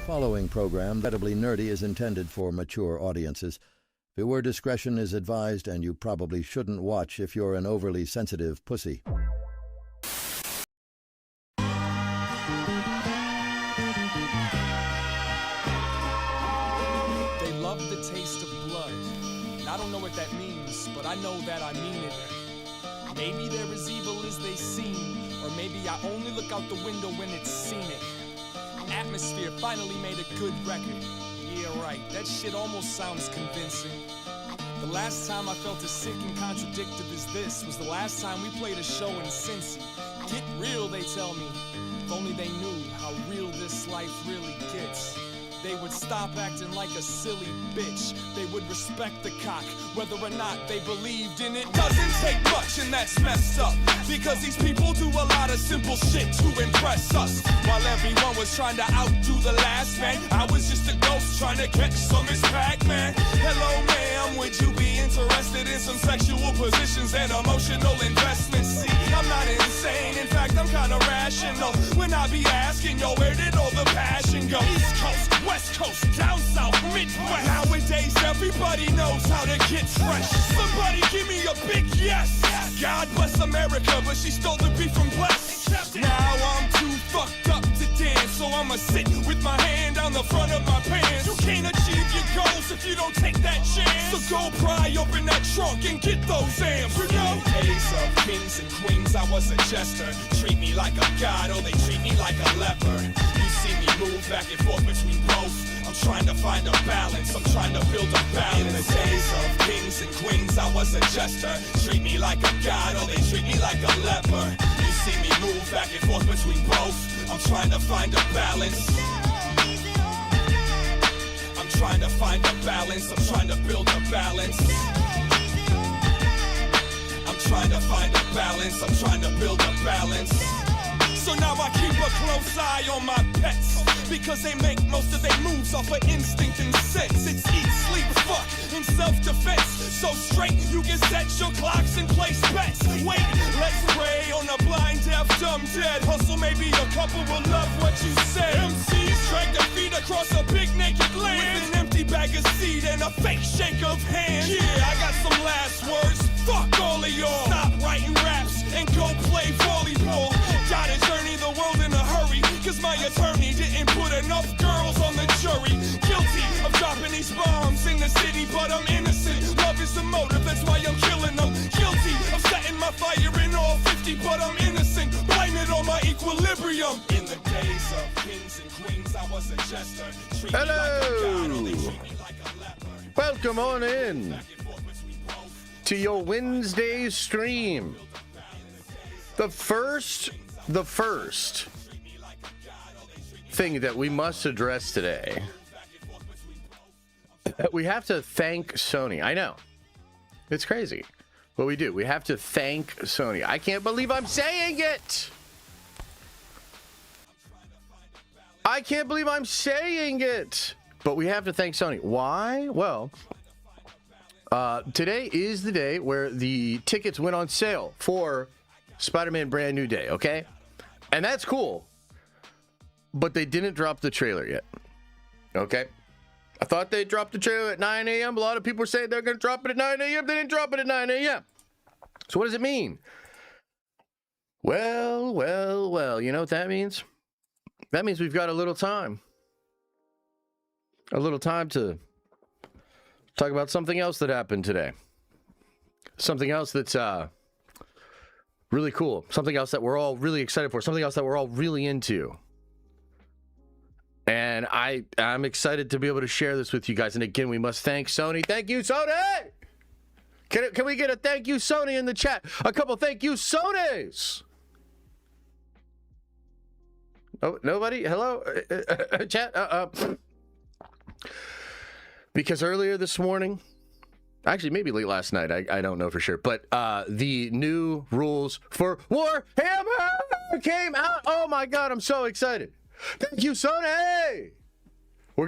Following program, incredibly nerdy, is intended for mature audiences. Viewer discretion is advised, and you probably shouldn't watch if you're an overly sensitive pussy. They love the taste of blood. And I don't know what that means, but I know that I mean it. Maybe they're as evil as they seem, or maybe I only look out the window when it's scenic. Atmosphere finally made a good record. Yeah, right, that shit almost sounds convincing. The last time I felt as sick and contradictive as this was the last time we played a show in Cincy. Get real, they tell me. If only they knew how real this life really gets. They would stop acting like a silly bitch. They would respect the cock, whether or not they believed in it. Doesn't take much, and that's messed up, because these people do a lot of simple shit to impress us. While everyone was trying to outdo the last man, I was just a ghost trying to catch some Miss Pac-Man. Hello, ma'am, would you be interested in some sexual positions and emotional investments? See, I'm not insane, in fact, I'm kinda rational. When I be asking, yo, where did all the passion go? East Coast, West Coast, down south, Midwest. Nowadays, everybody knows how to get fresh. Somebody give me a big yes. God bless America, but she stole the beef from Bless. Now I'm too fucked up to dance, so I'ma sit with my hand on the front of my pants. You can't achieve your goals if you don't take that chance. So go pry open that trunk and get those amps. You know, days of kings and queens, I was a jester. Treat me like a god, or they treat me like a leper. You see me move back and forth between both. I'm trying to find a balance, I'm trying to build a balance. In the days of kings and queens, I was a jester. Treat me like a god, or they treat me like a leper. You see me move back and forth between both. I'm trying to find a balance. I'm trying to find a balance, I'm trying to build a balance. I'm trying to find a balance, I'm trying to build a balance. So now I keep a close eye on my pets, because they make most of their moves off of instinct and sense. It's eat, sleep, fuck, and self-defense. So straight, you can set your clocks and place bets. Wait, let's pray on a blind, deaf, dumb, dead. Hustle, maybe a couple will love what you said. MCs drag their feet across a big naked land with an empty bag of seed and a fake shake of hands. Yeah, I got some last words. Fuck all of y'all. Stop writing raps and go play volleyball. Gotta journey the world in a hurry, cause my attorney didn't put enough girls on the jury. Guilty of dropping these bombs in the city, but I'm innocent. Love is the motive, that's why I'm killing them. Guilty of setting my fire in all 50, but I'm innocent. Blame it on my equilibrium. In the days of kings and queens, I was a jester. Treat me like a god, or they treat me like a leper. Welcome on in to your Wednesday stream. The first thing that we must address today, we have to thank Sony. I know, it's crazy, but we do. We have to thank Sony. I can't believe I'm saying it. I can't believe I'm saying it. But we have to thank Sony. Why? Well, today is the day where the tickets went on sale for Spider-Man Brand New Day, okay? And that's cool. But they didn't drop the trailer yet, okay? I thought they dropped the trailer at 9 a.m. A lot of people were saying they're going to drop it at 9 a.m. They didn't drop it at 9 a.m. So what does it mean? Well, you know what that means? That means we've got a little time. A little time to talk about something else that happened today. Something else that's really cool. Something else that we're all really excited for. Something else that we're all really into. And I'm excited to be able to share this with you guys. And again, we must thank Sony. Thank you, Sony! Can we get a thank you, Sony, in the chat? A couple thank you, Sonys! Oh, nobody? Hello? Chat? Because earlier this morning, actually maybe late last night, I don't know for sure, but the new rules for Warhammer came out. Oh my god, I'm so excited. Thank you, Sony.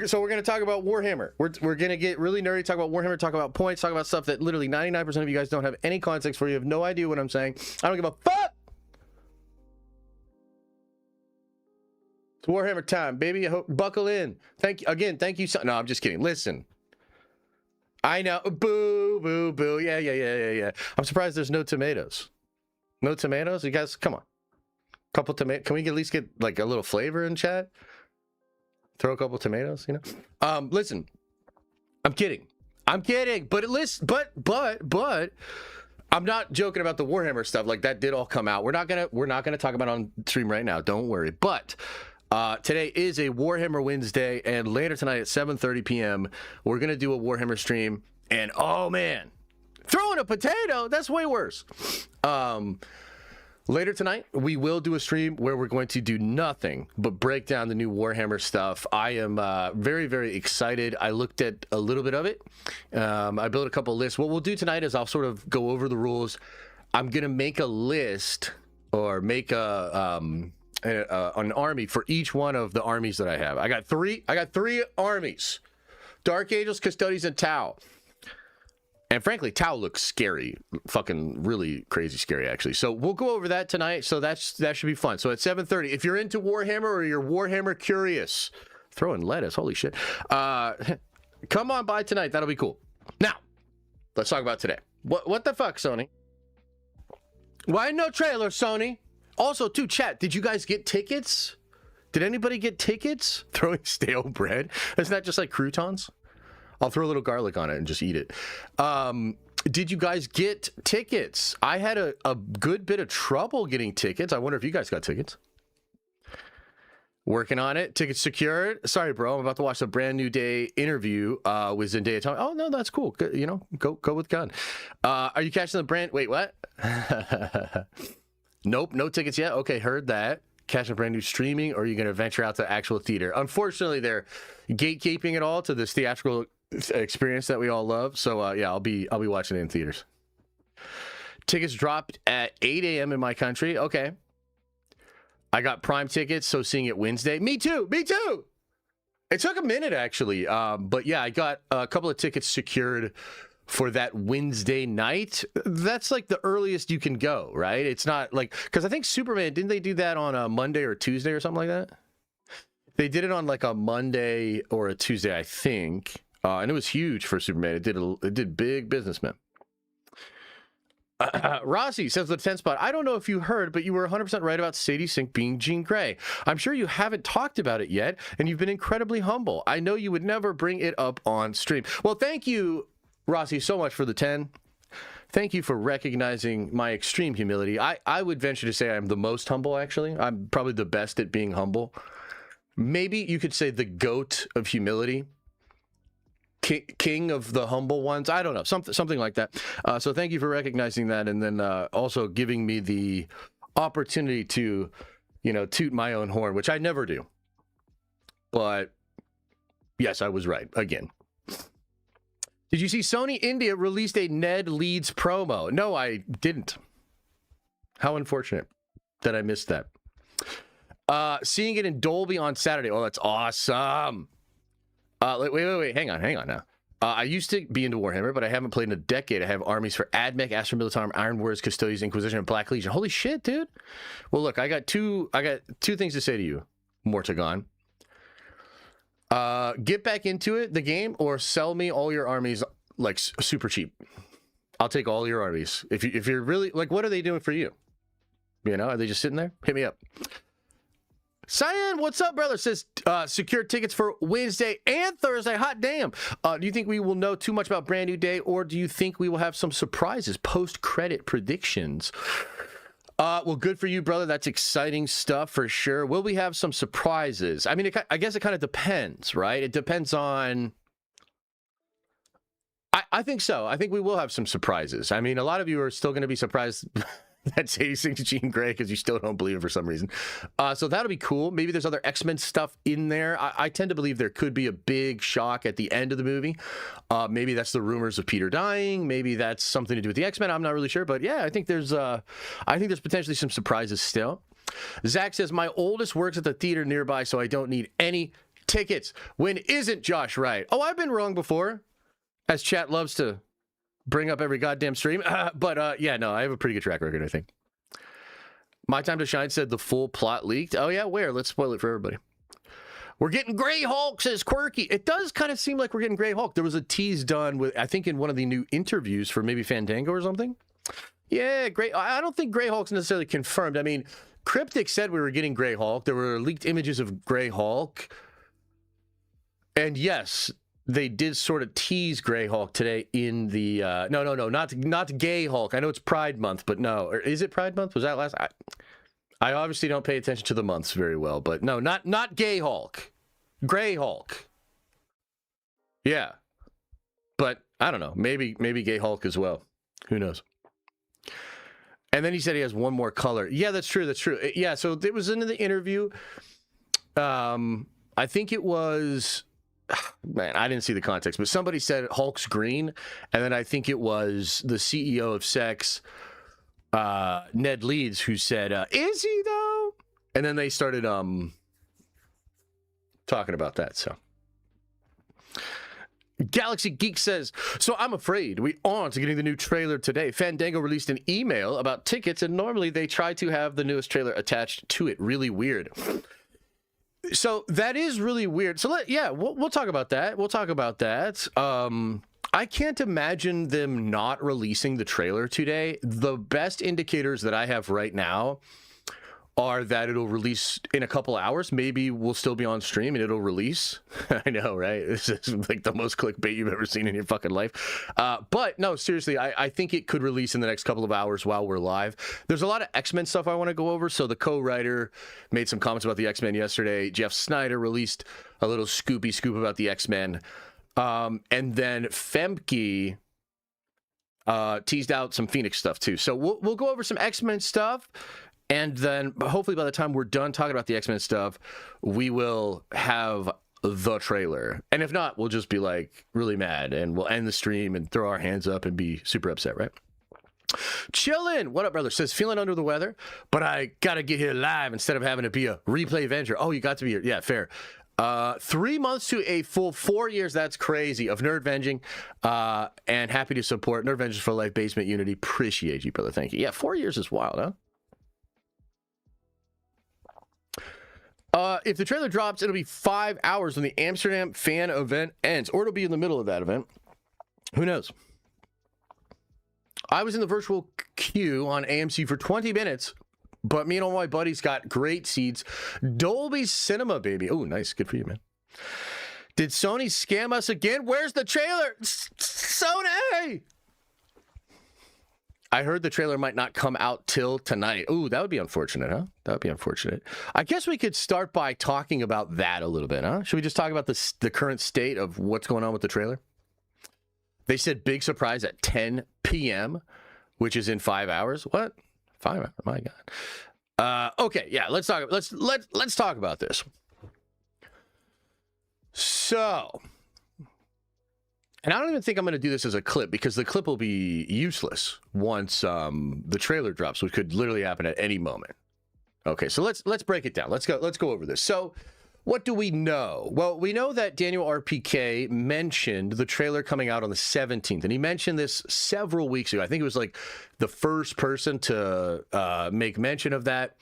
So we're going to talk about Warhammer. We're going to get really nerdy, talk about Warhammer, talk about points, talk about stuff that literally 99% of you guys don't have any context for. You have no idea what I'm saying. I don't give a fuck. It's Warhammer time, baby. Buckle in. Thank you again. Thank you. No, I'm just kidding. Listen. I know. Boo, boo, boo. Yeah. I'm surprised there's no tomatoes. No tomatoes? You guys, come on. Couple tomatoes. Can we at least get like a little flavor in chat? Throw a couple tomatoes, you know? Listen. I'm kidding. But but I'm not joking about the Warhammer stuff. Like that did all come out. We're not gonna talk about it on stream right now. Don't worry. But today is a Warhammer Wednesday, and later tonight at 7:30 p.m. we're gonna do a Warhammer stream. And oh man, throwing a potato, that's way worse. Later tonight, we will do a stream where we're going to do nothing but break down the new Warhammer stuff. I am very, very excited. I looked at a little bit of it. I built a couple lists. What we'll do tonight is I'll sort of go over the rules. I'm going to make a list or make an army for each one of the armies that I have. I got three armies: Dark Angels, Custodians, and Tau. And frankly, Tau looks scary. Fucking really crazy scary, actually. So we'll go over that tonight. So that should be fun. So at 7:30, if you're into Warhammer or you're Warhammer curious, throwing lettuce, holy shit. Come on by tonight. That'll be cool. Now, let's talk about today. What the fuck, Sony? Why no trailer, Sony? Also, too, chat, did you guys get tickets? Did anybody get tickets? Throwing stale bread? Isn't that just like croutons? I'll throw a little garlic on it and just eat it. Did you guys get tickets? I had a good bit of trouble getting tickets. I wonder if you guys got tickets. Working on it. Tickets secured. Sorry, bro. I'm about to watch the Brand New Day interview with Zendaya. Oh, no, that's cool. Good, you know, go with gun. Are you catching the brand? Wait, what? Nope, no tickets yet. Okay, heard that. Catching Brand New streaming, or are you going to venture out to actual theater? Unfortunately, they're gatekeeping it all to this theatrical experience that we all love. So yeah, I'll be watching it in theaters. Tickets dropped at 8 a.m. in my country. Okay. I got Prime tickets, so seeing it Wednesday. Me too. It took a minute actually. But yeah, I got a couple of tickets secured for that Wednesday night. That's like the earliest you can go, right? It's not like, because I think Superman, didn't they do that on a Monday or Tuesday or something like that? They did it on like a Monday or a Tuesday, I think. And it was huge for Superman. It did big business, man. Rossi says the 10 spot. I don't know if you heard, but you were 100% right about Sadie Sink being Jean Grey. I'm sure you haven't talked about it yet, and you've been incredibly humble. I know you would never bring it up on stream. Well, thank you, Rossi, so much for the 10. Thank you for recognizing my extreme humility. I would venture to say I'm the most humble, actually. I'm probably the best at being humble. Maybe you could say the goat of humility. King of the humble ones. I don't know. Something like that. So thank you for recognizing that, and then also giving me the opportunity to, you know, toot my own horn, which I never do. But yes, I was right again. Did you see Sony India released a Ned Leeds promo? No, I didn't. How unfortunate that I missed that. Seeing it in Dolby on Saturday. Oh, that's awesome. Wait. Hang on now. I used to be into Warhammer, but I haven't played in a decade. I have armies for Admech, Astra Militarum, Iron Warriors, Custodians, Inquisition, and Black Legion. Holy shit, dude. Well, look, I got two things to say to you, Mortagon. Get back into it, the game, or sell me all your armies like super cheap. I'll take all your armies. If you're really like, what are they doing for you? You know, are they just sitting there? Hit me up. Cyan, what's up, brother? Says secure tickets for Wednesday and Thursday. Hot damn. Do you think we will know too much about Brand New Day, or do you think we will have some surprises? Post-credit predictions. Well, good for you, brother. That's exciting stuff for sure. Will we have some surprises? I mean, I guess it kind of depends, right? It depends on... I think so. I think we will have some surprises. I mean, a lot of you are still going to be surprised that Sadie Sink's Jean Grey because you still don't believe it for some reason. So that'll be cool. Maybe there's other X-Men stuff in there. I tend to believe there could be a big shock at the end of the movie. Maybe that's the rumors of Peter dying. Maybe that's something to do with the X-Men. I'm not really sure, but yeah, I think there's potentially some surprises still. Zach says my oldest works at the theater nearby, so I don't need any tickets. When isn't Josh right? Oh, I've been wrong before, as chat loves to bring up every goddamn stream. But yeah, no, I have a pretty good track record, I think. My Time to Shine said the full plot leaked. Oh yeah, where? Let's spoil it for everybody. We're getting Grey Hulk, says Quirky. It does kind of seem like we're getting Grey Hulk. There was a tease done with, I think, in one of the new interviews for maybe Fandango or something. Yeah, I don't think Grey Hulk's necessarily confirmed. I mean, Cryptic said we were getting Grey Hulk. There were leaked images of Grey Hulk. And yes, they did sort of tease Grey Hulk today in the... No, not Gay Hulk. I know it's Pride Month, but no. Or is it Pride Month? Was that last... I obviously don't pay attention to the months very well, but no, not Gay Hulk. Grey Hulk. Yeah. But I don't know. Maybe Gay Hulk as well. Who knows? And then he said he has one more color. Yeah, that's true. Yeah, so it was in the interview. I think it was... Man, I didn't see the context, but somebody said Hulk's green, and then I think it was the CEO of Sex... Ned Leeds, who said, is he though? And then they started talking about that. So Galaxy Geek says, so I'm afraid we aren't getting the new trailer today. Fandango released an email about tickets, and normally they try to have the newest trailer attached to it. Really weird. So that is really weird. So we'll talk about that. We'll talk about that. I can't imagine them not releasing the trailer today. The best indicators that I have right now are that it'll release in a couple hours. Maybe we'll still be on stream and it'll release. I know, right? This is like the most clickbait you've ever seen in your fucking life. But no, seriously, I think it could release in the next couple of hours while we're live. There's a lot of X-Men stuff I want to go over. So the co-writer made some comments about the X-Men yesterday. Jeff Snyder released a little scoop about the X-Men. And then Femke teased out some Phoenix stuff too. So we'll go over some X-Men stuff, and then hopefully by the time we're done talking about the X-Men stuff, we will have the trailer. And if not, we'll just be like really mad, and we'll end the stream and throw our hands up and be super upset, right? Chillin', what up, brother? Says feeling under the weather, but I gotta get here live instead of having to be a replay Avenger. Oh, you got to be here. Yeah, fair. 3 months to a full 4 years. That's crazy. Of Nerd Venging, and happy to support Nerd Vengers for Life Basement Unity. Appreciate you, brother. Thank you. Yeah, 4 years is wild, huh? If the trailer drops, it'll be 5 hours when the Amsterdam fan event ends, or it'll be in the middle of that event. Who knows? I was in the virtual queue on AMC for 20 minutes. But me and all my buddies got great seats. Dolby Cinema, baby. Oh, nice. Good for you, man. Did Sony scam us again? Where's the trailer? Sony! I heard the trailer might not come out till tonight. Ooh, that would be unfortunate, huh? That would be unfortunate. I guess we could start by talking about that a little bit, huh? Should we just talk about the current state of what's going on with the trailer? They said big surprise at 10 p.m., which is in 5 hours. What? 5 hours? My God. Okay, yeah, let's talk about this. So, and I don't even think I'm going to do this as a clip, because the clip will be useless once the trailer drops, which could literally happen at any moment. Okay, so let's break it down. Let's go over this. So, what do we know? Well, we know that Daniel RPK mentioned the trailer coming out on the 17th, and he mentioned this several weeks ago. I think it was like the first person to make mention of that.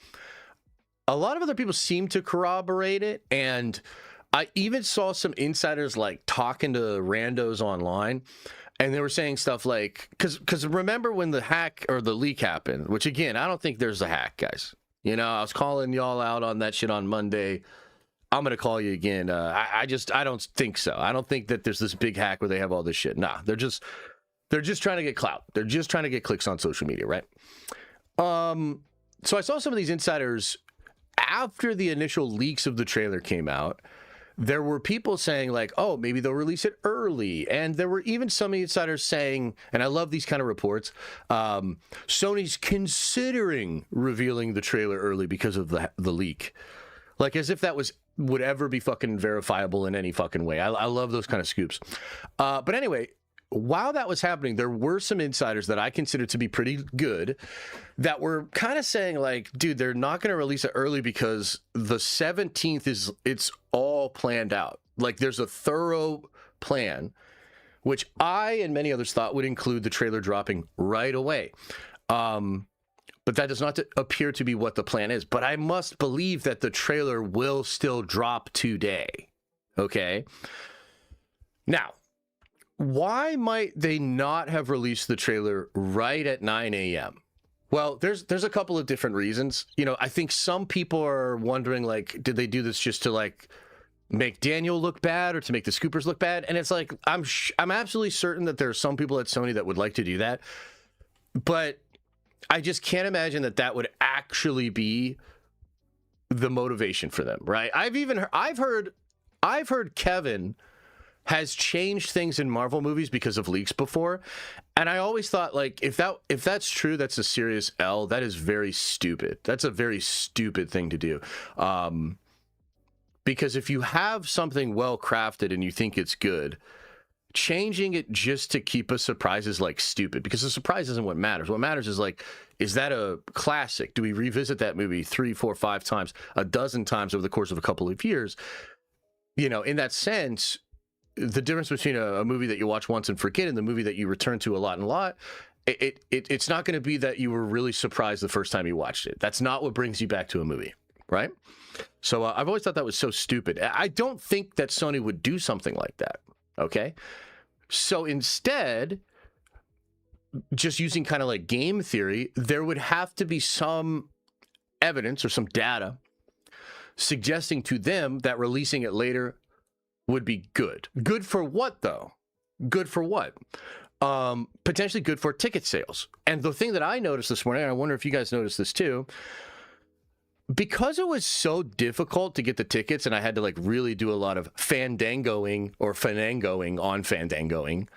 A lot of other people seem to corroborate it, and I even saw some insiders like talking to randos online, and they were saying stuff like, because remember when the hack or the leak happened, which again, I don't think there's a hack, guys. You know, I was calling y'all out on that shit on Monday. I'm going to call you again. I don't think so. I don't think that there's this big hack where they have all this shit. Nah, they're just trying to get clout. They're just trying to get clicks on social media, right? So I saw some of these insiders after the initial leaks of the trailer came out. There were people saying like, oh, maybe they'll release it early. And there were even some insiders saying, and I love these kind of reports, Sony's considering revealing the trailer early because of the leak. Like as if that would ever be fucking verifiable in any fucking way. I love those kind of scoops. But anyway, while that was happening, there were some insiders that I consider to be pretty good that were kind of saying like, dude, they're not going to release it early because the 17th it's all planned out. Like there's a thorough plan, which I and many others thought would include the trailer dropping right away. But that does not appear to be what the plan is. But I must believe that the trailer will still drop today. Okay? Now, why might they not have released the trailer right at 9 a.m.? Well, there's a couple of different reasons. You know, I think some people are wondering, like, did they do this just to, like, make Daniel look bad or to make the Scoopers look bad? And it's like, I'm absolutely certain that there are some people at Sony that would like to do that. But I just can't imagine that that would actually be the motivation for them, right? I've heard Kevin has changed things in Marvel movies because of leaks before, and I always thought, like, if that's true, that's a serious L. That is very stupid. That's a very stupid thing to do, because if you have something well crafted and you think it's good, changing it just to keep a surprise is, like, stupid, because the surprise isn't what matters. What matters is, like, is that a classic? Do we revisit that movie 3, 4, 5 times, a dozen times over the course of a couple of years? You know, in that sense, the difference between a movie that you watch once and forget and the movie that you return to a lot, it's not going to be that you were really surprised the first time you watched it. That's not what brings you back to a movie, right? So I've always thought that was so stupid. I don't think that Sony would do something like that, okay? So instead, just using kind of like game theory, there would have to be some evidence or some data suggesting to them that releasing it later would be good. Good for what, though? Good for what? Potentially good for ticket sales. And the thing that I noticed this morning, and I wonder if you guys noticed this too, because it was so difficult to get the tickets and I had to, like, really do a lot of fandangoing on fandangoing,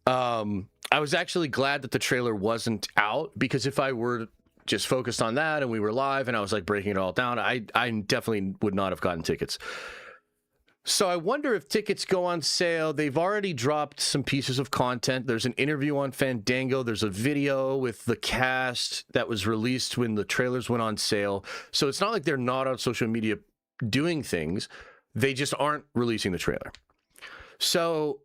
I was actually glad that the trailer wasn't out, because if I were just focused on that and we were live and I was, like, breaking it all down, I definitely would not have gotten tickets. So I wonder if tickets go on sale. They've already dropped some pieces of content. There's an interview on Fandango. There's a video with the cast that was released when the trailers went on sale. So it's not like they're not on social media doing things. They just aren't releasing the trailer. So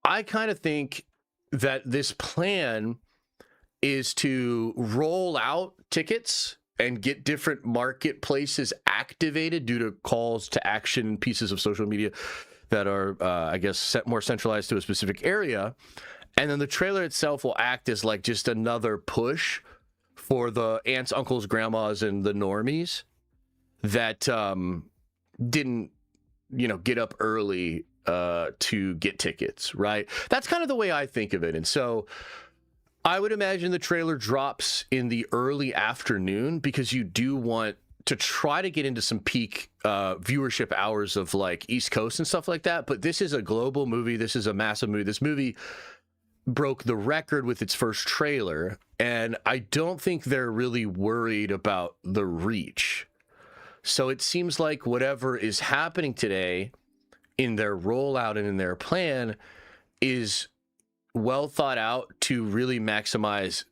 I kind of think that this plan is to roll out tickets and get different marketplaces activated due to calls to action pieces of social media that are, I guess, more centralized to a specific area. And then the trailer itself will act as, like, just another push for the aunts, uncles, grandmas, and the normies that didn't, you know, get up early to get tickets, right? That's kind of the way I think of it. And so I would imagine the trailer drops in the early afternoon, because you do want to try to get into some peak viewership hours of, like, East Coast and stuff like that. But this is a global movie. This is a massive movie. This movie broke the record with its first trailer, and I don't think they're really worried about the reach. So it seems like whatever is happening today in their rollout and in their plan is well thought out to really maximize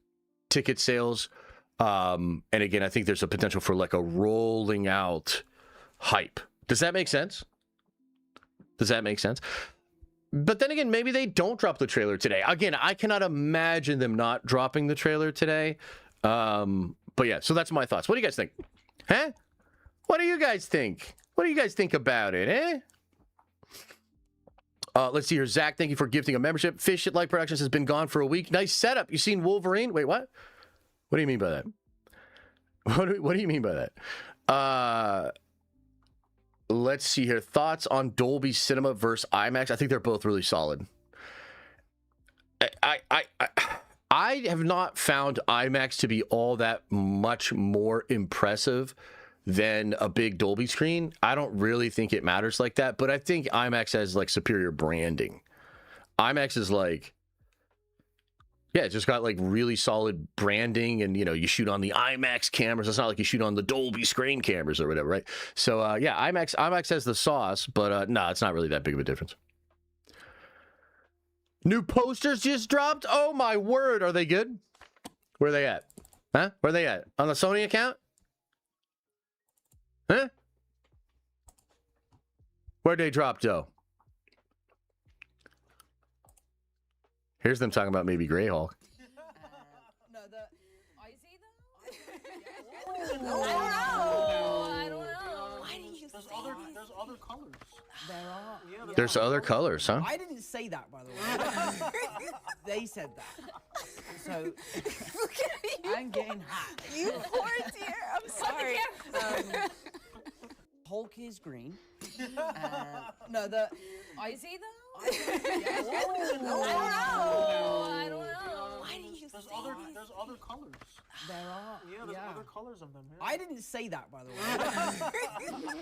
ticket sales. And again, I think there's a potential for, like, a rolling out hype. Does that make sense? Does that make sense? But then again, maybe they don't drop the trailer today. Again, I cannot imagine them not dropping the trailer today. But yeah, so that's my thoughts. What do you guys think? Huh? What do you guys think? What do you guys think about it, eh? Let's see here. Zach, thank you for gifting a membership. Fish at Light Productions has been gone for a week. Nice setup. You seen Wolverine? Wait, what? What do you mean by that? What do you mean by that? Let's see here. Thoughts on Dolby Cinema versus IMAX? I think they're both really solid. I have not found IMAX to be all that much more impressive than a big Dolby screen. I don't really think it matters like that, but I think IMAX has, like, superior branding. IMAX is, like, yeah, it's just got, like, really solid branding, and, you know, you shoot on the IMAX cameras. It's not like you shoot on the Dolby screen cameras or whatever, right? So yeah, IMAX has the sauce, but no, it's not really that big of a difference. New posters just dropped. Oh my word, are they good? Where are they at? Huh? Where are they at? On the Sony account? Huh? Where'd they drop, Joe? Here's them talking about maybe Greyhawk. No, I see them. I don't know. Why didn't you say that? There's other colors. There are. Yeah, There's other colors, huh? I didn't say that, by the way. They said that. So, Look at you. I'm getting hot. You poor dear. I'm sorry. Hulk is green. Is he though? I don't know. Why didn't you say There's other colors. There are. Yeah, there's other colors of them. Yeah. I didn't say that, by the way.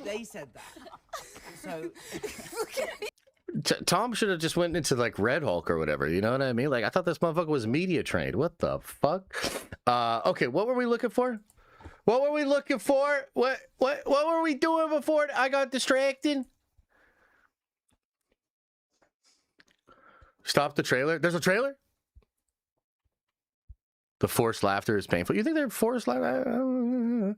They said that. So, Look at you. Tom should have just went into like Red Hulk or whatever. You know what I mean? Like I thought this motherfucker was media trained. What the fuck? Okay, what were we looking for? What were we looking for? What were we doing before I got distracted? Stop the trailer. There's a trailer? The forced laughter is painful. You think they're forced laughter?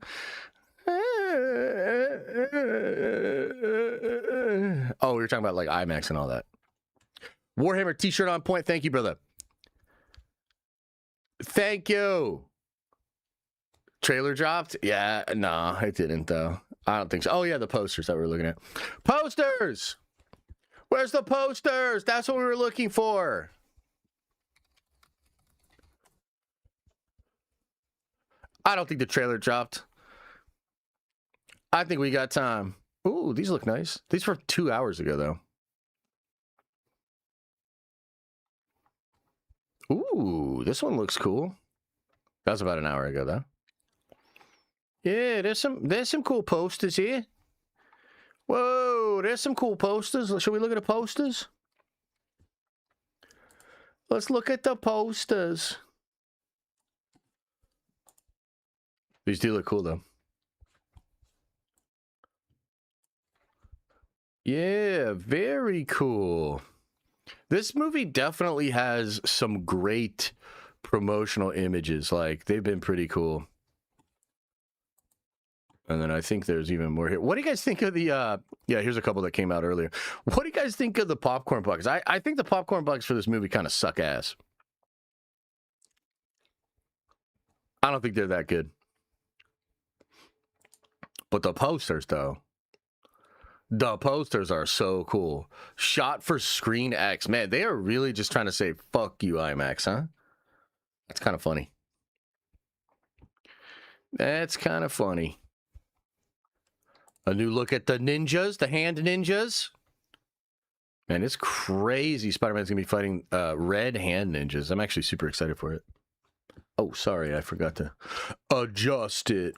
Oh, we were talking about like IMAX and all that. Warhammer t-shirt on point. Thank you, brother. Thank you. Trailer dropped? Yeah, no, it didn't though. I don't think so. Oh yeah, the posters that we were looking at. Posters! Where's the posters? That's what we were looking for. I don't think the trailer dropped. I think we got time. Ooh, these look nice. These were 2 hours ago, though. Ooh, this one looks cool. That was about an hour ago, though. Yeah, there's some cool posters here. Whoa, there's some cool posters. Should we look at the posters? Let's look at the posters. These do look cool, though. Yeah, very cool. This movie definitely has some great promotional images. Like, they've been pretty cool. And then I think there's even more here. What do you guys think of the, yeah, here's a couple that came out earlier. What do you guys think of the popcorn bugs? I think the popcorn bugs for this movie kind of suck ass. I don't think they're that good. But the posters, though. The posters are so cool. Shot for Screen X. Man, they are really just trying to say, fuck you, IMAX, huh? That's kind of funny. That's kind of funny. A new look at the ninjas, the hand ninjas. Man, it's crazy. Spider-Man's going to be fighting red hand ninjas. I'm actually super excited for it. Oh, sorry. I forgot to adjust it.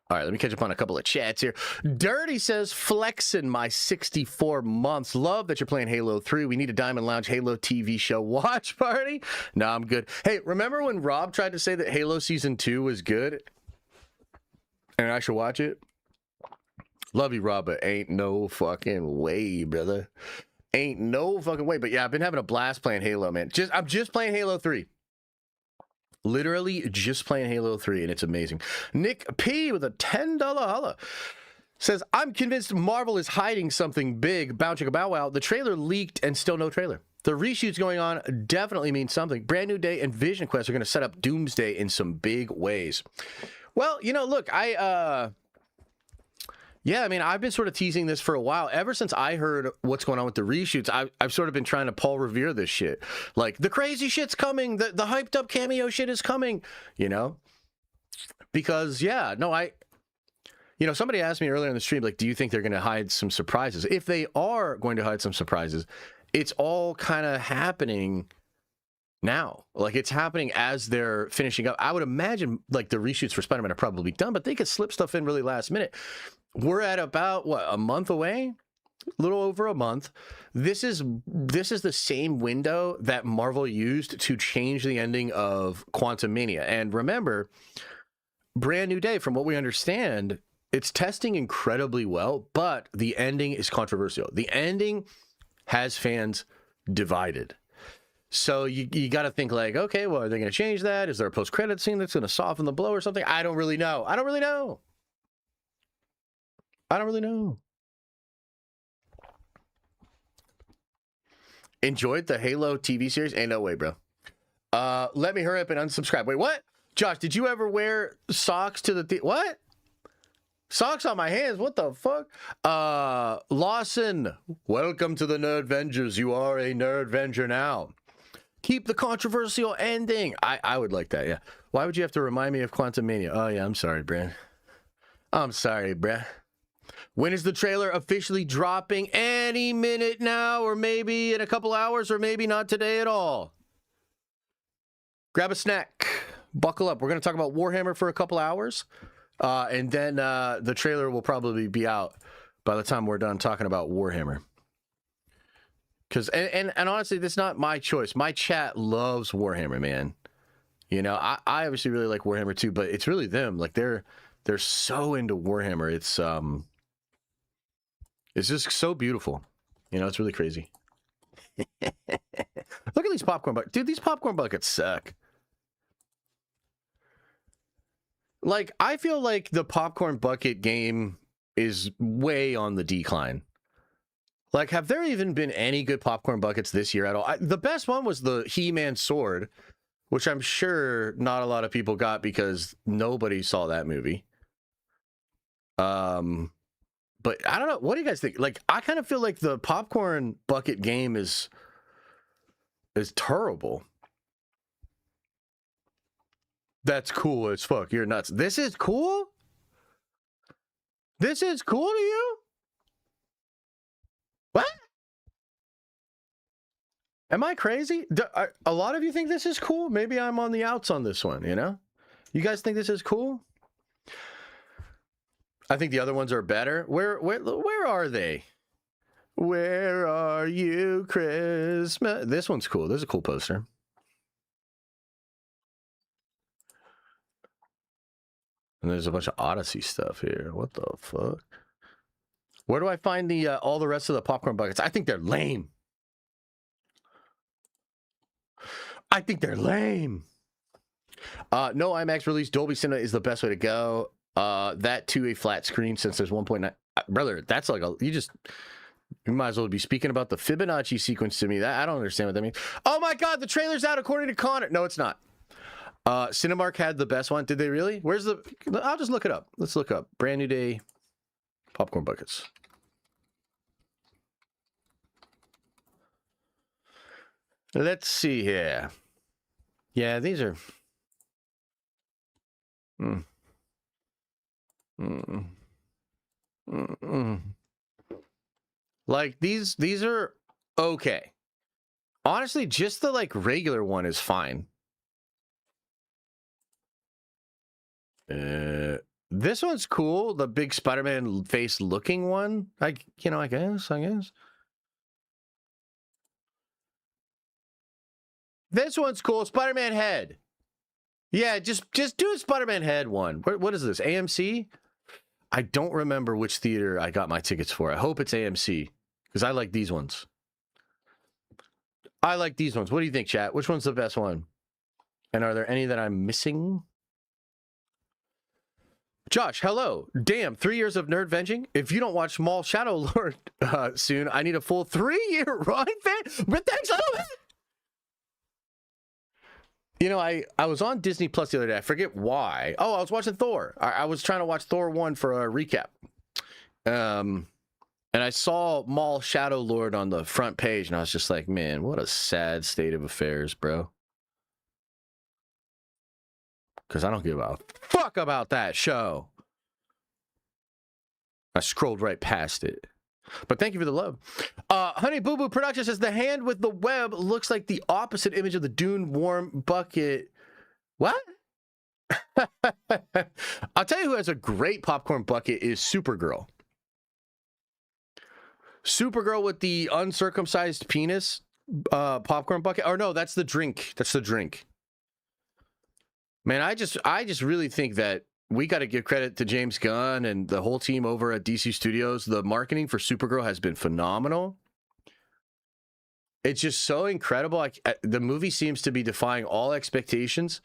All right, let me catch up on a couple of chats here. Dirty says, flexing my 64 months. Love that you're playing Halo 3. We need a Diamond Lounge Halo TV show watch party. No, I'm good. Hey, remember when Rob tried to say that Halo Season 2 was good? And I should watch it? Love you, Rob, but ain't no fucking way, brother. Ain't no fucking way. But yeah, I've been having a blast playing Halo, man. I'm just playing Halo 3. Literally just playing Halo 3, and it's amazing. Nick P with a $10 holla says, I'm convinced Marvel is hiding something big. Bow chicka bow wow. The trailer leaked and still no trailer. The reshoots going on definitely means something. Brand New Day and Vision Quest are going to set up Doomsday in some big ways. Well, you know, look, yeah, I mean, I've been sort of teasing this for a while. Ever since I heard what's going on with the reshoots, I've sort of been trying to Paul Revere this shit. Like, the crazy shit's coming. The hyped up cameo shit is coming, you know? Because, yeah, no, you know, somebody asked me earlier in the stream, like, do you think they're going to hide some surprises? If they are going to hide some surprises, it's all kind of happening now. Like, it's happening as they're finishing up. I would imagine, like, the reshoots for Spider-Man are probably done, but they could slip stuff in really last minute. We're at about, what, a month away? A little over a month. This is the same window that Marvel used to change the ending of Quantumania. And remember, Brand New Day, from what we understand, it's testing incredibly well, but the ending is controversial. The ending has fans divided. So you got to think like, okay, well, are they going to change that? Is there a post-credit scene that's going to soften the blow or something? I don't really know. I don't really know. Enjoyed the Halo TV series? Ain't no way, bro. Let me hurry up and unsubscribe. Wait, what? Josh, did you ever wear socks to the what? Socks on my hands? What the fuck? Lawson, welcome to the Nerdvengers. You are a Nerdvenger now. Keep the controversial ending. I would like that, yeah. Why would you have to remind me of Quantum Mania? Oh, yeah, I'm sorry, Brad. I'm sorry, Brad. When is the trailer officially dropping? Any minute now, or maybe in a couple hours, or maybe not today at all. Grab a snack. Buckle up. We're going to talk about Warhammer for a couple hours, and then the trailer will probably be out by the time we're done talking about Warhammer. Because and honestly, that's not my choice. My chat loves Warhammer, man. You know, I obviously really like Warhammer too, but it's really them. Like they're so into Warhammer. It's just so beautiful. You know, it's really crazy. Look at these popcorn buckets. Dude, these popcorn buckets suck. Like, I feel like the popcorn bucket game is way on the decline. Like, have there even been any good popcorn buckets this year at all? The best one was the He-Man sword, which I'm sure not a lot of people got because nobody saw that movie. But I don't know. What do you guys think? Like, I kind of feel like the popcorn bucket game is terrible. That's cool as fuck. You're nuts. This is cool? This is cool to you? What? Am I crazy? A lot of you think this is cool? Maybe I'm on the outs on this one, you know? You guys think this is cool? I think the other ones are better. Where are they? Where are you, Christmas? This one's cool. This is a cool poster. And there's a bunch of Odyssey stuff here. What the fuck? Where do I find the all the rest of the popcorn buckets? I think they're lame. I think they're lame. No IMAX release. Dolby Cinema is the best way to go. That to a flat screen since there's 1.9. Brother, that's like you might as well be speaking about the Fibonacci sequence to me. That I don't understand what that means. Oh my God, the trailer's out according to Connor. No, it's not. Cinemark had the best one. Did they really? Where's the? I'll just look it up. Let's look up Brand New Day popcorn buckets. Let's see here. Yeah, these are. Like these are okay. Honestly, just the like regular one is fine. This one's cool. The big Spider-Man face looking one. I guess. This one's cool. Spider-Man head. Yeah, just do a Spider-Man head one. What is this? AMC? I don't remember which theater I got my tickets for. I hope it's AMC because I like these ones. I like these ones. What do you think, chat? Which one's the best one? And are there any that I'm missing? Josh, hello. Damn, 3 years of nerd venging. If you don't watch Mall Shadow Lord soon, I need a full 3-year run, fan. But thanks a lot. You know, I was on Disney Plus the other day. I forget why. Oh, I was watching Thor. I was trying to watch Thor 1 for a recap. And I saw Mall Shadow Lord on the front page, and I was just like, man, what a sad state of affairs, bro. Because I don't give a fuck about that show. I scrolled right past it. But thank you for the love. Honey Boo Boo Production says the hand with the web looks like the opposite image of the Dune warm bucket. What? I'll tell you who has a great popcorn bucket is Supergirl. Supergirl with the uncircumcised penis popcorn bucket. Or no, that's the drink. That's the drink. Man, I just really think that we got to give credit to James Gunn and the whole team over at DC Studios. The marketing for Supergirl has been phenomenal. It's just so incredible. Like the movie seems to be defying all expectations.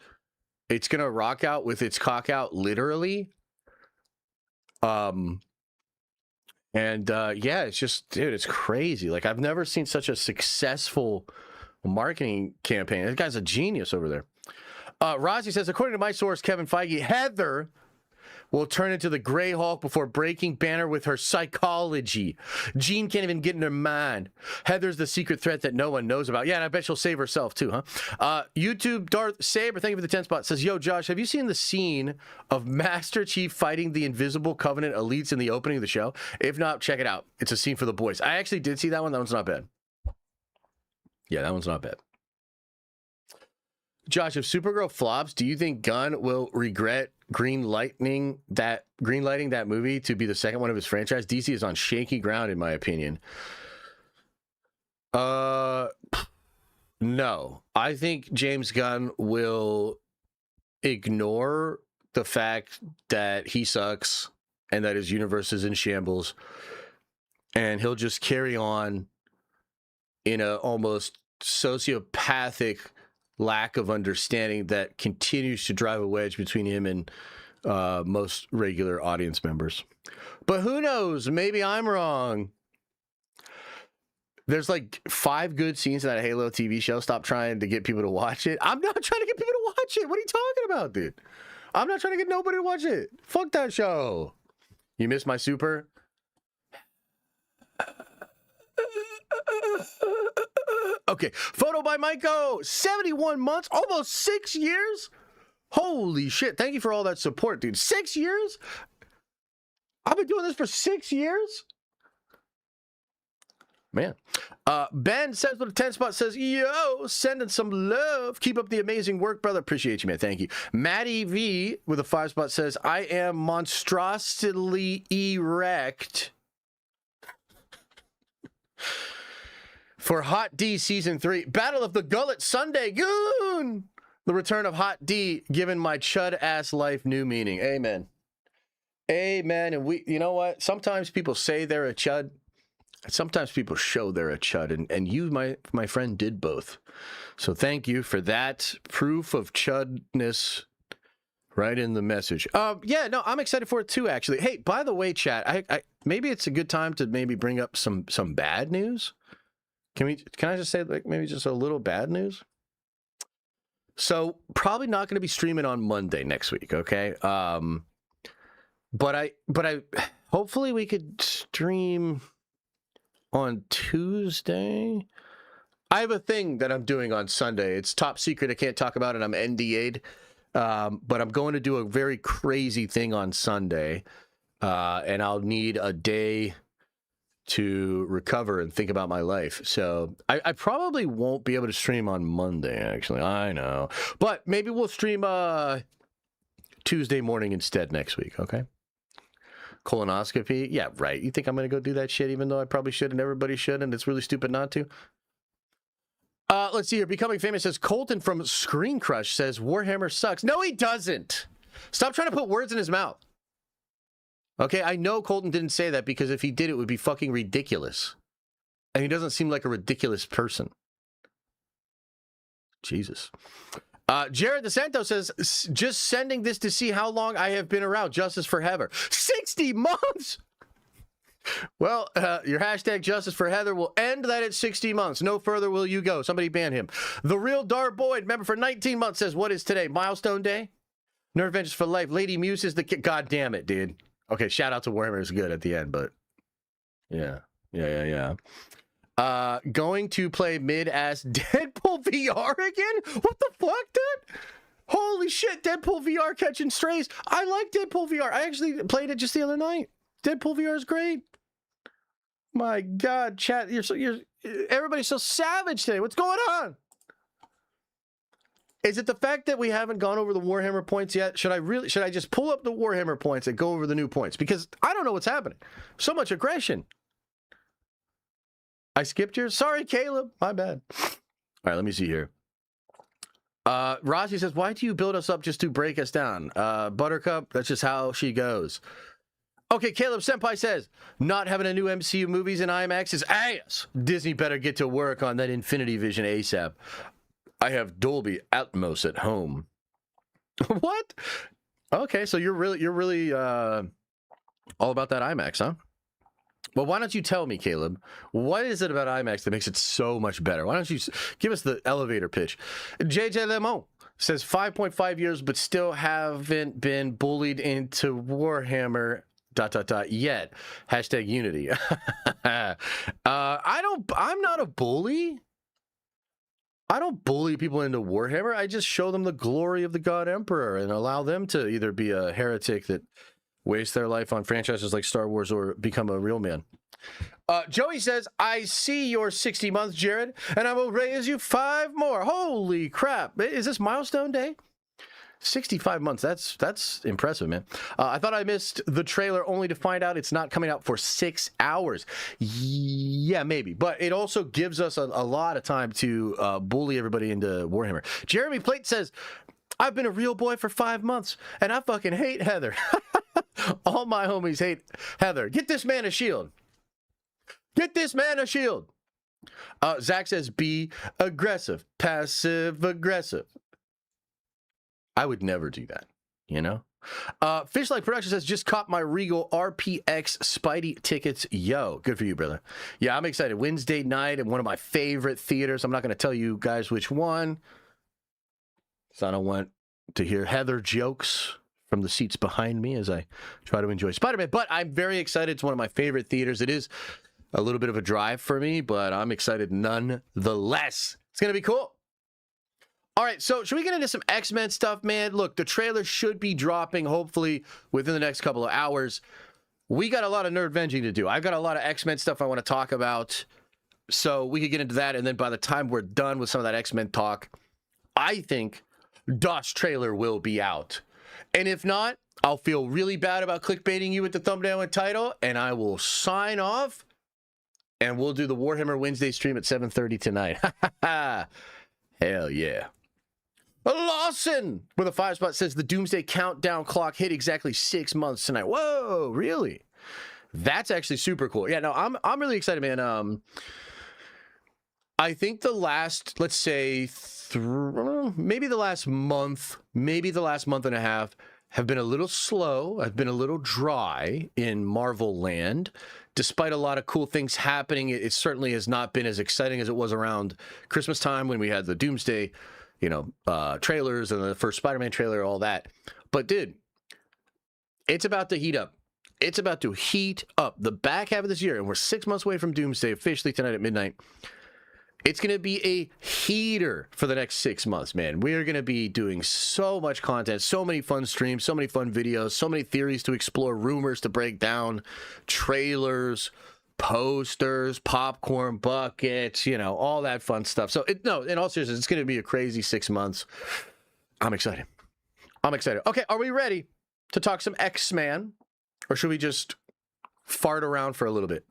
It's gonna rock out with its cock out, literally. Yeah, it's just, dude, it's crazy. Like I've never seen such a successful marketing campaign. This guy's a genius over there. Rossi says, according to my source, Kevin Feige, Heather will turn into the Grey Hulk before breaking Banner with her psychology. Jean can't even get in her mind. Heather's the secret threat that no one knows about. Yeah, and I bet she'll save herself too, huh? YouTube Darth Saber, thank you for the 10 spot, says, yo, Josh, have you seen the scene of Master Chief fighting the Invisible Covenant elites in the opening of the show? If not, check it out. It's a scene for the boys. I actually did see that one. That one's not bad. Yeah, that one's not bad. Josh, if Supergirl flops, do you think Gunn will regret greenlighting that movie to be the second one of his franchise? DC is on shaky ground, in my opinion. No. I think James Gunn will ignore the fact that he sucks and that his universe is in shambles, and he'll just carry on in a almost sociopathic lack of understanding that continues to drive a wedge between him and most regular audience members. But who knows? Maybe I'm wrong. There's like 5 good scenes in that Halo TV show. Stop trying to get people to watch it. I'm not trying to get people to watch it. What are you talking about, dude? I'm not trying to get nobody to watch it. Fuck that show. You missed my super? Okay, photo by Maiko, 71 months, almost 6 years. Holy shit! Thank you for all that support, dude. 6 years? I've been doing this for 6 years. Man, Ben says with a 10 spot says, yo, sending some love. Keep up the amazing work, brother. Appreciate you, man. Thank you. Maddie V with a 5 spot says, I am monstrosity erect for Hot D Season 3. Battle of the Gullet Sunday. Goon! The return of Hot D, giving my chud-ass life new meaning. Amen. Amen. And you know what? Sometimes people say they're a chud. Sometimes people show they're a chud. And you, my friend, did both. So thank you for that proof of chudness right in the message. Yeah, no, I'm excited for it too, actually. Hey, by the way, chat, I maybe it's a good time to maybe bring up some bad news. Can I just say, like, maybe just a little bad news? So probably not going to be streaming on Monday next week, okay? But I hopefully we could stream on Tuesday. I have a thing that I'm doing on Sunday. It's top secret. I can't talk about it. I'm NDA'd. But I'm going to do a very crazy thing on Sunday. And I'll need a day to recover and think about my life. So I probably won't be able to stream on Monday, actually. I know. But maybe we'll stream Tuesday morning instead next week, okay? Colonoscopy? Yeah, right. You think I'm going to go do that shit even though I probably should and everybody should and it's really stupid not to? Let's see here. Becoming Famous says, Colton from Screen Crush says, Warhammer sucks. No, he doesn't. Stop trying to put words in his mouth. Okay, I know Colton didn't say that because if he did, it would be fucking ridiculous. And he doesn't seem like a ridiculous person. Jesus. Jared DeSanto says, just sending this to see how long I have been around. Justice for Heather. 60 months! Well, your hashtag Justice for Heather will end that at 60 months. No further will you go. Somebody ban him. The Real Dar Boyd, member for 19 months, says, what is today? Milestone Day? Nerve Vengeance for life. Lady Muse is the kid. God damn it, dude. Okay, shout out to Warhammer is good at the end, but yeah. Going to play mid-ass Deadpool VR again? What the fuck, dude? Holy shit, Deadpool VR catching strays. I like Deadpool VR. I actually played it just the other night. Deadpool VR is great. My God, chat, everybody's so savage today. What's going on? Is it the fact that we haven't gone over the Warhammer points yet? Should I just pull up the Warhammer points and go over the new points? Because I don't know what's happening. So much aggression. I skipped yours. Sorry, Caleb. My bad. All right, let me see here. Rossi says, why do you build us up just to break us down? Buttercup, that's just how she goes. Okay, Caleb Senpai says, not having a new MCU movies in IMAX is ass. Disney better get to work on that Infinity Vision ASAP. I have Dolby Atmos at home. What? Okay, so you're really all about that IMAX, huh? Well, why don't you tell me, Caleb, what is it about IMAX that makes it so much better? Why don't you give us the elevator pitch? JJ Lemon says 5.5 years, but still haven't been bullied into Warhammer ... yet. Hashtag unity. I'm not a bully. I don't bully people into Warhammer. I just show them the glory of the God Emperor and allow them to either be a heretic that waste their life on franchises like Star Wars or become a real man. Joey says, I see your 60 months, Jared, and I will raise you 5 more. Holy crap. Is this milestone day? 65 months. That's impressive, man. I thought I missed the trailer only to find out it's not coming out for 6 hours. Yeah, maybe. But it also gives us a lot of time to bully everybody into Warhammer. Jeremy Plate says, I've been a real boy for 5 months, and I fucking hate Heather. All my homies hate Heather. Get this man a shield. Get this man a shield. Zach says, be aggressive. Passive aggressive. I would never do that, you know? Fishlight Productions says, just caught my Regal RPX Spidey tickets. Yo, good for you, brother. Yeah, I'm excited. Wednesday night at one of my favorite theaters. I'm not going to tell you guys which one, so I don't want to hear Heather jokes from the seats behind me as I try to enjoy Spider-Man. But I'm very excited. It's one of my favorite theaters. It is a little bit of a drive for me, but I'm excited nonetheless. It's going to be cool. All right, so should we get into some X-Men stuff, man? Look, the trailer should be dropping, hopefully, within the next couple of hours. We got a lot of nerd-venging to do. I've got a lot of X-Men stuff I want to talk about, so we could get into that, and then by the time we're done with some of that X-Men talk, I think DOS trailer will be out. And if not, I'll feel really bad about clickbaiting you with the thumbnail and title, and I will sign off, and we'll do the Warhammer Wednesday stream at 7:30 tonight. Hell yeah. Lawson with a 5 spot says the Doomsday countdown clock hit exactly 6 months tonight. Whoa, really? That's actually super cool. Yeah, no, I'm really excited, man. I think the last, let's say, maybe the last month and a half have been a little slow. I've been a little dry in Marvel land. Despite a lot of cool things happening, it certainly has not been as exciting as it was around Christmas time when we had the Doomsday, trailers and the first Spider-Man trailer, all that. But dude, it's about to heat up. It's about to heat up the back half of this year, and we're 6 months away from Doomsday, officially tonight at midnight. It's going to be a heater for the next 6 months, man. We are going to be doing so much content, so many fun streams, so many fun videos, so many theories to explore, rumors to break down, trailers, posters, popcorn buckets, all that fun stuff. So, in all seriousness, it's going to be a crazy 6 months. I'm excited. Okay, are we ready to talk some X-Men, or should we just fart around for a little bit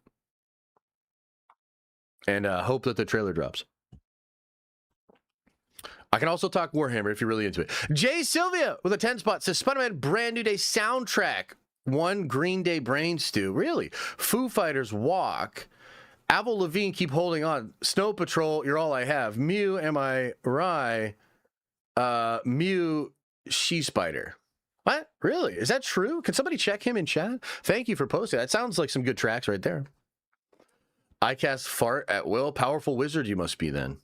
and hope that the trailer drops? I can also talk Warhammer if you're really into it. Jay Sylvia with a 10 spot says Spider-Man Brand New Day soundtrack. One Green Day brain stew. Really? Foo Fighters Walk. Avril Lavigne Keep Holding On. Snow Patrol You're All I Have. Mew Am I Rye. Mew She Spider. What? Really? Is that true? Can somebody check him in chat? Thank you for posting. That sounds like some good tracks right there. I cast fart at will. Powerful wizard you must be then.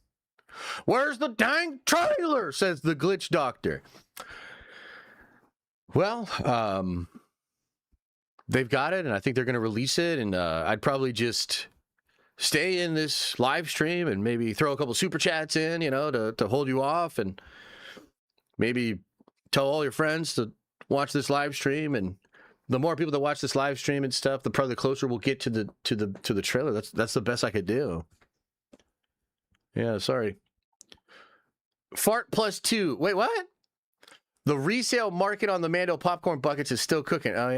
Where's the dang trailer? Says the glitch doctor. Well, they've got it, and I think they're going to release it, and I'd probably just stay in this live stream and maybe throw a couple super chats in, to hold you off, and maybe tell all your friends to watch this live stream. And the more people that watch this live stream and stuff, the closer we'll get to the trailer. That's the best I could do. Yeah, sorry. Fart +2. Wait, what? The resale market on the Mando popcorn buckets is still cooking. Oh,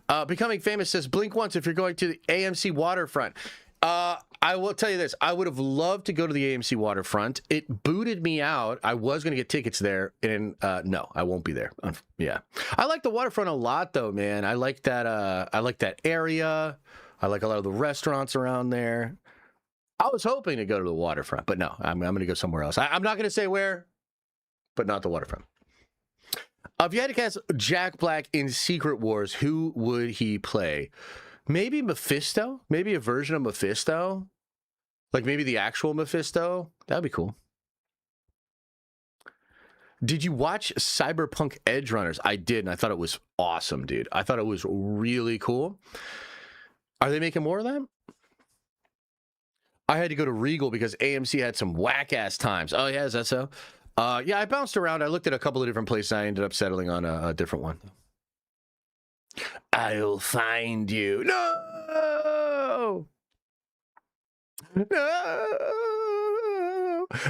yeah. Becoming Famous says, blink once if you're going to the AMC waterfront. I will tell you this. I would have loved to go to the AMC waterfront. It booted me out. I was going to get tickets there, and no, I won't be there. Yeah. I like the waterfront a lot, though, man. I like that area. I like a lot of the restaurants around there. I was hoping to go to the waterfront, but no, I'm going to go somewhere else. I'm not going to say where, but not the waterfront. If you had to cast Jack Black in Secret Wars, who would he play? Maybe Mephisto? Maybe a version of Mephisto? Like maybe the actual Mephisto? That'd be cool. Did you watch Cyberpunk Edge Runners? I did, and I thought it was awesome, dude. I thought it was really cool. Are they making more of that? I had to go to Regal because AMC had some whack-ass times. Oh, yeah, is that so? Yeah, I bounced around. I looked at a couple of different places. I ended up settling on a different one. I'll find you. No! No!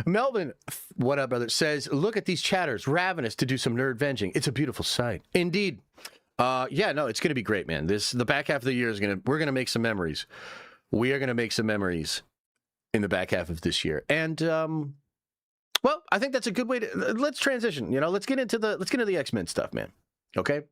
Melvin, what up, brother, says, look at these chatters, ravenous to do some nerd venging. It's a beautiful sight. Indeed. Yeah, no, it's going to be great, man. The back half of the year is we're going to make some memories. We are going to make some memories in the back half of this year. And, well, I think that's a good way to, let's transition, you know, let's get into the X-Men stuff, man. Okay.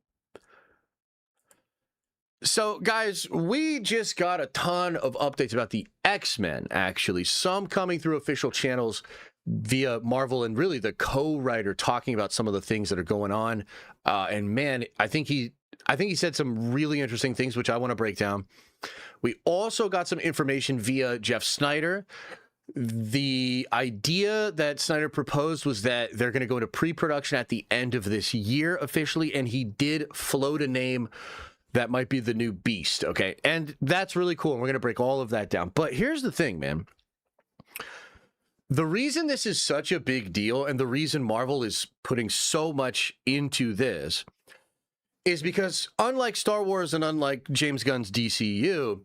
So, guys, we just got a ton of updates about the X-Men, actually. Some coming through official channels via Marvel and really the co-writer talking about some of the things that are going on. And, man, I think he said some really interesting things, which I want to break down. We also got some information via Jeff Snyder. The idea that Snyder proposed was that they're going to go into pre-production at the end of this year officially, and he did float a name that might be the new Beast, okay? And that's really cool, and we're going to break all of that down. But here's the thing, man. The reason this is such a big deal and the reason Marvel is putting so much into this is because unlike Star Wars and unlike James Gunn's DCU,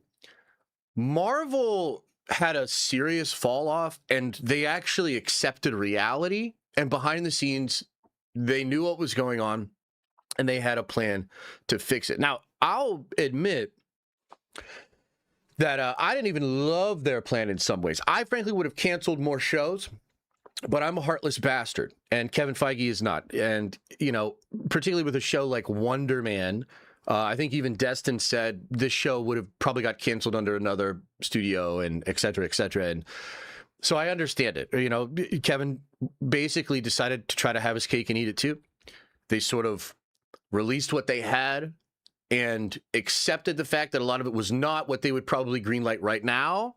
Marvel had a serious fall off and they actually accepted reality, and behind the scenes, they knew what was going on and they had a plan to fix it. Now, I'll admit that I didn't even love their plan in some ways. I frankly would have canceled more shows, but I'm a heartless bastard, and Kevin Feige is not. And, you know, particularly with a show like Wonder Man, I think even Destin said this show would have probably got canceled under another studio and et cetera, et cetera. And so I understand it. You know, Kevin basically decided to try to have his cake and eat it too. They sort of released what they had and accepted the fact that a lot of it was not what they would probably greenlight right now,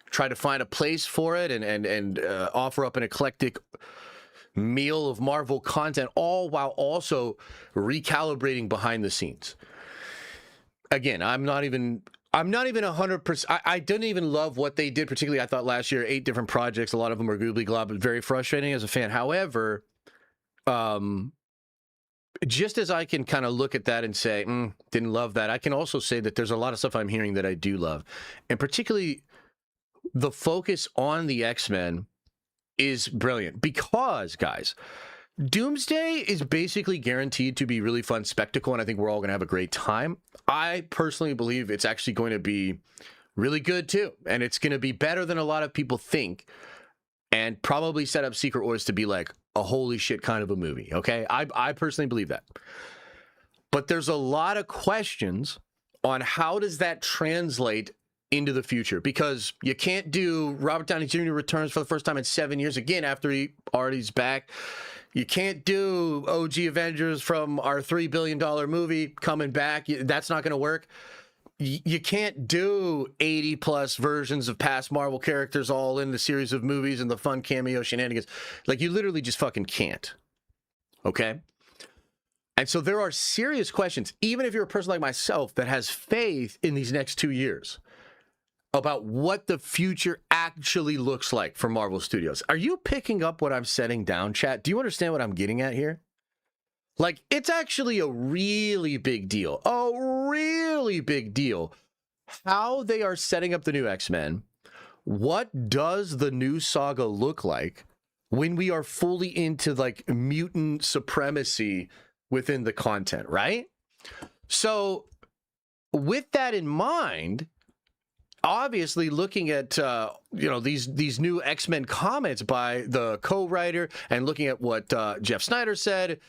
try to find a place for it and offer up an eclectic meal of Marvel content, all while also recalibrating behind the scenes. Again, I'm not even 100%. I didn't even love what they did, particularly I thought last year, 8 different projects, a lot of them were goobly glob, very frustrating as a fan. However, just as I can kind of look at that and say, didn't love that, I can also say that there's a lot of stuff I'm hearing that I do love. And particularly the focus on the X-Men is brilliant because, guys, Doomsday is basically guaranteed to be really fun spectacle, and I think we're all going to have a great time. I personally believe it's actually going to be really good, too, and it's going to be better than a lot of people think, and probably set up Secret Wars to be like a holy shit kind of a movie, okay? I personally believe that. But there's a lot of questions on how does that translate into the future, because you can't do Robert Downey Jr. returns for the first time in 7 years again after he already's back. You can't do OG Avengers from our $3 billion movie coming back. That's not going to work. You can't do 80 plus versions of past Marvel characters all in the series of movies and the fun cameo shenanigans. Like, you literally just fucking can't. Okay? And so there are serious questions, even if you're a person like myself that has faith in these next 2 years, about what the future actually looks like for Marvel Studios. Are you picking up what I'm setting down, chat? Do you understand what I'm getting at here? Like, it's actually a really big deal. A really big deal. How they are setting up the new X-Men. What does the new saga look like when we are fully into, like, mutant supremacy within the content, right? So, with that in mind, obviously looking at these new X-Men comments by the co-writer and looking at what Jeff Snyder said,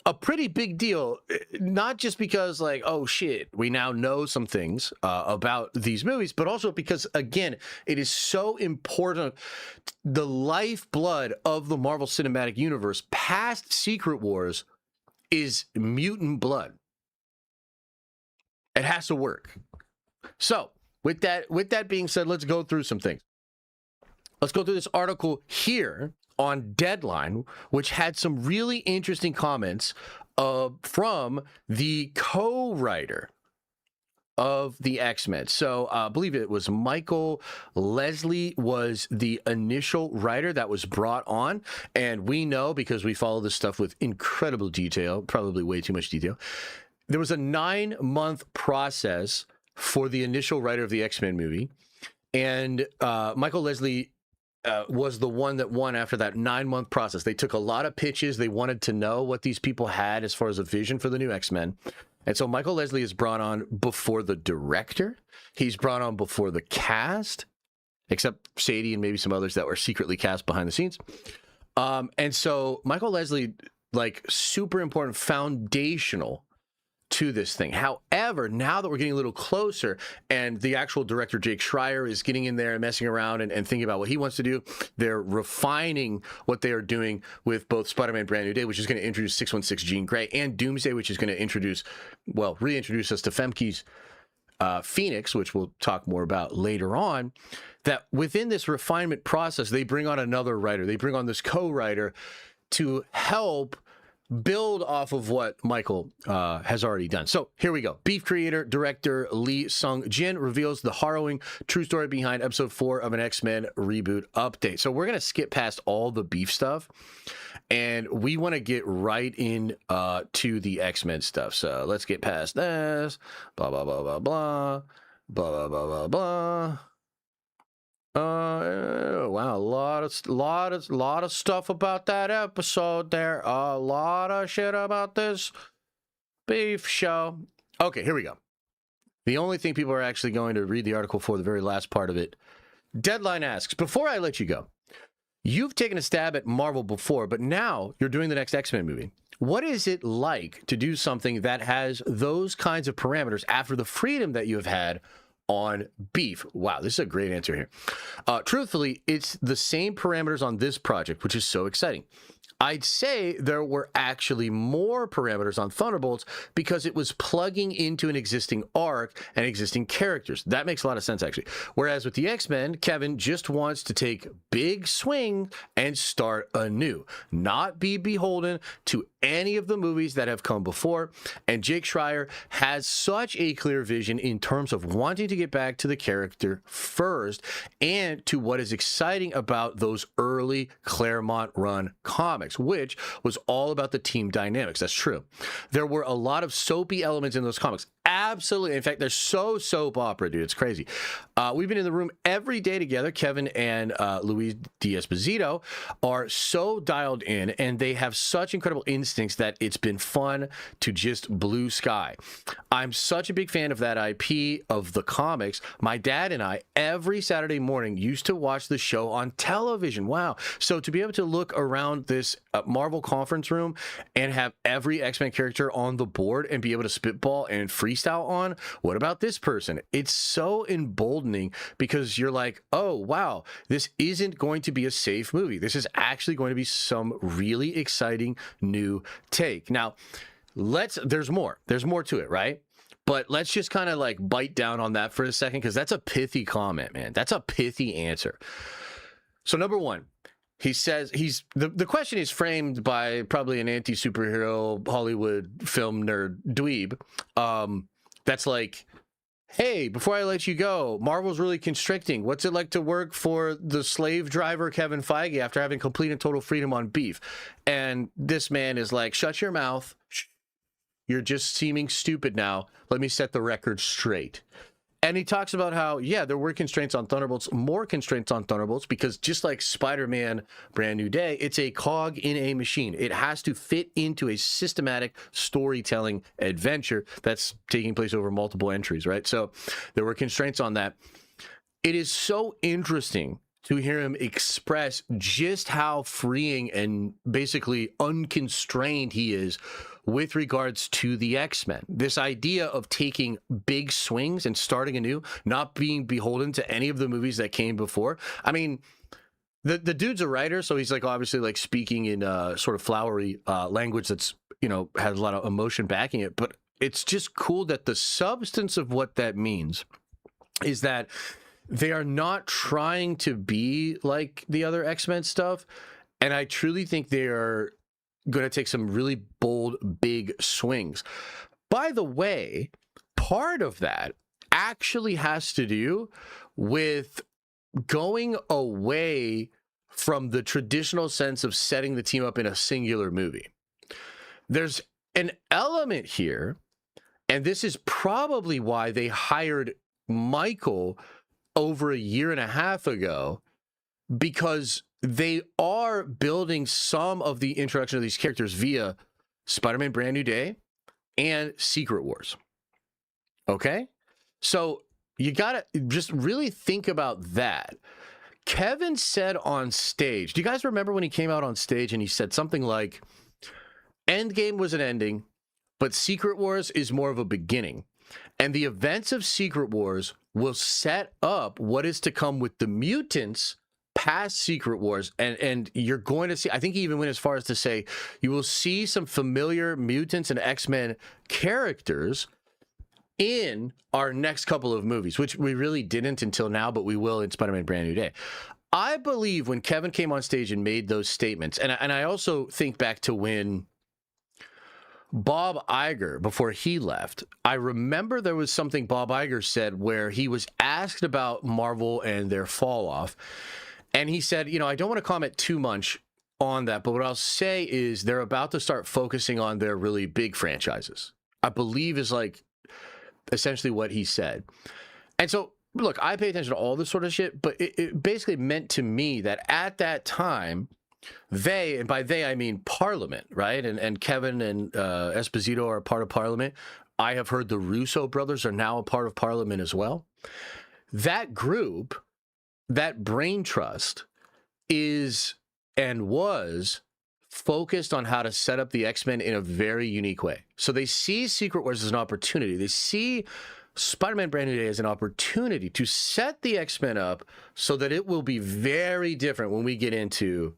a pretty big deal, not just because, like, oh shit, we now know some things about these movies, but also because, again, it is so important. The lifeblood of the Marvel Cinematic Universe past Secret Wars is mutant blood. It has to work. So with that being said, let's go through some things. Let's go through this article here on Deadline, which had some really interesting comments from the co-writer of the X-Men. So I believe it was Michael Leslie was the initial writer that was brought on. And we know, because we follow this stuff with incredible detail, probably way too much detail, there was a 9-month process for the initial writer of the X-Men movie. And Michael Leslie was the one that won after that 9-month process. They took a lot of pitches. They wanted to know what these people had as far as a vision for the new X-Men. And so Michael Leslie is brought on before the director. He's brought on before the cast, except Sadie and maybe some others that were secretly cast behind the scenes. And so Michael Leslie, like, super important, foundational to this thing. However, now that we're getting a little closer and the actual director, Jake Schreier, is getting in there and messing around and thinking about what he wants to do, they're refining what they are doing with both Spider-Man Brand New Day, which is going to introduce 616 Jean Grey, and Doomsday, which is going to reintroduce us to Femke's Phoenix, which we'll talk more about later on. That within this refinement process, they bring on another writer. They bring on this co-writer to help build off of what Michael has already done. So here we go. Beef creator, director Lee Sung-jin reveals the harrowing true story behind episode 4 of an X-Men reboot update. So we're going to skip past all the beef stuff, and we want to get right in to the X-Men stuff. So let's get past this. Blah, blah, blah, blah, blah. Blah, blah, blah, blah, blah. Wow, a lot of stuff about that episode there. A lot of shit about this beef show. Okay, here we go. The only thing people are actually going to read the article for, the very last part of it. Deadline asks, before I let you go, you've taken a stab at Marvel before, but now you're doing the next X-Men movie. What is it like to do something that has those kinds of parameters after the freedom that you have had on beef? Wow, this is a great answer here. Truthfully, it's the same parameters on this project, which is so exciting. I'd say there were actually more parameters on Thunderbolts because it was plugging into an existing arc and existing characters. That makes a lot of sense, actually. Whereas with the X-Men, Kevin just wants to take big swing and start anew, not be beholden to any of the movies that have come before. And Jake Schreier has such a clear vision in terms of wanting to get back to the character first and to what is exciting about those early Claremont run comics, which was all about the team dynamics. That's true. There were a lot of soapy elements in those comics. Absolutely. In fact, they're so soap opera, dude. It's crazy. We've been in the room every day together. Kevin and Luis D'Esposito are so dialed in, and they have such incredible instincts that it's been fun to just blue sky. I'm such a big fan of that IP, of the comics. My dad and I, every Saturday morning, used to watch the show on television. Wow. So to be able to look around this Marvel conference room and have every X-Men character on the board and be able to spitball and freestyle on, what about this person? It's so emboldening because you're like, oh, wow, this isn't going to be a safe movie. This is actually going to be some really exciting new take. Now, there's more to it, right? But let's just kind of like bite down on that for a second, because that's a pithy comment, man. That's a pithy answer. So number one, he says the question is framed by probably an anti-superhero Hollywood film nerd dweeb. That's like, hey, before I let you go, Marvel's really constricting. What's it like to work for the slave driver Kevin Feige after having complete and total freedom on beef? And this man is like, shut your mouth. You're just seeming stupid now. Let me set the record straight. And he talks about how, yeah, there were constraints on Thunderbolts, more constraints on Thunderbolts, because just like Spider-Man Brand New Day, it's a cog in a machine. It has to fit into a systematic storytelling adventure that's taking place over multiple entries, right? So there were constraints on that. It is so interesting to hear him express just how freeing and basically unconstrained he is with regards to the X-Men. This idea of taking big swings and starting anew, not being beholden to any of the movies that came before. I mean, the dude's a writer, so he's like obviously like speaking in sort of flowery language that's, you know, has a lot of emotion backing it. But it's just cool that the substance of what that means is that they are not trying to be like the other X-Men stuff. And I truly think they are going to take some really bold, big swings. By the way, part of that actually has to do with going away from the traditional sense of setting the team up in a singular movie. There's an element here, and this is probably why they hired Michael over a year and a half ago, because they are building some of the introduction of these characters via Spider-Man Brand New Day and Secret Wars. Okay? So you got to just really think about that. Kevin said on stage, do you guys remember when he came out on stage and he said something like, Endgame was an ending, but Secret Wars is more of a beginning. And the events of Secret Wars will set up what is to come with the mutants past Secret Wars. And you're going to see, I think he even went as far as to say, you will see some familiar mutants and X-Men characters in our next couple of movies, which we really didn't until now, but we will in Spider-Man Brand New Day. I believe when Kevin came on stage and made those statements, and I also think back to when Bob Iger, before he left, I remember there was something Bob Iger said where he was asked about Marvel and their fall off. And he said, you know, I don't want to comment too much on that, but what I'll say is they're about to start focusing on their really big franchises, I believe is like essentially what he said. And so, look, I pay attention to all this sort of shit, but it basically meant to me that at that time, they, and by they I mean Parliament, right? And Kevin and Esposito are a part of Parliament. I have heard the Russo brothers are now a part of Parliament as well. That group, that brain trust, is and was focused on how to set up the X-Men in a very unique way. So they see Secret Wars as an opportunity. They see Spider-Man Brand New Day as an opportunity to set the X-Men up so that it will be very different when we get into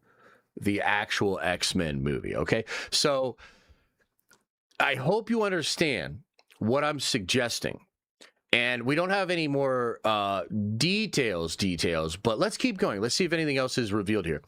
the actual X-Men movie, okay? So I hope you understand what I'm suggesting. And we don't have any more details, but let's keep going. Let's see if anything else is revealed here.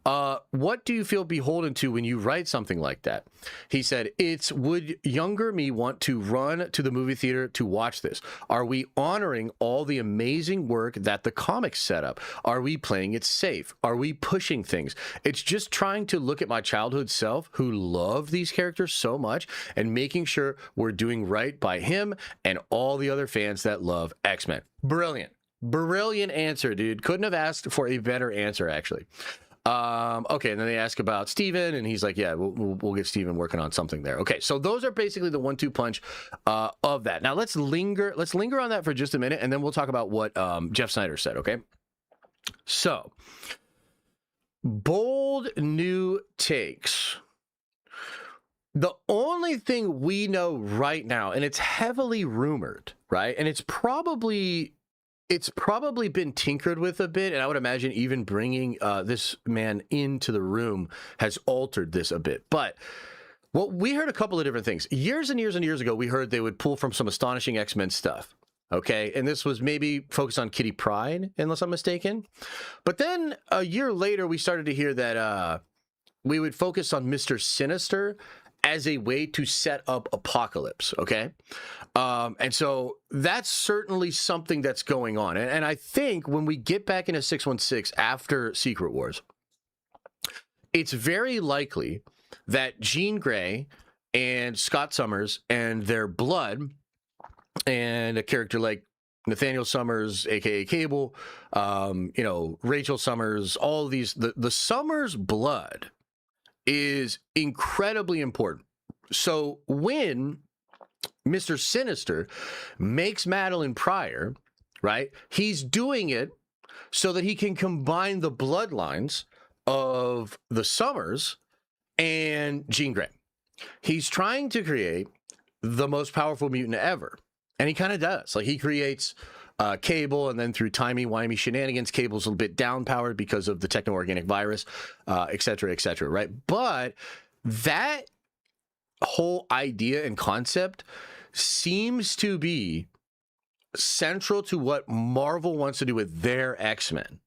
What do you feel beholden to when you write something like that? He said, it's would younger me want to run to the movie theater to watch this? Are we honoring all the amazing work that the comics set up? Are we playing it safe? Are we pushing things? It's just trying to look at my childhood self who loved these characters so much and making sure we're doing right by him and all the other fans that love X-Men. Brilliant answer, dude. Couldn't have asked for a better answer, actually. Okay, and then they ask about Steven, and he's like, yeah, we'll get Steven working on something there. Okay, so those are basically the 1-2 punch of that. Now let's linger on that for just a minute, and then we'll talk about what Jeff Snyder said, okay? So, bold new takes. The only thing we know right now, and it's heavily rumored, right? And it's probably been tinkered with a bit, and I would imagine even bringing this man into the room has altered this a bit. But what we heard a couple of different things. Years and years and years ago, we heard they would pull from some Astonishing X-Men stuff. Okay, and this was maybe focused on Kitty Pryde, unless I'm mistaken. But then a year later, we started to hear that we would focus on Mr. Sinister as a way to set up Apocalypse, okay? And so that's certainly something that's going on. And I think when we get back into 616 after Secret Wars, it's very likely that Jean Grey and Scott Summers and their blood and a character like Nathaniel Summers, aka Cable, Rachel Summers, all of these, the Summers blood is incredibly important. So when Mr. Sinister makes Madeline Pryor, right, he's doing it so that he can combine the bloodlines of the Summers and Jean Grey. He's trying to create the most powerful mutant ever. And he kind of does. Like, he creates Cable, and then through timey-wimey shenanigans, Cable's a little bit down-powered because of the techno-organic virus, et cetera, right? But that whole idea and concept seems to be central to what Marvel wants to do with their X-Men.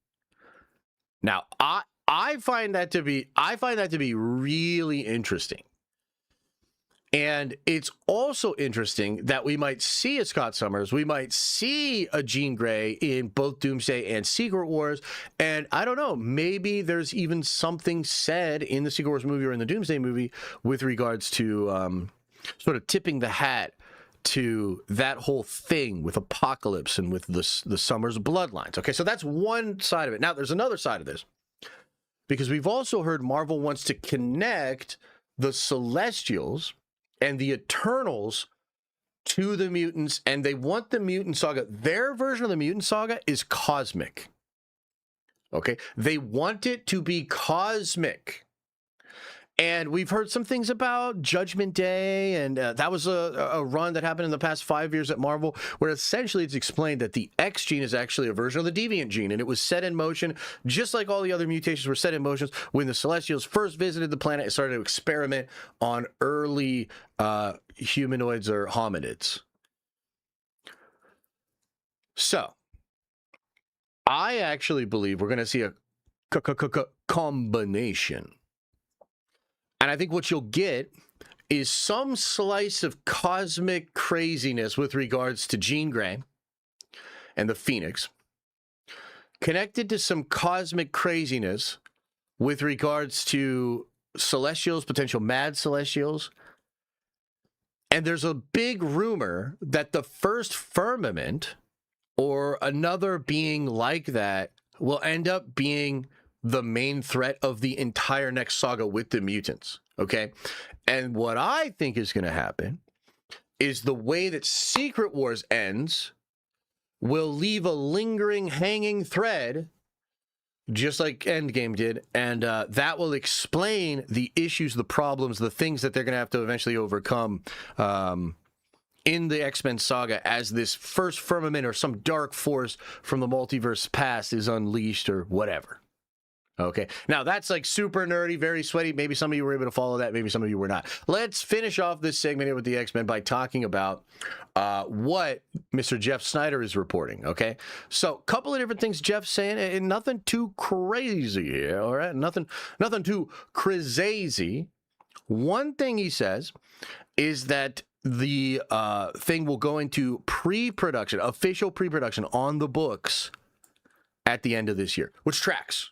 Now, I find that to be really interesting. And it's also interesting that we might see a Scott Summers, we might see a Jean Grey in both Doomsday and Secret Wars, and I don't know, maybe there's even something said in the Secret Wars movie or in the Doomsday movie with regards to sort of tipping the hat to that whole thing with Apocalypse and with the Summers bloodlines. Okay, so that's one side of it. Now, there's another side of this, because we've also heard Marvel wants to connect the Celestials and the Eternals to the mutants, and they want the mutant saga. Their version of the mutant saga is cosmic. Okay? They want it to be cosmic. And we've heard some things about Judgment Day, and that was a run that happened in the past 5 years at Marvel, where essentially it's explained that the X gene is actually a version of the deviant gene, and it was set in motion, just like all the other mutations were set in motion when the Celestials first visited the planet and started to experiment on early humanoids or hominids. So, I actually believe we're going to see a combination. And I think what you'll get is some slice of cosmic craziness with regards to Jean Grey and the Phoenix, connected to some cosmic craziness with regards to Celestials, potential mad Celestials. And there's a big rumor that the first firmament or another being like that will end up being the main threat of the entire next saga with the mutants, okay? And what I think is going to happen is the way that Secret Wars ends will leave a lingering, hanging thread, just like Endgame did, and that will explain the issues, the problems, the things that they're going to have to eventually overcome in the X-Men saga as this first firmament or some dark force from the multiverse past is unleashed or whatever. Okay, now that's like super nerdy, very sweaty. Maybe some of you were able to follow that. Maybe some of you were not. Let's finish off this segment here with the X-Men by talking about what Mr. Jeff Snyder is reporting. Okay, so a couple of different things Jeff's saying, and nothing too crazy here. All right, nothing too crazy. One thing he says is that the thing will go into pre-production, official pre-production on the books at the end of this year, which tracks.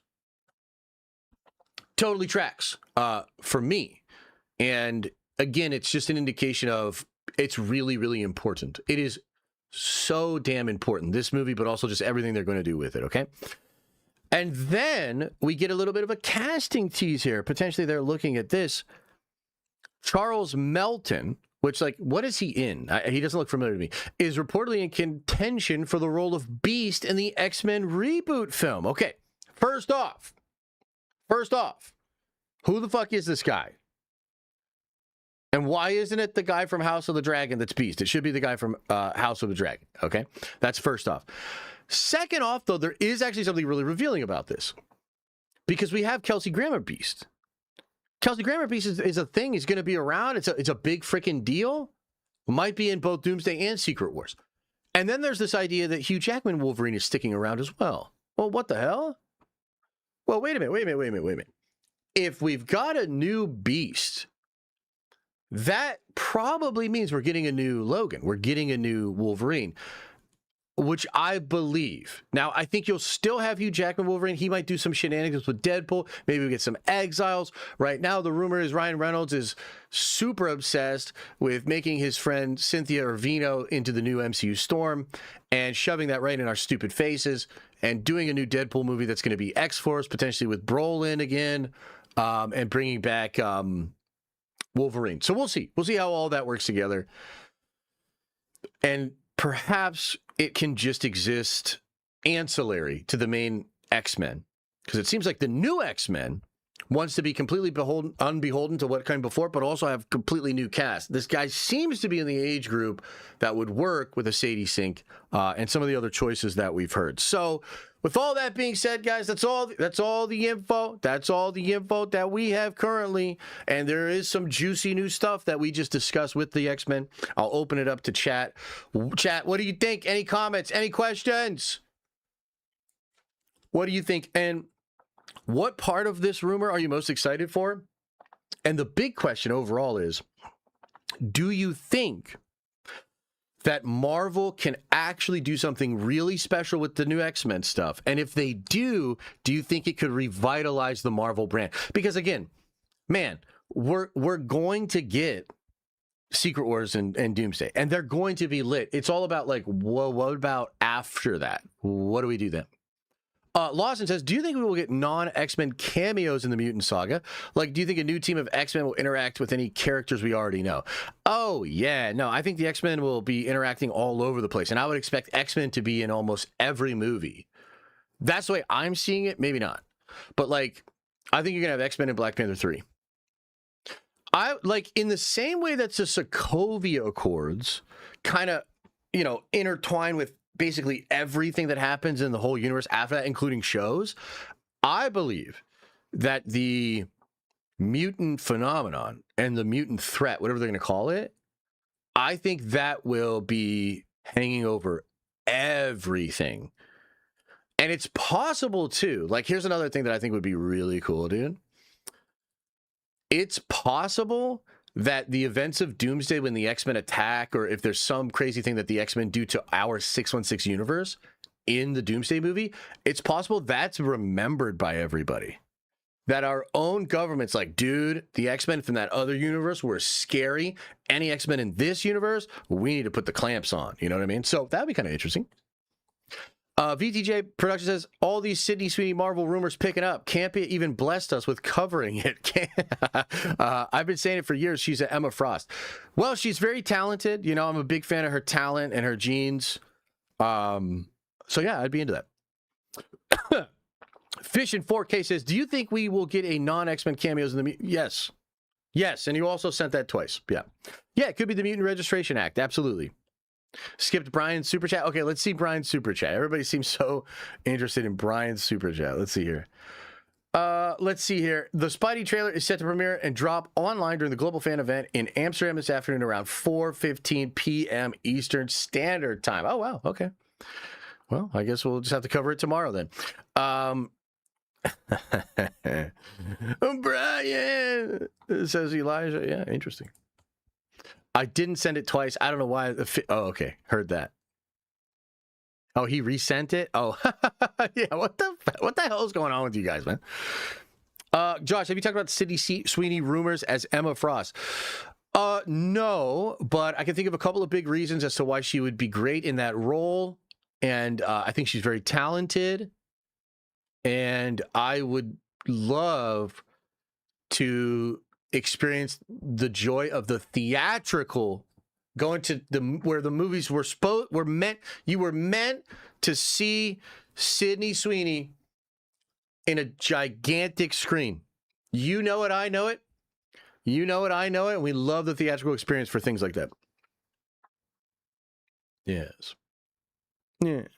Totally tracks for me. And again, it's just an indication of it's really, really important. It is so damn important, this movie, but also just everything they're going to do with it, okay? And then we get a little bit of a casting tease here. Potentially they're looking at this. Charles Melton, which, like, what is he in? He doesn't look familiar to me. Is reportedly in contention for the role of Beast in the X-Men reboot film. Okay, first off, who the fuck is this guy? And why isn't it the guy from House of the Dragon that's Beast? It should be the guy from House of the Dragon, okay? That's first off. Second off, though, there is actually something really revealing about this. Because we have Kelsey Grammer Beast. Kelsey Grammer Beast is a thing. He's going to be around. It's a big freaking deal. Might be in both Doomsday and Secret Wars. And then there's this idea that Hugh Jackman Wolverine is sticking around as well. Well, what the hell? Well, wait a minute. If we've got a new Beast, that probably means we're getting a new Logan. We're getting a new Wolverine, which I believe. Now, I think you'll still have Hugh Jackman Wolverine. He might do some shenanigans with Deadpool. Maybe we get some exiles. Right now, the rumor is Ryan Reynolds is super obsessed with making his friend Cynthia Ervino into the new MCU Storm and shoving that right in our stupid faces and doing a new Deadpool movie that's going to be X-Force, potentially with Brolin again, and bringing back Wolverine. So we'll see. We'll see how all that works together. And perhaps it can just exist ancillary to the main X-Men, because it seems like the new X-Men wants to be completely unbeholden to what came before, but also have completely new cast. This guy seems to be in the age group that would work with a Sadie Sink and some of the other choices that we've heard. So with all that being said, guys, that's all the info. That's all the info that we have currently. And there is some juicy new stuff that we just discussed with the X-Men. I'll open it up to chat. Chat, what do you think? Any comments? Any questions? What do you think? And what part of this rumor are you most excited for? And the big question overall is, do you think that Marvel can actually do something really special with the new X-Men stuff? And if they do you think it could revitalize the Marvel brand? Because again, man, we're going to get Secret Wars and Doomsday, and they're going to be lit. It's all about like, what about after that? What do we do then? Lawson says, do you think we will get non-X-Men cameos in the Mutant Saga? Like, do you think a new team of X-Men will interact with any characters we already know? Oh, yeah. No, I think the X-Men will be interacting all over the place. And I would expect X-Men to be in almost every movie. That's the way I'm seeing it. Maybe not. But, like, I think you're going to have X-Men and Black Panther 3. I like, in the same way that the Sokovia Accords kind of, you know, intertwine with basically everything that happens in the whole universe after that, including shows, I believe that the mutant phenomenon and the mutant threat, whatever they're going to call it, I think that will be hanging over everything. And it's possible too. Like, here's another thing that I think would be really cool, dude. It's possible that the events of Doomsday, when the X-Men attack, or if there's some crazy thing that the X-Men do to our 616 universe in the Doomsday movie, it's possible that's remembered by everybody. That our own government's like, dude, the X-Men from that other universe were scary. Any X-Men in this universe, we need to put the clamps on. You know what I mean? So that'd be kind of interesting. VTJ Production says, all these Sydney Sweeney Marvel rumors picking up. Campia even blessed us with covering it. I've been saying it for years. She's an Emma Frost. Well, she's very talented. You know, I'm a big fan of her talent and her genes. So yeah, I'd be into that. Fish in 4K says, do you think we will get a non-X-Men cameos in the... Yes. Yes, and you also sent that twice. Yeah. Yeah, it could be the Mutant Registration Act. Absolutely. Skipped Brian's super chat. Okay, let's see Brian's super chat. Everybody seems so interested in Brian's super chat. Let's see here. Let's see here. The Spidey trailer is set to premiere and drop online during the Global Fan event in Amsterdam this afternoon around 4:15 p.m. Eastern Standard Time. Oh, wow. Okay. Well, I guess we'll just have to cover it tomorrow then. Brian, says Elijah. Yeah, interesting. I didn't send it twice. I don't know why. Oh, okay. Heard that. Oh, he resent it? Oh, yeah. What the hell is going on with you guys, man? Josh, have you talked about Sydney Sweeney rumors as Emma Frost? No, but I can think of a couple of big reasons as to why she would be great in that role. And I think she's very talented. And I would love to experience the joy of the theatrical, going to where the movies were meant. You were meant to see Sydney Sweeney in a gigantic screen. You know it, I know it. You know it, I know it. And we love the theatrical experience for things like that. Yes. Yes.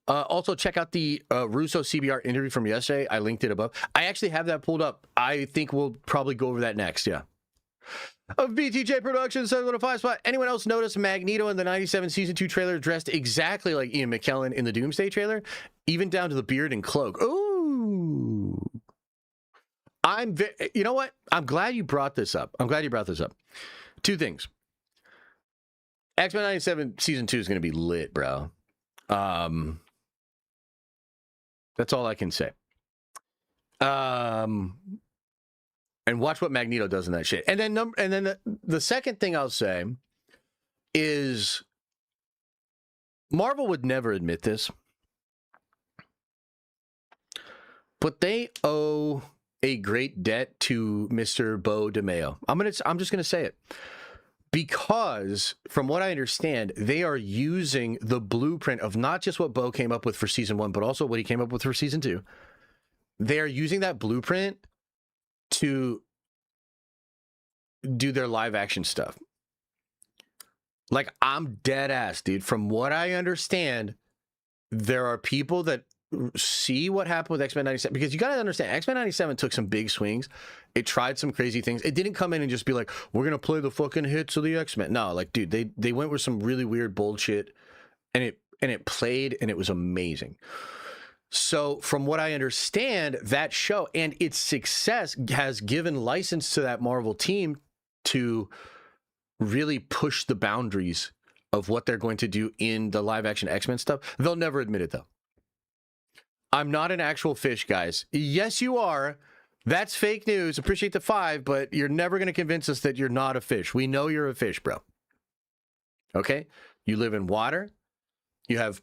Also, check out the Russo CBR interview from yesterday. I linked it above. I actually have that pulled up. I think we'll probably go over that next. Yeah. Of BTJ Productions, 715 spot. Anyone else notice Magneto in the 97 season 2 trailer dressed exactly like Ian McKellen in the Doomsday trailer, even down to the beard and cloak? Ooh. You know what? I'm glad you brought this up. Two things. X-Men 97 season 2 is going to be lit, bro. That's all I can say. And watch what Magneto does in that shit. And then the second thing I'll say is Marvel would never admit this, but they owe a great debt to Mr. Beau DeMayo. I'm just gonna say it. Because, from what I understand, they are using the blueprint of not just what Beau came up with for season 1, but also what he came up with for season 2. They are using that blueprint to do their live action stuff. Like, I'm dead ass, dude. From what I understand, there are people that see what happened with X-Men 97, because you got to understand, X-Men 97 took some big swings. It tried some crazy things. It didn't come in and just be like, we're going to play the fucking hits of the X-Men. No, like, dude, they went with some really weird bullshit, and it played, and it was amazing. So from what I understand, that show and its success has given license to that Marvel team to really push the boundaries of what they're going to do in the live action X-Men stuff. They'll never admit it, though. I'm not an actual fish, guys. Yes, you are. That's fake news. Appreciate the 5, but you're never going to convince us that you're not a fish. We know you're a fish, bro. Okay? You live in water. You have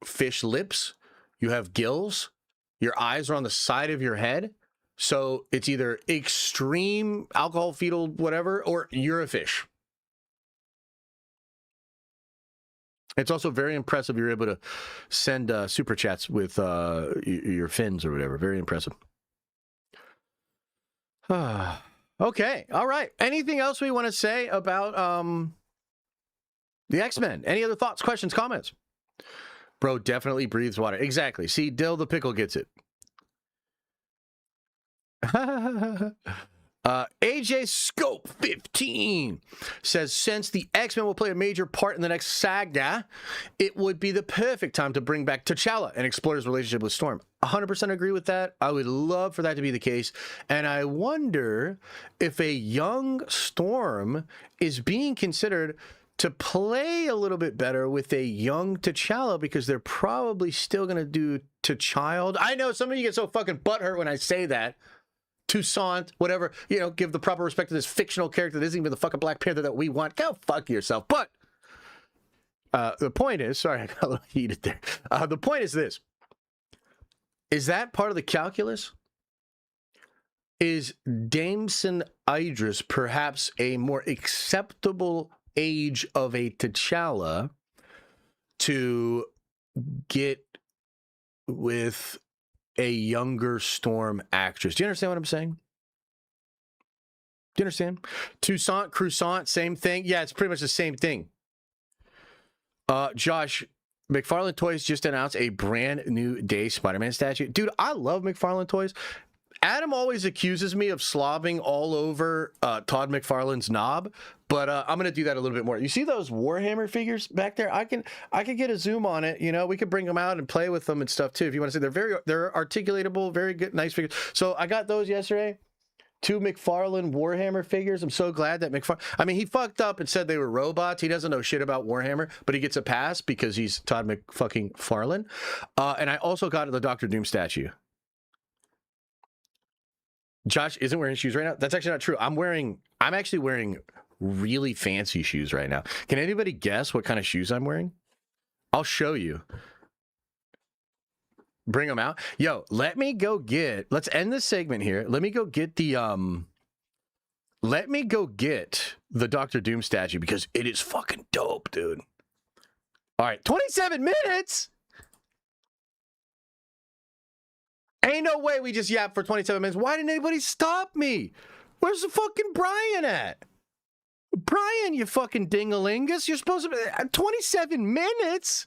fish lips. You have gills. Your eyes are on the side of your head. So it's either extreme alcohol fetal whatever, or you're a fish. It's also very impressive you're able to send super chats with your fins or whatever. Very impressive. Okay. All right. Anything else we want to say about the X-Men? Any other thoughts, questions, comments? Bro definitely breathes water. Exactly. See, Dill the Pickle gets it. AJ Scope 15 says, since the X-Men will play a major part in the next saga, it would be the perfect time to bring back T'Challa and explore his relationship with Storm. 100% agree with that. I would love for that to be the case. And I wonder if a young Storm is being considered to play a little bit better with a young T'Challa, because they're probably still going to do T'Child. I know some of you get so fucking butthurt when I say that. Toussaint, whatever, you know, give the proper respect to this fictional character that isn't even the fucking Black Panther that we want. Go fuck yourself. But the point is, sorry, I got a little heated there. The point is this. Is that part of the calculus? Is Damson Idris perhaps a more acceptable age of a T'Challa to get with a younger Storm actress? Do you understand what I'm saying? Do you understand? Toussaint, Croissant, same thing. Yeah, it's pretty much the same thing. Josh, McFarlane Toys just announced a brand new day Spider-Man statue. Dude, I love McFarlane Toys. Adam always accuses me of slobbing all over Todd McFarlane's knob, but I'm gonna do that a little bit more. You see those Warhammer figures back there? I can get a zoom on it. You know, we could bring them out and play with them and stuff too. If you want to see, they're articulatable, very good, nice figures. So I got those yesterday. 2 McFarlane Warhammer figures. I'm so glad that I mean, he fucked up and said they were robots. He doesn't know shit about Warhammer, but he gets a pass because he's Todd McFarlane. And I also got the Dr. Doom statue. Josh isn't wearing shoes right now. That's actually not true. I'm actually wearing really fancy shoes right now. Can anybody guess what kind of shoes I'm wearing? I'll show you. Bring them out. Yo, let's end this segment here. Let me go get the Dr. Doom statue, because it is fucking dope, dude. All right, 27 minutes. Ain't no way we just yapped for 27 minutes. Why didn't anybody stop me? Where's the fucking Brian at? Brian, you fucking dingalingus. You're supposed to be 27 minutes?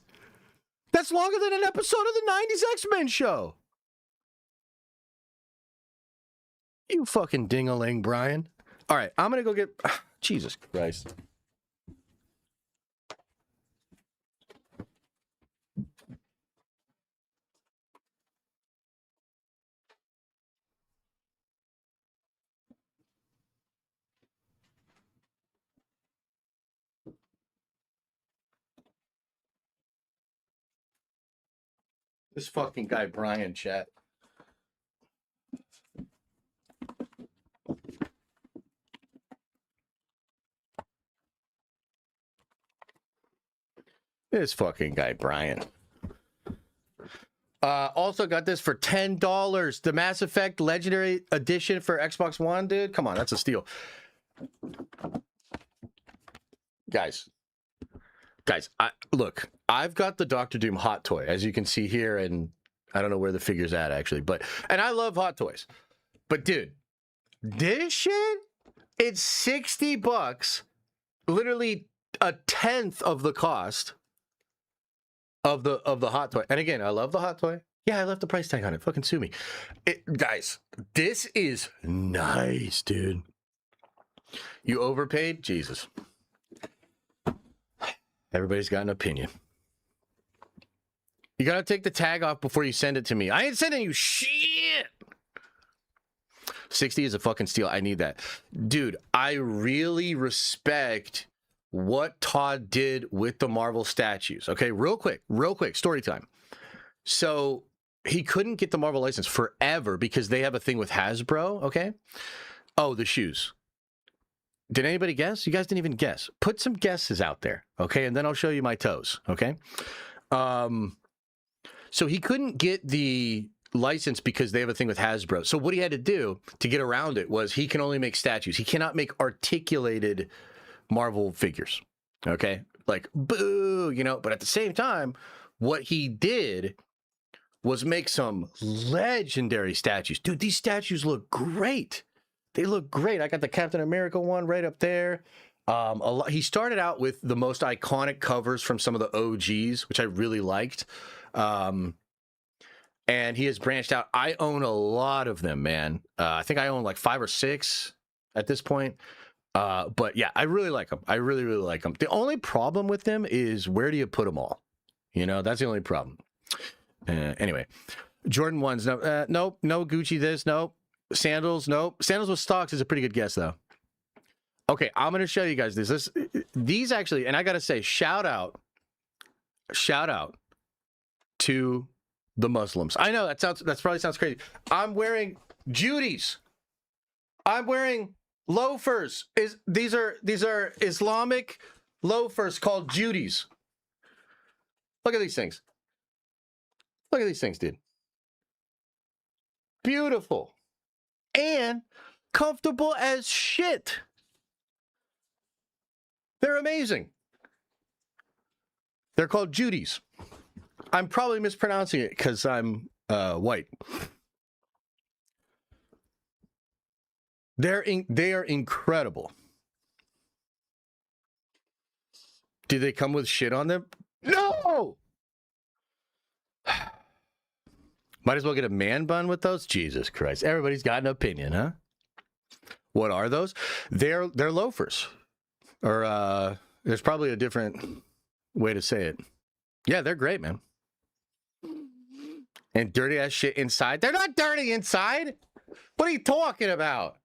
That's longer than an episode of the 90s X-Men show. You fucking dingaling, Brian. All right, I'm going to go get... Jesus Christ. This fucking guy, Brian, chat. This fucking guy, Brian. Also got this for $10. The Mass Effect Legendary Edition for Xbox One, dude. Come on, that's a steal. Guys, look, I've got the Dr. Doom Hot Toy, as you can see here, and I don't know where the figure's at, actually, and I love Hot Toys. But, dude, this shit, it's $60, literally a tenth of the cost of the hot toy. And again, I love the hot toy. Yeah, I left the price tag on it. Fucking sue me. Guys, this is nice, dude. You overpaid? Jesus. Everybody's got an opinion. You gotta take the tag off before you send it to me. I ain't sending you shit. 60 is a fucking steal. I need that. Dude, I really respect what Todd did with the Marvel statues. Okay, real quick, story time. So he couldn't get the Marvel license forever because they have a thing with Hasbro, okay? Oh, the shoes. Did anybody guess? You guys didn't even guess. Put some guesses out there, okay? And then I'll show you my toes, okay? So he couldn't get the license because they have a thing with Hasbro. So what he had to do to get around it was he can only make statues. He cannot make articulated Marvel figures, okay? Like, boo, you know? But at the same time, what he did was make some legendary statues. Dude, these statues look great. They look great. I got the Captain America one right up there. He started out with the most iconic covers from some of the OGs, which I really liked. And he has branched out. I own a lot of them, man. I think I own like 5 or 6 at this point. But yeah, I really like them. I really, really like them. The only problem with them is where do you put them all? You know, that's the only problem. Anyway, Jordan 1s, nope, no Gucci this, nope. Sandals, nope. Sandals with stocks is a pretty good guess, though. Okay, I'm going to show you guys these actually, and I got to say, shout out to the Muslims. I know that probably sounds crazy. I'm wearing Judy's. I'm wearing loafers. These are Islamic loafers called Judy's. Look at these things. Look at these things, dude. Beautiful. And comfortable as shit. They're amazing. They're called Judy's. I'm probably mispronouncing it because I'm white. They are incredible. Do they come with shit on them? No! Might as well get a man bun with those. Jesus Christ. Everybody's got an opinion, huh? What are those? They're loafers. Or there's probably a different way to say it. Yeah, they're great, man. And dirty ass shit inside. They're not dirty inside. What are you talking about?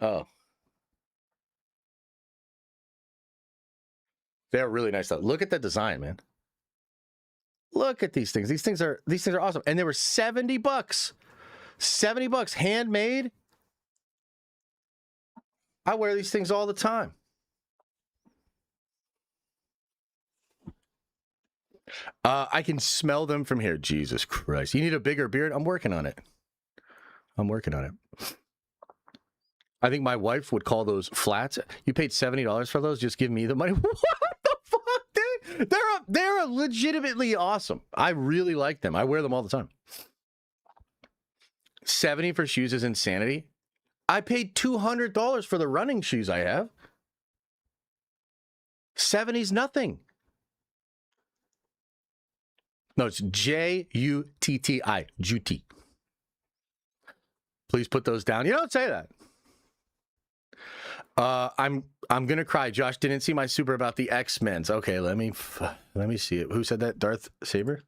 Oh. They're really nice though. Look at the design, man. Look at these things. These things are awesome. And they were $70. $70 handmade. I wear these things all the time. I can smell them from here. Jesus Christ. You need a bigger beard? I'm working on it. I think my wife would call those flats. You paid $70 for those? Just give me the money. What the fuck, dude? They're legitimately awesome. I really like them. I wear them all the time. $70 for shoes is insanity. I paid $200 for the running shoes I have. $70's nothing. No, it's J-U-T-T-I. Juti. Please put those down. You don't say that. I'm gonna cry. Josh didn't see my super about the X-Men's. Okay, let me see it. Who said that? Darth Saber?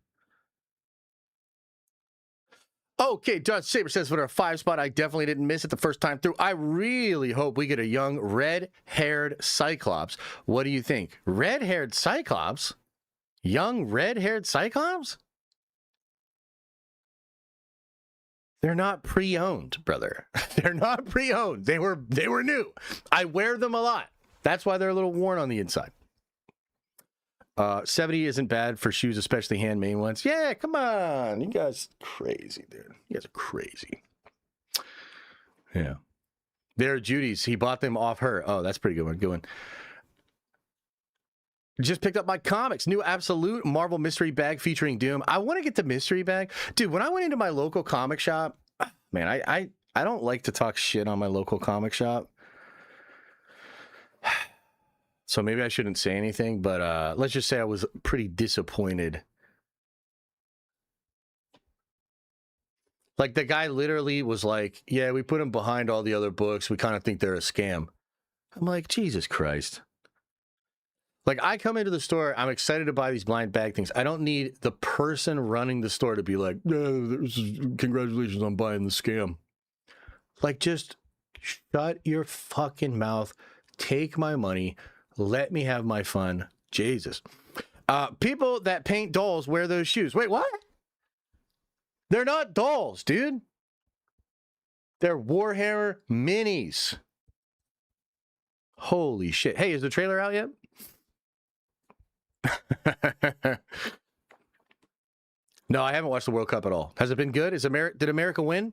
Okay, Darth Saber says for a 5 spot, I definitely didn't miss it the first time through. I really hope we get a young red-haired Cyclops. What do you think? Red-haired Cyclops? Young red-haired Cyclops? They're not pre-owned, brother. They're not pre-owned. They were new. I wear them a lot. That's why they're a little worn on the inside. 70 isn't bad for shoes, especially handmade ones. Yeah, come on. You guys are crazy, dude. You guys are crazy. Yeah. They're Judy's. He bought them off her. Oh, that's pretty good one. Good one. Just picked up my comics. New Absolute Marvel mystery bag featuring Doom. I want to get the mystery bag. Dude, when I went into my local comic shop, man, I don't like to talk shit on my local comic shop. So maybe I shouldn't say anything, but let's just say I was pretty disappointed. Like, the guy literally was like, yeah, we put them behind all the other books. We kind of think they're a scam. I'm like, Jesus Christ. Like, I come into the store, I'm excited to buy these blind bag things. I don't need the person running the store to be like, congratulations on buying the scam. Like, just shut your fucking mouth. Take my money. Let me have my fun. Jesus. People that paint dolls wear those shoes. Wait, what? They're not dolls, dude. They're Warhammer minis. Holy shit. Hey, is the trailer out yet? No, I haven't watched the World Cup at all. Has it been good? Did America win?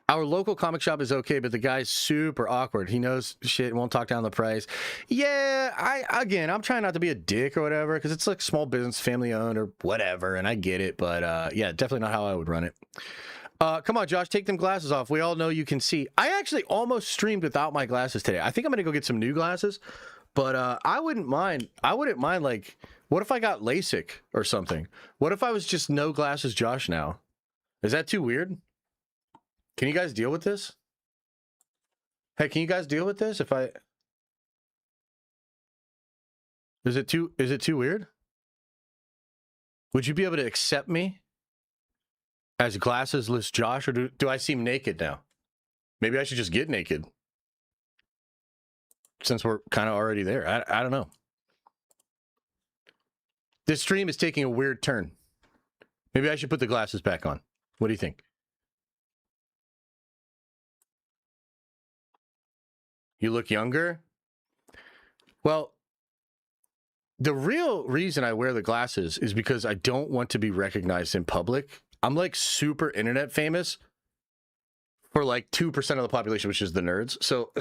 Our local comic shop is okay, but the guy's super awkward. He knows shit and won't talk down the price. Yeah, I'm trying not to be a dick or whatever, because it's like small business, family owned or whatever, and I get it, but yeah, definitely not how I would run it. Come on, Josh, take them glasses off. We all know you can see. I actually almost streamed without my glasses today. I think I'm gonna go get some new glasses, but I wouldn't mind, like, what if I got LASIK or something? What if I was just no glasses Josh now? Is that too weird? Can you guys deal with this? Hey, can you guys deal with this if I... Is it too weird? Would you be able to accept me as glassesless Josh, or do I seem naked now? Maybe I should just get naked, since we're kind of already there. I don't know. This stream is taking a weird turn. Maybe I should put the glasses back on. What do you think? You look younger? Well, the real reason I wear the glasses is because I don't want to be recognized in public. I'm like super internet famous for like 2% of the population, which is the nerds. So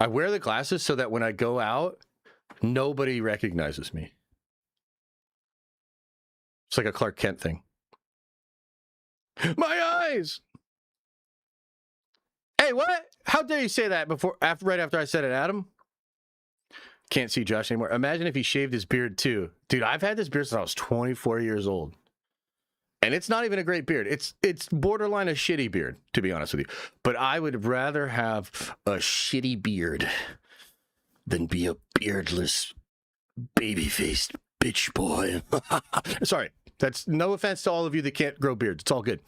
I wear the glasses so that when I go out, nobody recognizes me. It's like a Clark Kent thing. My eyes! Hey, what? How dare you say that right after I said it, Adam? Can't see Josh anymore. Imagine if he shaved his beard too. Dude, I've had this beard since I was 24 years old. And it's not even a great beard. It's borderline a shitty beard, to be honest with you. But I would rather have a shitty beard than be a beardless, baby-faced bitch boy. Sorry. That's no offense to all of you that can't grow beards. It's all good.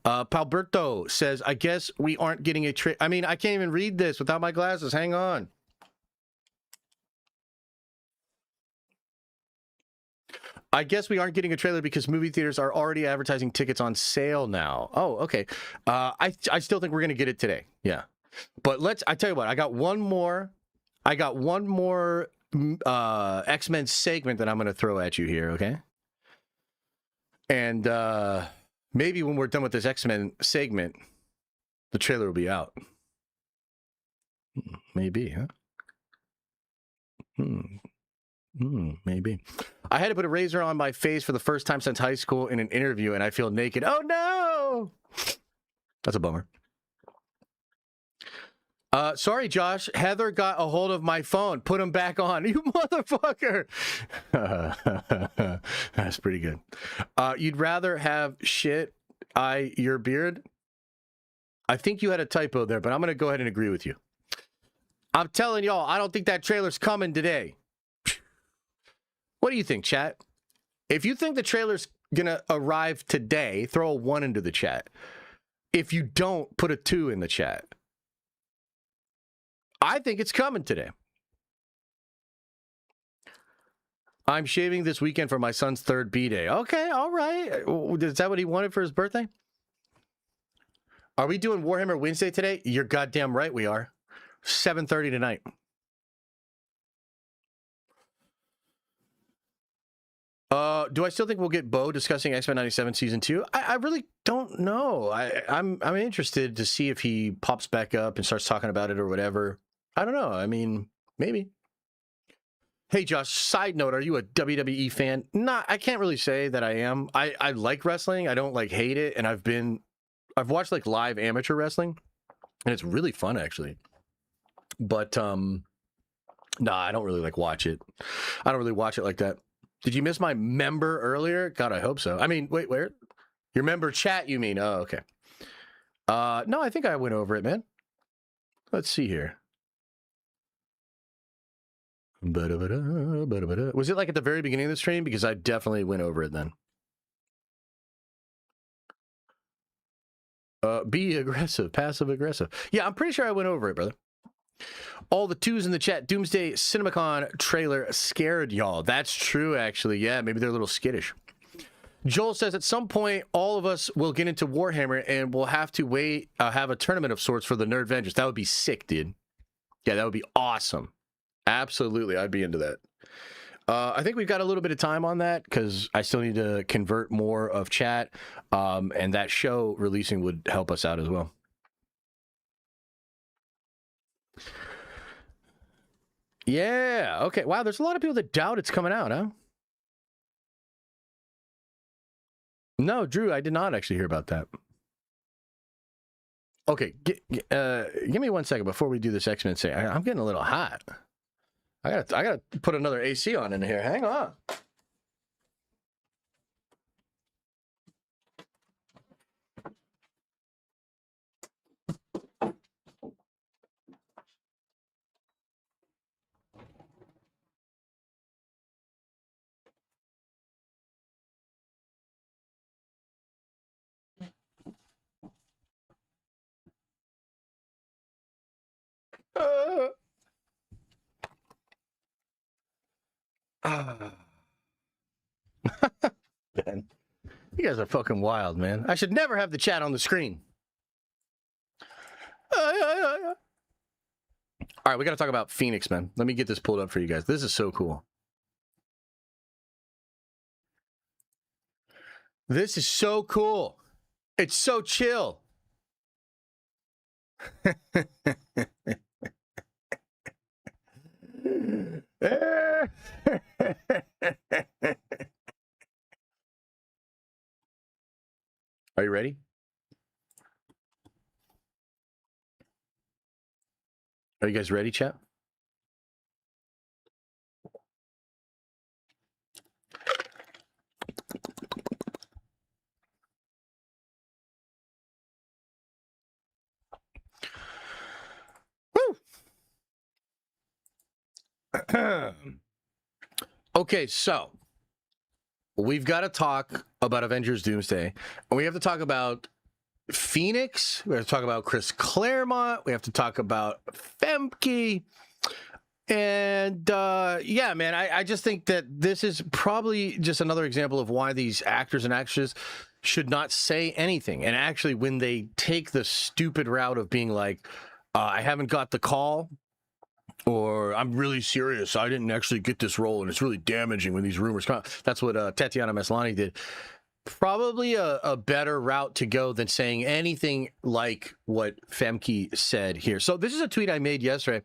Palberto says, I guess we aren't getting a I mean, I can't even read this without my glasses. Hang on. I guess we aren't getting a trailer because movie theaters are already advertising tickets on sale now. Oh, okay. I still think we're going to get it today. Yeah. But I tell you what, I got one more X-Men segment that I'm going to throw at you here, okay? And maybe when we're done with this X-Men segment, the trailer will be out. Maybe, huh? Maybe. I had to put a razor on my face for the first time since high school in an interview, and I feel naked. Oh, no! That's a bummer. Sorry, Josh. Heather got a hold of my phone. Put him back on. You motherfucker. That's pretty good. You'd rather have your beard? I think you had a typo there, but I'm going to go ahead and agree with you. I'm telling y'all, I don't think that trailer's coming today. What do you think, chat? If you think the trailer's going to arrive today, throw a 1 into the chat. If you don't, put a 2 in the chat. I think it's coming today. I'm shaving this weekend for my son's 3rd B-Day. Okay, all right. Is that what he wanted for his birthday? Are we doing Warhammer Wednesday today? You're goddamn right we are. 7:30 tonight. Do I still think we'll get Bo discussing X-Men 97 Season 2? I really don't know. I'm interested to see if he pops back up and starts talking about it or whatever. I don't know. I mean, maybe. Hey, Josh, side note, are you a WWE fan? Nah, I can't really say that I am. I like wrestling. I don't, like, hate it. And I've watched, like, live amateur wrestling. And it's really fun, actually. But nah, I don't really like watch it. I don't really watch it like that. Did you miss my member earlier? God, I hope so. I mean, wait, where? Your member chat, you mean? Oh, okay. No, I think I went over it, man. Let's see here. Was it like at the very beginning of the stream? Because I definitely went over it then. Be aggressive, passive aggressive. Yeah, I'm pretty sure I went over it, brother. All the twos in the chat. Doomsday CinemaCon trailer scared y'all. That's true, actually. Yeah, maybe they're a little skittish. Joel says at some point all of us will get into Warhammer and we'll have to wait, have a tournament of sorts for the Nerd Vengers. That would be sick, dude. Yeah, that would be awesome. Absolutely, I'd be into that. I think we've got a little bit of time on that because I still need to convert more of chat, and that show releasing would help us out as well. Yeah, okay. Wow, there's a lot of people that doubt it's coming out, huh? No, Drew, I did not actually hear about that. Okay, give me 1 second before we do this X-Men thing. I'm getting a little hot. I gotta put another AC on in here. Hang on. Ben, you guys are fucking wild, man. I should never have the chat on the screen. All right, we got to talk about Phoenix, man. Let me get this pulled up for you guys. This is so cool. This is so cool. It's so chill. Are you ready? Are you guys ready, chat? Woo! Okay, so we've got to talk about Avengers Doomsday, and we have to talk about Phoenix. We have to talk about Chris Claremont. We have to talk about Femke. And yeah, man, I just think that this is probably just another example of why these actors and actresses should not say anything. And actually, when they take the stupid route of being like, I haven't got the call, or I'm really serious, I didn't actually get this role, and it's really damaging when these rumors come out. That's what Tatiana Maslany did. Probably a better route to go than saying anything like what Femke said here. So this is a tweet I made yesterday.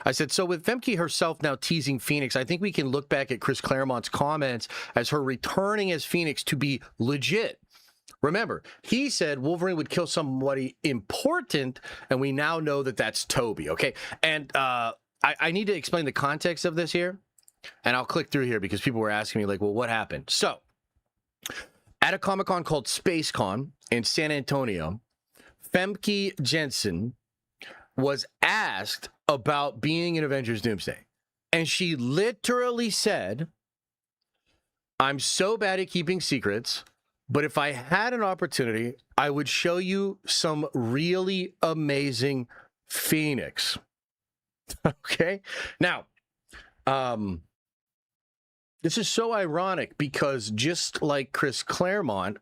I said, so with Femke herself now teasing Phoenix, I think we can look back at Chris Claremont's comments as her returning as Phoenix to be legit. Remember, he said Wolverine would kill somebody important, and we now know that that's Toby, okay? And I need to explain the context of this here, and I'll click through here because people were asking me, like, well, what happened? So, at a Comic-Con called SpaceCon in San Antonio, Femke Jensen was asked about being in Avengers Doomsday. And she literally said, I'm so bad at keeping secrets, but if I had an opportunity, I would show you some really amazing Phoenix. Okay? Now, this is so ironic because just like Chris Claremont,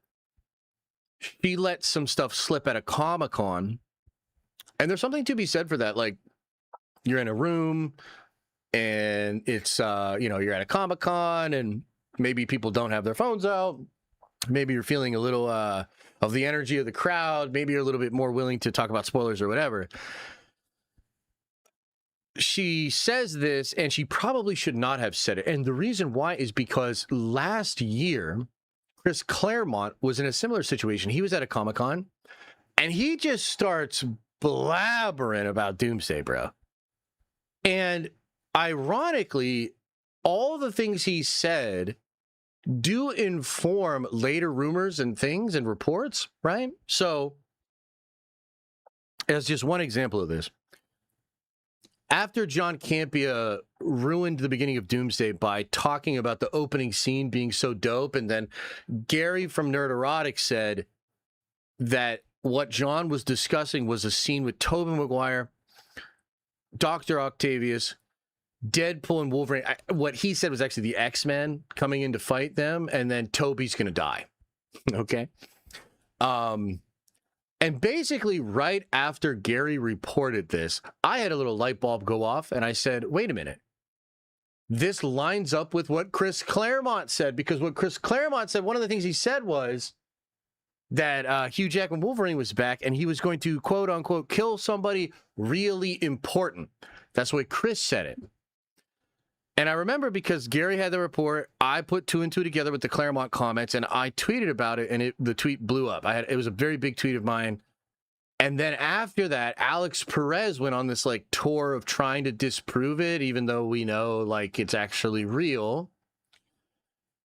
she let some stuff slip at a Comic-Con, and there's something to be said for that. Like, you're in a room, and it's, you know, you're at a Comic-Con, and maybe people don't have their phones out. Maybe you're feeling a little of the energy of the crowd. Maybe you're a little bit more willing to talk about spoilers or whatever. She says this, and she probably should not have said it. And the reason why is because last year, Chris Claremont was in a similar situation. He was at a Comic-Con, and he just starts blabbering about Doomsday, bro. And ironically, all the things he said do inform later rumors and things and reports, right? So, as just one example of this, after John Campea ruined the beginning of Doomsday by talking about the opening scene being so dope, and then Gary from Nerd Erotic said that what John was discussing was a scene with Tobey Maguire, Dr. Octavius, Deadpool, and Wolverine. What he said was actually the X-Men coming in to fight them, and then Tobey's going to die. Okay? And basically, right after Gary reported this, I had a little light bulb go off, and I said, wait a minute. This lines up with what Chris Claremont said, because what Chris Claremont said, one of the things he said was that Hugh Jackman Wolverine was back, and he was going to, quote unquote, kill somebody really important. That's the way Chris said it. And I remember because Gary had the report, I put 2 and 2 together with the Claremont comments, and I tweeted about it, and the tweet blew up. It was a very big tweet of mine. And then after that, Alex Perez went on this like tour of trying to disprove it, even though we know like it's actually real.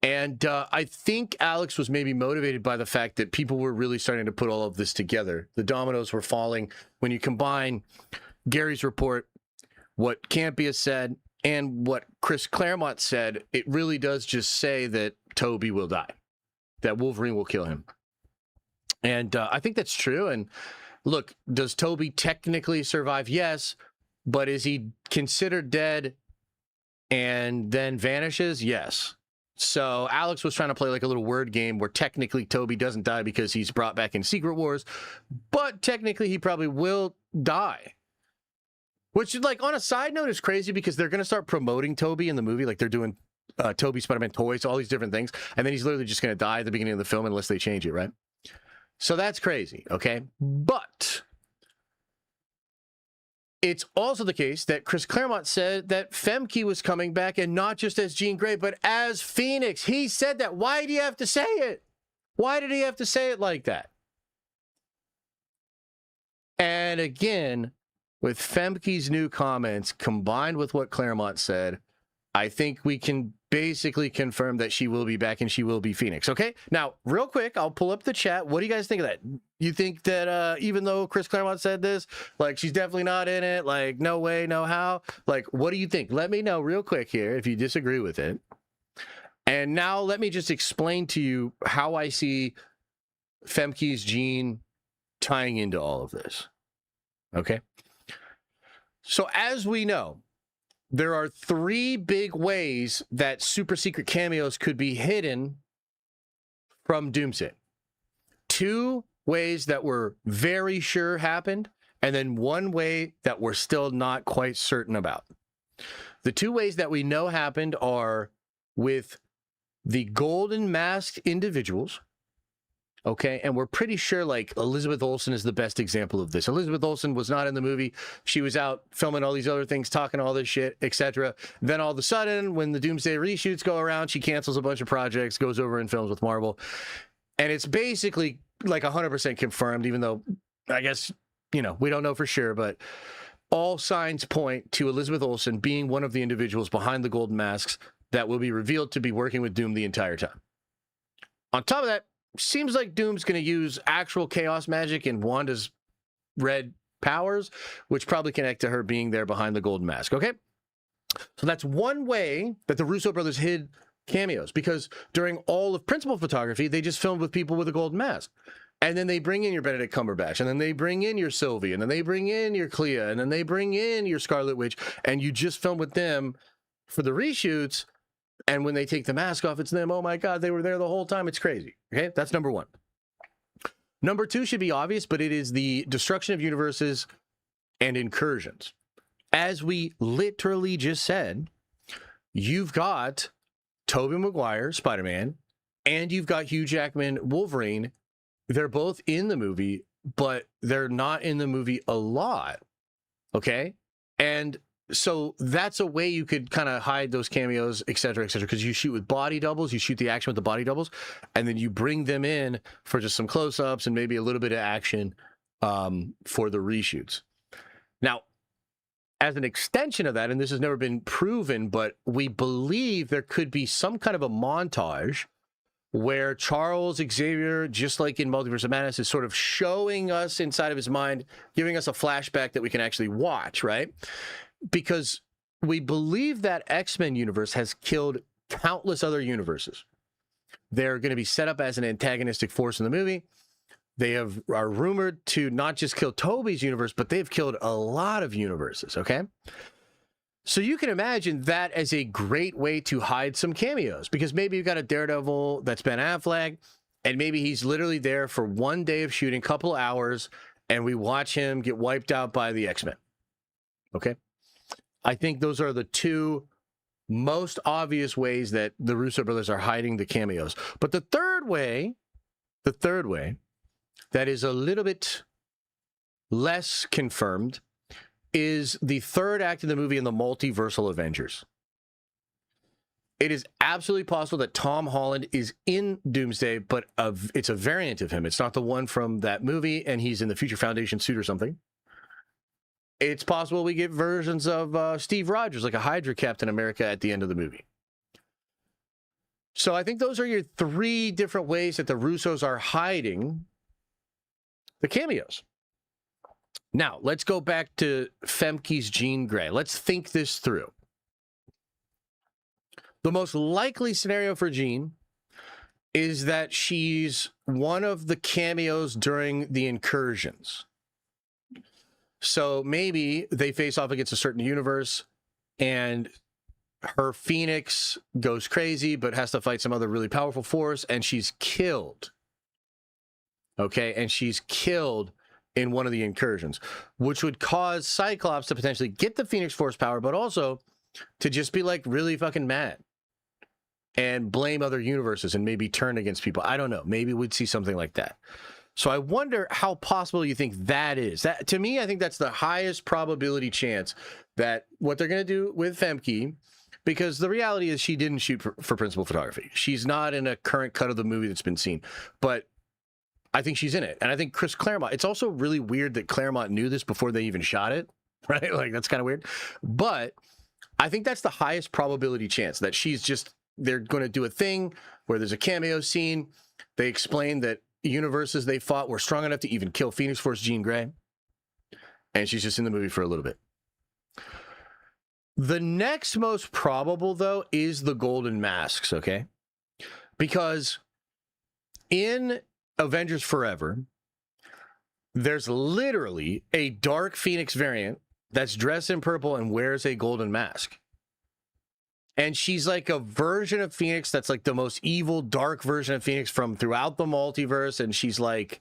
And I think Alex was maybe motivated by the fact that people were really starting to put all of this together. The dominoes were falling. When you combine Gary's report, what Campea said, and what Chris Claremont said, it really does just say that Tobey will die, that Wolverine will kill him. And I think that's true. And look, does Tobey technically survive? Yes. But is he considered dead and then vanishes? Yes. So Alex was trying to play like a little word game where technically Tobey doesn't die because he's brought back in Secret Wars, but technically he probably will die. Which, like, on a side note, is crazy because they're going to start promoting Tobey in the movie. Like, they're doing Tobey Spider-Man toys, all these different things. And then he's literally just going to die at the beginning of the film unless they change it, right? So that's crazy, okay? But it's also the case that Chris Claremont said that Femke was coming back, and not just as Jean Grey, but as Phoenix. He said that. Why do you have to say it? Why did he have to say it like that? And again, with Femke's new comments combined with what Claremont said, I think we can basically confirm that she will be back and she will be Phoenix. Okay? Now, real quick, I'll pull up the chat. What do you guys think of that? You think that even though Chris Claremont said this, like, she's definitely not in it? Like, no way, no how? Like, what do you think? Let me know real quick here if you disagree with it. And now let me just explain to you how I see Femke's Jean tying into all of this. Okay? So as we know, there are 3 big ways that super secret cameos could be hidden from Doomsday. 2 ways that we're very sure happened, and then 1 way that we're still not quite certain about. The 2 ways that we know happened are with the golden masked individuals. Okay, and we're pretty sure, like, Elizabeth Olsen is the best example of this. Elizabeth Olsen was not in the movie. She was out filming all these other things, talking all this shit, etc. Then all of a sudden, when the Doomsday reshoots go around, she cancels a bunch of projects, goes over and films with Marvel. And it's basically, like, 100% confirmed, even though, I guess, you know, we don't know for sure, but all signs point to Elizabeth Olsen being one of the individuals behind the golden masks that will be revealed to be working with Doom the entire time. On top of that, seems like Doom's going to use actual chaos magic and Wanda's red powers, which probably connect to her being there behind the golden mask. Okay? So that's 1 way that the Russo brothers hid cameos, because during all of principal photography, they just filmed with people with a golden mask. And then they bring in your Benedict Cumberbatch, and then they bring in your Sylvie, and then they bring in your Clea, and then they bring in your Scarlet Witch, and you just film with them for the reshoots. And when they take the mask off, it's them. Oh my God, they were there the whole time. It's crazy. Okay, that's number 1. Number 2 should be obvious, but it is the destruction of universes and incursions. As we literally just said, you've got Tobey Maguire, Spider-Man, and you've got Hugh Jackman, Wolverine. They're both in the movie, but they're not in the movie a lot. Okay? And so that's a way you could kind of hide those cameos, et cetera, because you shoot with body doubles, you shoot the action with the body doubles, and then you bring them in for just some close-ups and maybe a little bit of action for the reshoots. Now, as an extension of that, and this has never been proven, but we believe there could be some kind of a montage where Charles Xavier, just like in Multiverse of Madness, is sort of showing us inside of his mind, giving us a flashback that we can actually watch, right? Because we believe that X-Men universe has killed countless other universes. They're going to be set up as an antagonistic force in the movie. They are rumored to not just kill Toby's universe, but they've killed a lot of universes, okay? So you can imagine that as a great way to hide some cameos, because maybe you've got a Daredevil that's Ben Affleck, and maybe he's literally there for one day of shooting, couple hours, and we watch him get wiped out by the X-Men, okay? I think those are the two most obvious ways that the Russo brothers are hiding the cameos. But the third way that is a little bit less confirmed is the third act of the movie in the multiversal Avengers. It is absolutely possible that Tom Holland is in Doomsday, but it's a variant of him. It's not the one from that movie, and he's in the Future Foundation suit or something. It's possible we get versions of Steve Rogers, like a Hydra Captain America at the end of the movie. So I think those are your three different ways that the Russos are hiding the cameos. Now, let's go back to Femke's Jean Grey. Let's think this through. The most likely scenario for Jean is that she's one of the cameos during the incursions. So maybe they face off against a certain universe and her Phoenix goes crazy but has to fight some other really powerful force, and she's killed. Okay, and she's killed in one of the incursions, which would cause Cyclops to potentially get the Phoenix Force power, but also to just be like really fucking mad and blame other universes and maybe turn against people. I don't know. Maybe we'd see something like that. So I wonder how possible you think that is. That, to me, I think that's the highest probability chance that what they're going to do with Femke, because the reality is she didn't shoot for principal photography. She's not in a current cut of the movie that's been seen, but I think she's in it. And I think Chris Claremont, it's also really weird that Claremont knew this before they even shot it, right? Like, that's kind of weird. But I think that's the highest probability chance that she's just, they're going to do a thing where there's a cameo scene. They explain that universes they fought were strong enough to even kill Phoenix Force Jean Grey. And she's just in the movie for a little bit. The next most probable, though, is the Golden Masks, okay? Because in Avengers Forever, there's literally a Dark Phoenix variant that's dressed in purple and wears a golden mask. And she's like a version of Phoenix that's like the most evil, dark version of Phoenix from throughout the multiverse. And she's like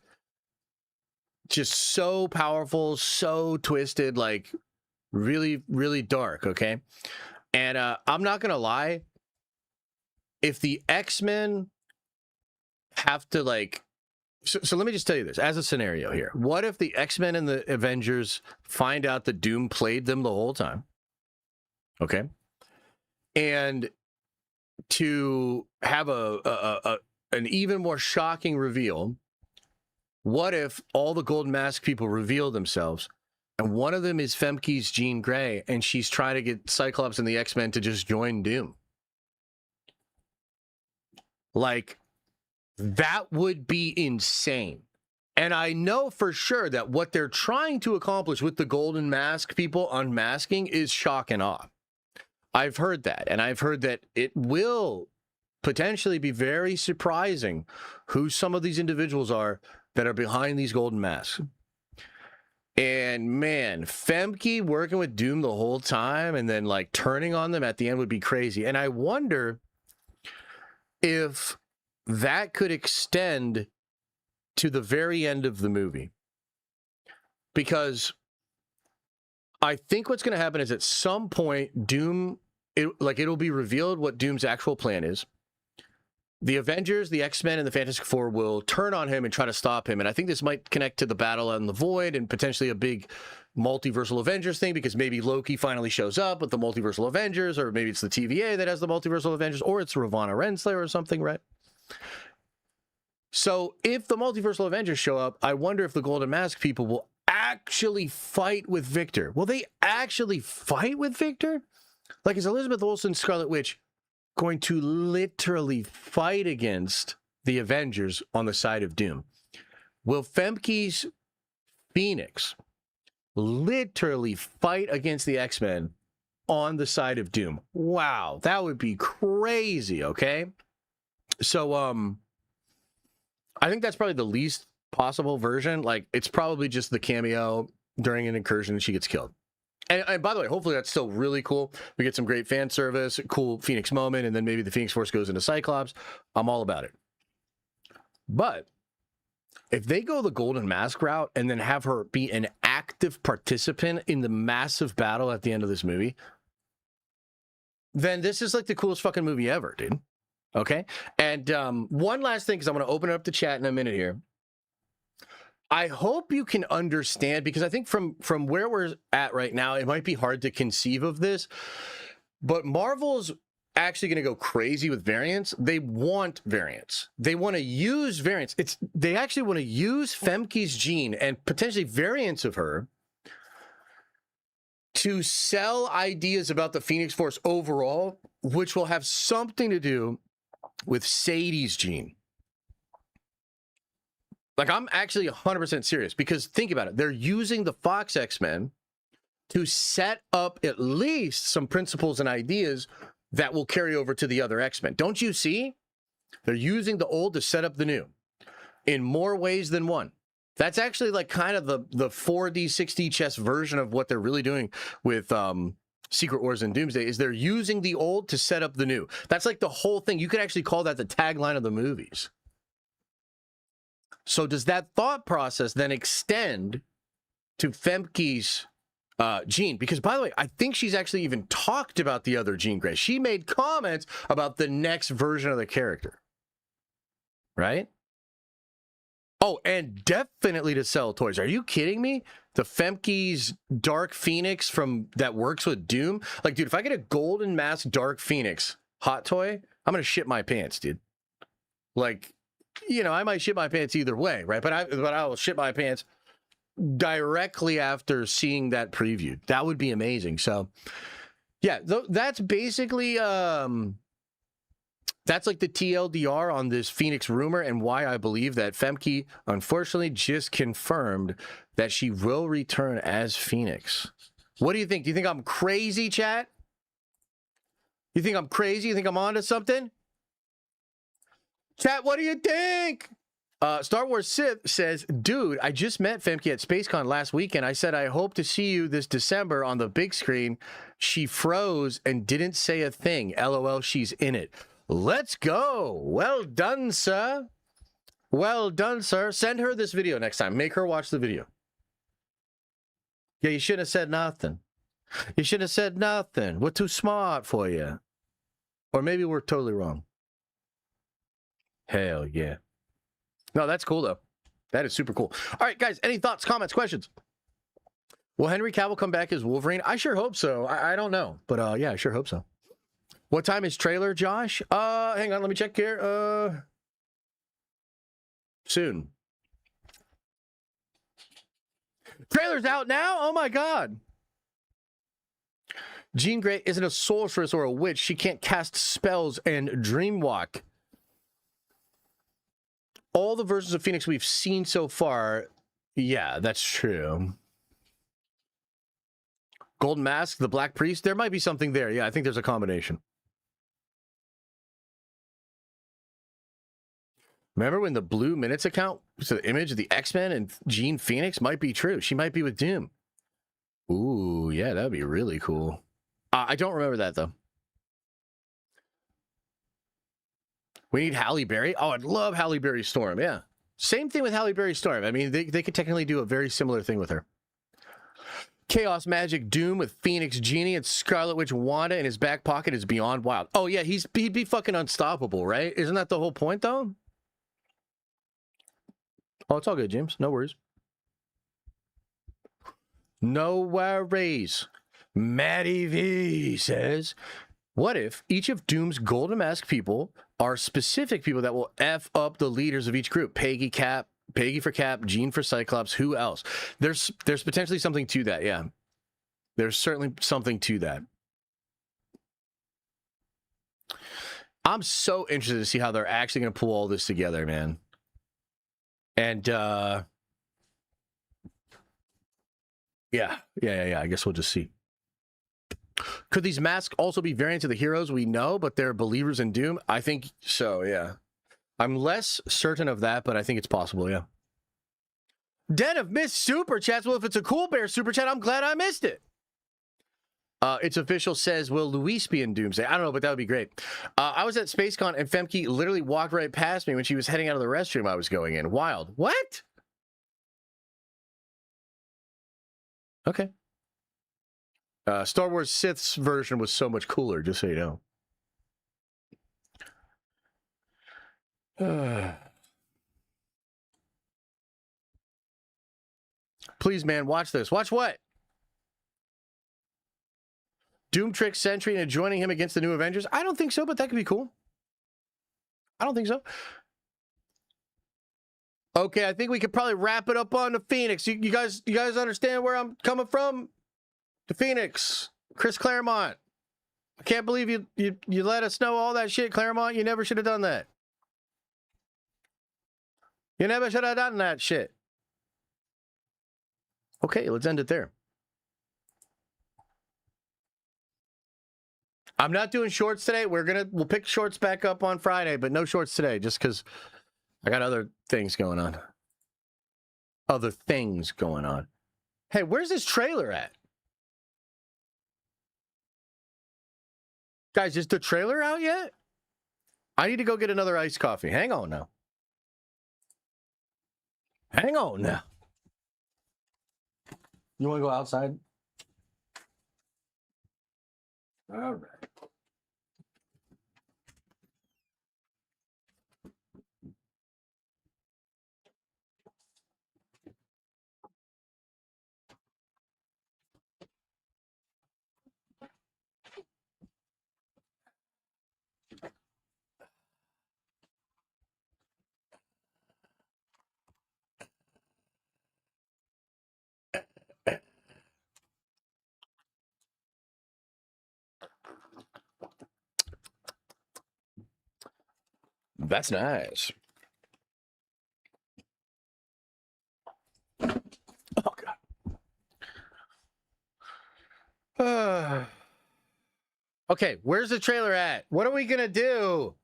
just so powerful, so twisted, like really, really dark, okay? And I'm not going to lie. If the X-Men have to like... So let me just tell you this as a scenario here. What if the X-Men and the Avengers find out that Doom played them the whole time? Okay. And to have an even more shocking reveal, what if all the Golden Mask people reveal themselves and one of them is Femke's Jean Grey and she's trying to get Cyclops and the X-Men to just join Doom? Like, that would be insane. And I know for sure that what they're trying to accomplish with the Golden Mask people unmasking is shock and awe. I've heard that. And I've heard that it will potentially be very surprising who some of these individuals are that are behind these golden masks. And man, Femke working with Doom the whole time and then like turning on them at the end would be crazy. And I wonder if that could extend to the very end of the movie, because I think what's going to happen is at some point Doom, it'll be revealed what Doom's actual plan is. The Avengers, the X-Men, and the Fantastic Four will turn on him and try to stop him. And I think this might connect to the battle on the Void and potentially a big multiversal Avengers thing, because maybe Loki finally shows up with the multiversal Avengers, or maybe it's the TVA that has the multiversal Avengers, or it's Ravonna Renslayer or something, right? So if the multiversal Avengers show up, I wonder if the Golden Mask people will actually fight with Victor? Will they actually fight with Victor? Like, is Elizabeth Olsen's Scarlet Witch going to literally fight against the Avengers on the side of Doom? Will Femke's Phoenix literally fight against the X-Men on the side of Doom? Wow, that would be crazy, okay? So, I think that's probably the least possible version. Like, it's probably just the cameo during an incursion and she gets killed. And by the way, hopefully that's still really cool. We get some great fan service, cool Phoenix moment, and then maybe the Phoenix Force goes into Cyclops. I'm all about it. But if they go the Golden Mask route and then have her be an active participant in the massive battle at the end of this movie, then this is like the coolest fucking movie ever, dude. Okay? And one last thing, because I'm going to open up the chat in a minute here. I hope you can understand, because I think from where we're at right now, it might be hard to conceive of this, but Marvel's actually going to go crazy with variants. They want variants. They want to use variants. They actually want to use Femke's gene and potentially variants of her to sell ideas about the Phoenix Force overall, which will have something to do with Sadie's gene. Like, I'm actually 100% serious, because think about it. They're using the Fox X-Men to set up at least some principles and ideas that will carry over to the other X-Men. Don't you see? They're using the old to set up the new in more ways than one. That's actually like kind of the 4D, 6D chess version of what they're really doing with Secret Wars and Doomsday, is they're using the old to set up the new. That's like the whole thing. You could actually call that the tagline of the movies. So does that thought process then extend to Femke's Jean? Because, by the way, I think she's actually even talked about the other Jean Grey. She made comments about the next version of the character. Right? Oh, and definitely to sell toys. Are you kidding me? The Femke's Dark Phoenix that works with Doom? Like, dude, if I get a Golden Mask Dark Phoenix hot toy, I'm going to shit my pants, dude. Like, you know, I might shit my pants either way, right? But I will shit my pants directly after seeing that preview. That would be amazing. So, yeah, that's basically that's like the TLDR on this Phoenix rumor, and why I believe that Femke unfortunately just confirmed that she will return as Phoenix. What do you think? Do you think I'm crazy, chat? You think I'm crazy? You think I'm onto something? Chat, what do you think? Star Wars Sith says, dude, I just met Femke at SpaceCon last weekend. I said, I hope to see you this December on the big screen. She froze and didn't say a thing. LOL, she's in it. Let's go. Well done, sir. Well done, sir. Send her this video next time. Make her watch the video. Yeah, you shouldn't have said nothing. You shouldn't have said nothing. We're too smart for you. Or maybe we're totally wrong. Hell yeah. No, that's cool, though. That is super cool. All right, guys, any thoughts, comments, questions? Will Henry Cavill come back as Wolverine? I sure hope so. I don't know. But, yeah, I sure hope so. What time is trailer, Josh? Hang on, let me check here. Soon. Trailer's out now? Oh, my God. Jean Grey isn't a sorceress or a witch. She can't cast spells and dreamwalk. All the versions of Phoenix we've seen so far, yeah, that's true. Golden Mask, the Black Priest, there might be something there. Yeah, I think there's a combination. Remember when the Blue Minutes account was the image of the X-Men and Jean Phoenix? Might be true. She might be with Doom. Ooh, yeah, that'd be really cool. I don't remember that, though. We need Halle Berry. Oh, I'd love Halle Berry Storm. Yeah. Same thing with Halle Berry Storm. I mean, they could technically do a very similar thing with her. Chaos Magic Doom with Phoenix Genie and Scarlet Witch Wanda in his back pocket is beyond wild. Oh, yeah, he'd be fucking unstoppable, right? Isn't that the whole point, though? Oh, it's all good, James. No worries. No worries. Maddie V says, what if each of Doom's Golden Mask people are specific people that will F up the leaders of each group? Peggy, Cap, Peggy for Cap, Jean for Cyclops. Who else? There's potentially something to that. Yeah, there's certainly something to that. I'm so interested to see how they're actually going to pull all this together, man. And yeah. I guess we'll just see. Could these masks also be variants of the heroes we know, but they're believers in Doom? I think so, yeah. I'm less certain of that, but I think it's possible, yeah. Den of missed super chats. Well, if it's a Cool Bear super chat, I'm glad I missed it. It's official says, will Luis be in Doomsday? I don't know, but that would be great. I was at SpaceCon and Femke literally walked right past me when she was heading out of the restroom I was going in. Wild. What? Okay. Star Wars Sith's version was so much cooler, just so you know. Please, man, watch this. Watch what? Doom tricks Sentry into joining him against the new Avengers? I don't think so, but that could be cool. I don't think so. Okay, I think we could probably wrap it up on the Phoenix. You guys understand where I'm coming from? The Phoenix, Chris Claremont. I can't believe you let us know all that shit, Claremont. You never should have done that. You never should have done that shit. Okay, let's end it there. I'm not doing shorts today. We'll pick shorts back up on Friday, but no shorts today, just because I got other things going on. Other things going on. Hey, where's this trailer at? Guys, is the trailer out yet? I need to go get another iced coffee. Hang on now. Hang on now. You want to go outside? All right. That's nice. Oh, God. Okay, where's the trailer at? What are we going to do?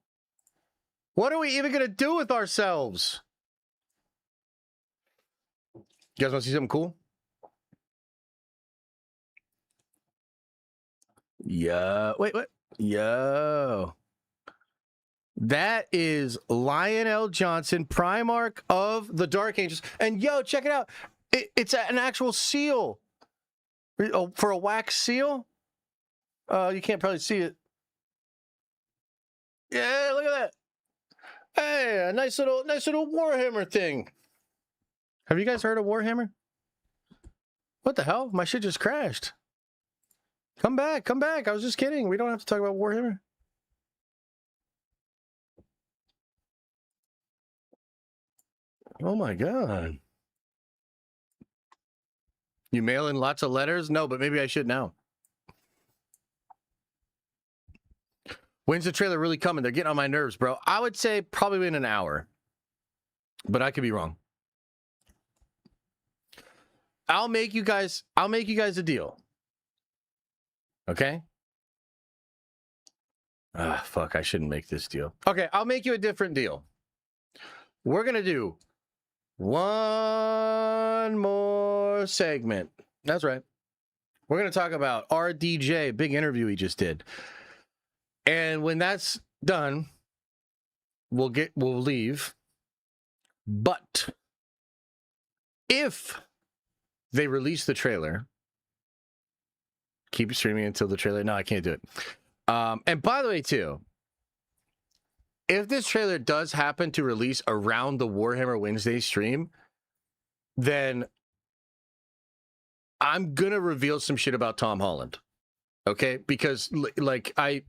What are we even going to do with ourselves? You guys want to see something cool? Yo. Wait, what? Yo. That is Lionel Johnson, Primarch of the Dark Angels. And yo, check it out. It's an actual seal. For a wax seal? You can't probably see it. Yeah, look at that. Hey, a nice little Warhammer thing. Have you guys heard of Warhammer? What the hell? My shit just crashed. Come back. I was just kidding. We don't have to talk about Warhammer. Oh my God. You mail in lots of letters? No, but maybe I should now. When's the trailer really coming? They're getting on my nerves, bro. I would say probably in an hour, but I could be wrong. I'll make you guys a deal. Okay? Ah, fuck, I shouldn't make this deal. Okay, I'll make you a different deal. We're going to do one more segment. That's right. We're going to talk about RDJ, big interview he just did. And when that's done, we'll leave. But if they release the trailer, keep streaming until the trailer. No, I can't do it. And by the way, too, if this trailer does happen to release around the Warhammer Wednesday stream, then I'm going to reveal some shit about Tom Holland. Okay? Because, like, I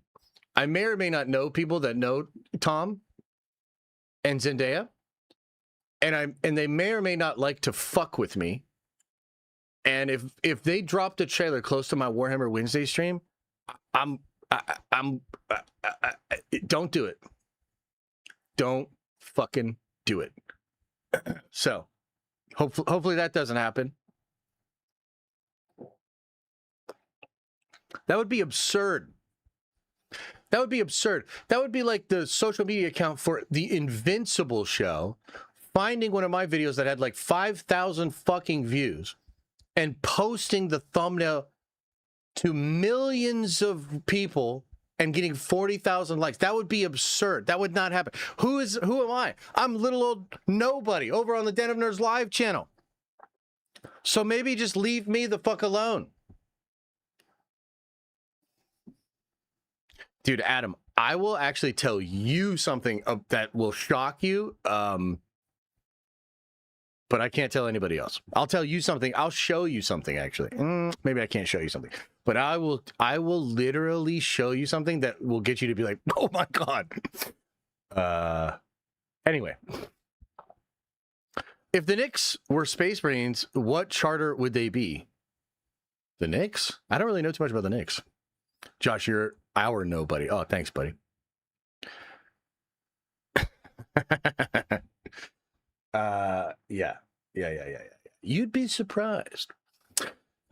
may or may not know people that know Tom and Zendaya. and they may or may not like to fuck with me. And if they dropped a trailer close to my Warhammer Wednesday stream, don't do it. Don't fucking do it. So, hopefully that doesn't happen. That would be absurd. That would be absurd. That would be like the social media account for the Invincible show finding one of my videos that had like 5,000 fucking views and posting the thumbnail to millions of people and getting 40,000 likes. That would be absurd. That would not happen. Who am I? I'm little old nobody over on the Den of Nerds live channel. So maybe just leave me the fuck alone. Dude, Adam, I will actually tell you something that will shock you, but I can't tell anybody else. I'll tell you something. I'll show you something, actually. Maybe I can't show you something, but I will literally show you something that will get you to be like, oh my God. Anyway. If the Knicks were Space Marines, what charter would they be? The Knicks? I don't really know too much about the Knicks. Josh, you're our nobody. Oh, thanks, buddy. Yeah. You'd be surprised.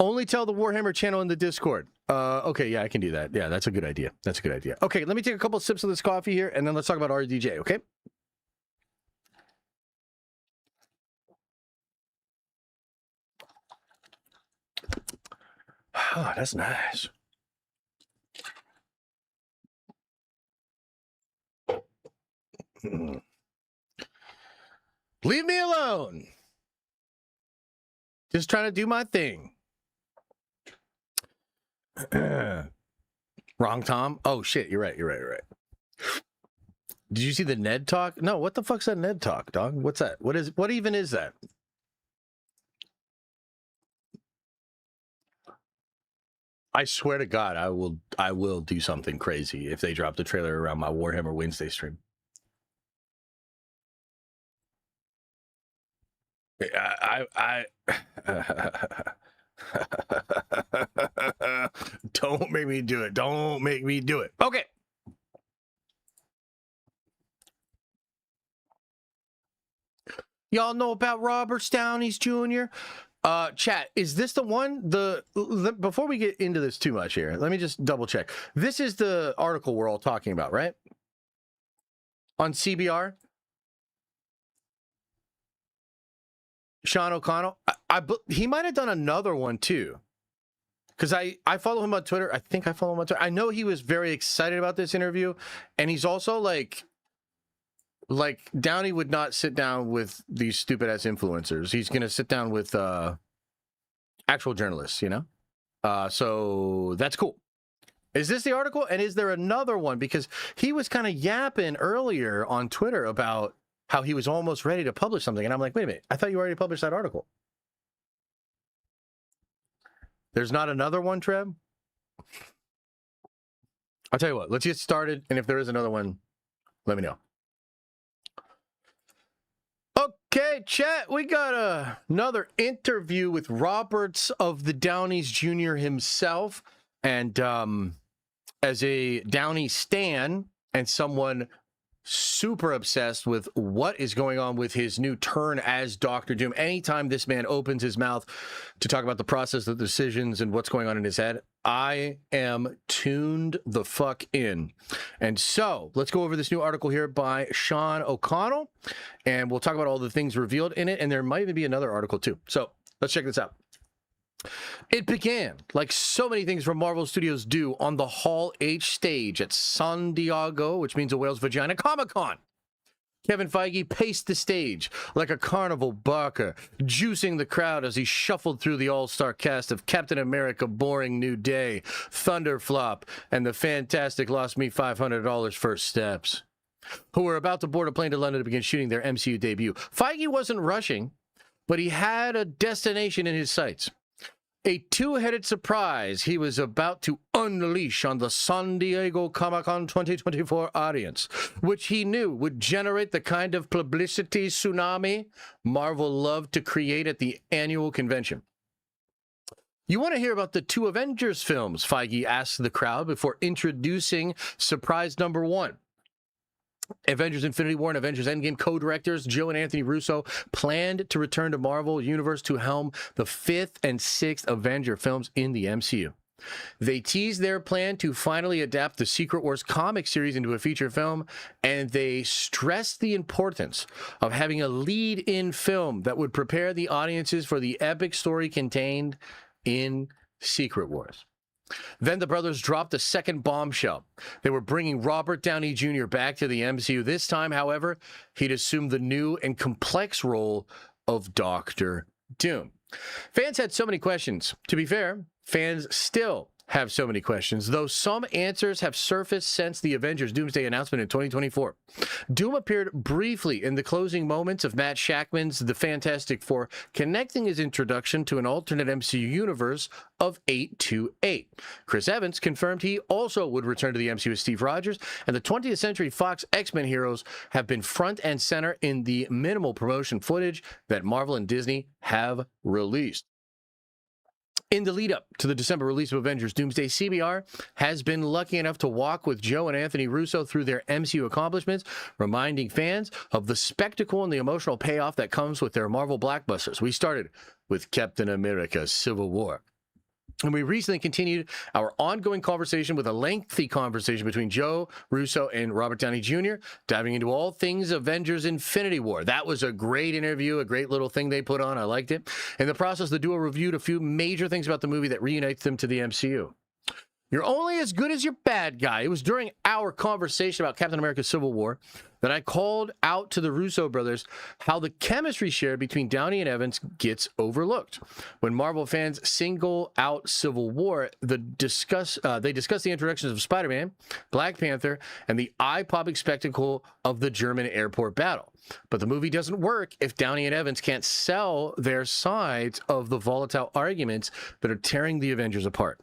Only tell the Warhammer channel in the Discord. Okay, yeah, I can do that. Yeah, that's a good idea. That's a good idea. Okay, let me take a couple of sips of this coffee here, and then let's talk about RDJ, okay? Oh, that's nice. Leave me alone. Just trying to do my thing. Wrong, Tom. Oh shit, you're right. Did you see the Ned talk? No, what the fuck's that Ned talk, dog? What's that? What even is that? I swear to God, I will do something crazy if they drop the trailer around my Warhammer Wednesday stream. Don't make me do it. Don't make me do it. Okay. Y'all know about Robert Downey Jr.? Chat, is this the one? Before we get into this too much here, let me just double check. This is the article we're all talking about, right? On CBR? Sean O'Connell, he might have done another one too, because I follow him on Twitter. I think I follow him on Twitter. I know he was very excited about this interview, and he's also like Downey would not sit down with these stupid ass influencers. He's gonna sit down with actual journalists, you know. So that's cool. Is this the article? And is there another one? Because he was kind of yapping earlier on Twitter about how he was almost ready to publish something. And I'm like, wait a minute, I thought you already published that article. There's not another one, Trev? I'll tell you what, let's get started. And if there is another one, let me know. Okay, chat, we got another interview with Roberts of the Downeys Jr. himself. And as a Downey stan and someone super obsessed with what is going on with his new turn as Doctor Doom. Anytime this man opens his mouth to talk about the process of the decisions and what's going on in his head, I am tuned the fuck in. And so let's go over this new article here by Sean O'Connell, and we'll talk about all the things revealed in it. And there might even be another article too. So let's check this out. It began, like so many things from Marvel Studios do, on the Hall H stage at San Diego, which means a whale's vagina, Comic-Con. Kevin Feige paced the stage like a carnival barker, juicing the crowd as he shuffled through the all-star cast of Captain America, Boring New Day, Thunderflop, and the fantastic Lost Me $500 First Steps, who were about to board a plane to London to begin shooting their MCU debut. Feige wasn't rushing, but he had a destination in his sights. a two-headed surprise he was about to unleash on the San Diego Comic-Con 2024 audience, which he knew would generate the kind of publicity tsunami Marvel loved to create at the annual convention. You want to hear about the two Avengers films, Feige asked the crowd before introducing surprise number one. Avengers Infinity War and Avengers Endgame co-directors Joe and Anthony Russo planned to return to Marvel Universe to helm the 5th and 6th Avenger films in the MCU. They teased their plan to finally adapt the Secret Wars comic series into a feature film, and they stressed the importance of having a lead-in film that would prepare the audiences for the epic story contained in Secret Wars. Then the brothers dropped a second bombshell. They were bringing Robert Downey Jr. back to the MCU. This time, however, he'd assumed the new and complex role of Doctor Doom. Fans had so many questions. To be fair, fans still have so many questions, though some answers have surfaced since the Avengers Doomsday announcement in 2024. Doom appeared briefly in the closing moments of Matt Shakman's The Fantastic Four, connecting his introduction to an alternate MCU universe of 828. Chris Evans confirmed he also would return to the MCU as Steve Rogers, and the 20th Century Fox X-Men heroes have been front and center in the minimal promotion footage that Marvel and Disney have released. In the lead up to the December release of Avengers Doomsday, CBR has been lucky enough to walk with Joe and Anthony Russo through their MCU accomplishments, reminding fans of the spectacle and the emotional payoff that comes with their Marvel blockbusters. We started with Captain America: Civil War. And we recently continued our ongoing conversation with a lengthy conversation between Joe Russo and Robert Downey Jr., diving into all things Avengers Infinity War. That was a great interview, a great little thing they put on. I liked it. In the process, the duo reviewed a few major things about the movie that reunites them to the MCU. You're only as good as your bad guy. It was during our conversation about Captain America: Civil War that I called out to the Russo brothers how the chemistry shared between Downey and Evans gets overlooked. When Marvel fans single out Civil War, they discuss the introductions of Spider-Man, Black Panther, and the eye-popping spectacle of the German airport battle. But the movie doesn't work if Downey and Evans can't sell their sides of the volatile arguments that are tearing the Avengers apart.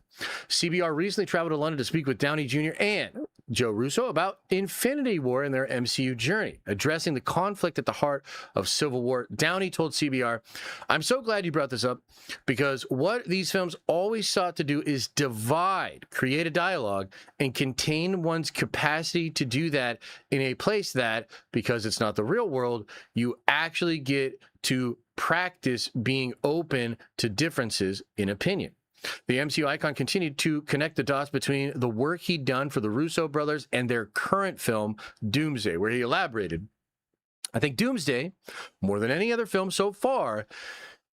CBR recently traveled to London to speak with Downey Jr. and Joe Russo about Infinity War and their MCU journey. Addressing the conflict at the heart of Civil War, Downey told CBR, "I'm so glad you brought this up, because what these films always sought to do is divide, create a dialogue, and contain one's capacity to do that in a place that, because it's not the real world, you actually get to practice being open to differences in opinion." The MCU icon continued to connect the dots between the work he'd done for the Russo brothers and their current film, Doomsday, where he elaborated, "I think Doomsday, more than any other film so far,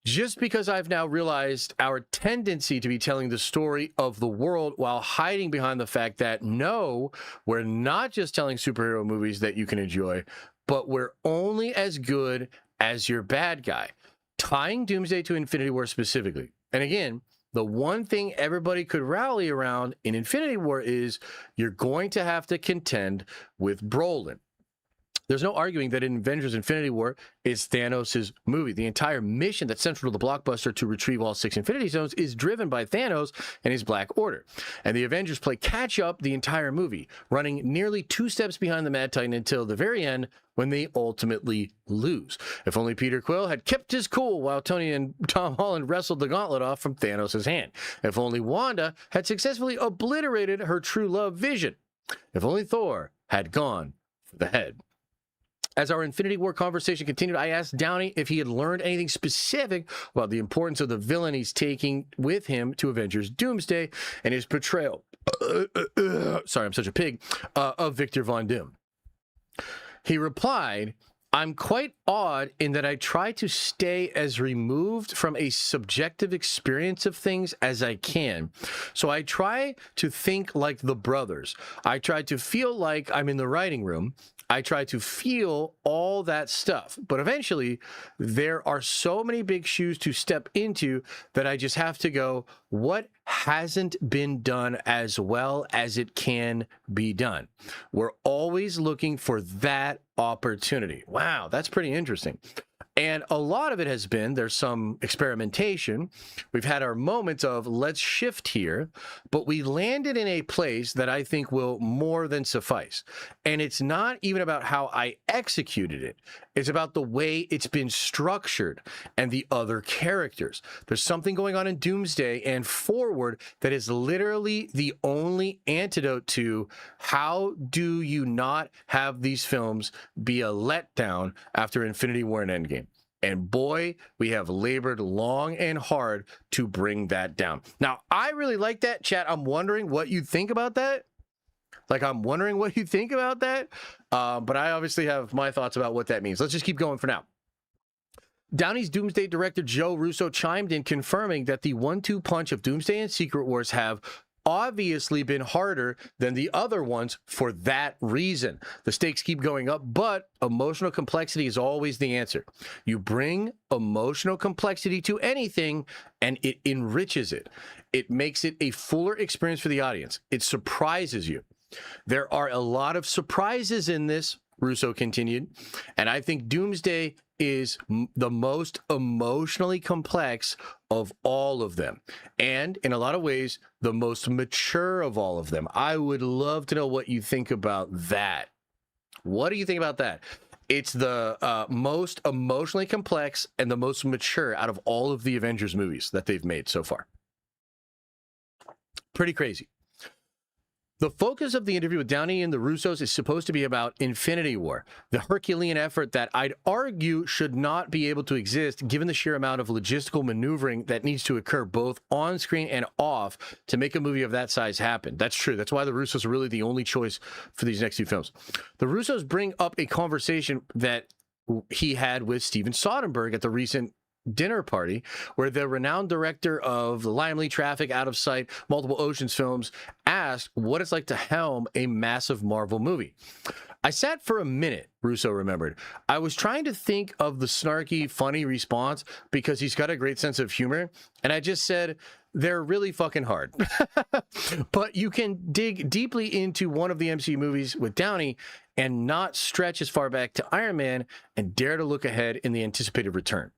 just because I've now realized our tendency to be telling the story of the world while hiding behind the fact that, no, we're not just telling superhero movies that you can enjoy, but we're only as good as your bad guy." Tying Doomsday to Infinity War specifically. And again, the one thing everybody could rally around in Infinity War is you're going to have to contend with Brolin. There's no arguing that in Avengers Infinity War is Thanos' movie. The entire mission that's central to the blockbuster to retrieve all 6 Infinity Stones is driven by Thanos and his Black Order. And the Avengers play catch up the entire movie, running nearly 2 steps behind the Mad Titan until the very end when they ultimately lose. If only Peter Quill had kept his cool while Tony and Tom Holland wrestled the gauntlet off from Thanos' hand. If only Wanda had successfully obliterated her true love Vision. If only Thor had gone for the head. As our Infinity War conversation continued, I asked Downey if he had learned anything specific about the importance of the villain he's taking with him to Avengers Doomsday and his portrayal, sorry, I'm such a pig, of Victor Von Doom. He replied, "I'm quite odd in that I try to stay as removed from a subjective experience of things as I can. So I try to think like the brothers. I try to feel like I'm in the writing room. I try to feel all that stuff. But eventually, there are so many big shoes to step into that I just have to go, what hasn't been done as well as it can be done? We're always looking for that opportunity." Wow, that's pretty interesting. And a lot of it has been, there's some experimentation. We've had our moments of let's shift here, but we landed in a place that I think will more than suffice. And it's not even about how I executed it. It's about the way it's been structured and the other characters. There's something going on in Doomsday and forward that is literally the only antidote to how do you not have these films be a letdown after Infinity War and Endgame. And boy, we have labored long and hard to bring that down. Now, I really like that, chat. I'm wondering what you think about that. But I obviously have my thoughts about what that means. Let's just keep going for now. Downey's Doomsday director Joe Russo chimed in, confirming that the 1-2 punch of Doomsday and Secret Wars have obviously been harder than the other ones for that reason. The stakes keep going up, but emotional complexity is always the answer. You bring emotional complexity to anything and it enriches it. It makes it a fuller experience for the audience. It surprises you. There are a lot of surprises in this, Russo continued, and I think Doomsday is the most emotionally complex of all of them, and in a lot of ways the most mature of all of them. I would love to know what you think about that. What do you think about that? It's the most emotionally complex and the most mature out of all of the Avengers movies that they've made so far. Pretty crazy. The focus of the interview with Downey and the Russos is supposed to be about Infinity War, the Herculean effort that I'd argue should not be able to exist given the sheer amount of logistical maneuvering that needs to occur both on screen and off to make a movie of that size happen. That's true. That's why the Russos are really the only choice for these next few films. The Russos bring up a conversation that he had with Steven Soderbergh at the recent dinner party, where the renowned director of The Limely, Traffic, Out of Sight, Multiple Oceans films asked what it's like to helm a massive Marvel movie. I sat for a minute, Russo remembered. I was trying to think of the snarky, funny response because he's got a great sense of humor, and I just said, they're really fucking hard. But you can dig deeply into one of the MCU movies with Downey and not stretch as far back to Iron Man and dare to look ahead in the anticipated return.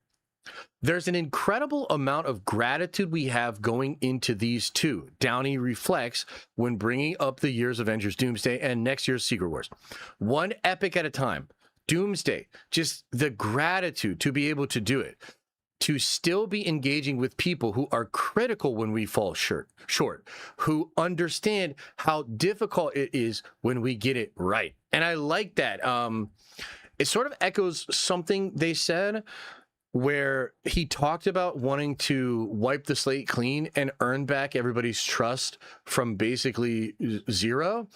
There's an incredible amount of gratitude we have going into these two, Downey reflects when bringing up the year's Avengers Doomsday and next year's Secret Wars. One epic at a time. Doomsday, just the gratitude to be able to do it, to still be engaging with people who are critical when we fall short, who understand how difficult it is when we get it right. And I like that. It sort of echoes something they said, where he talked about wanting to wipe the slate clean and earn back everybody's trust from basically zero.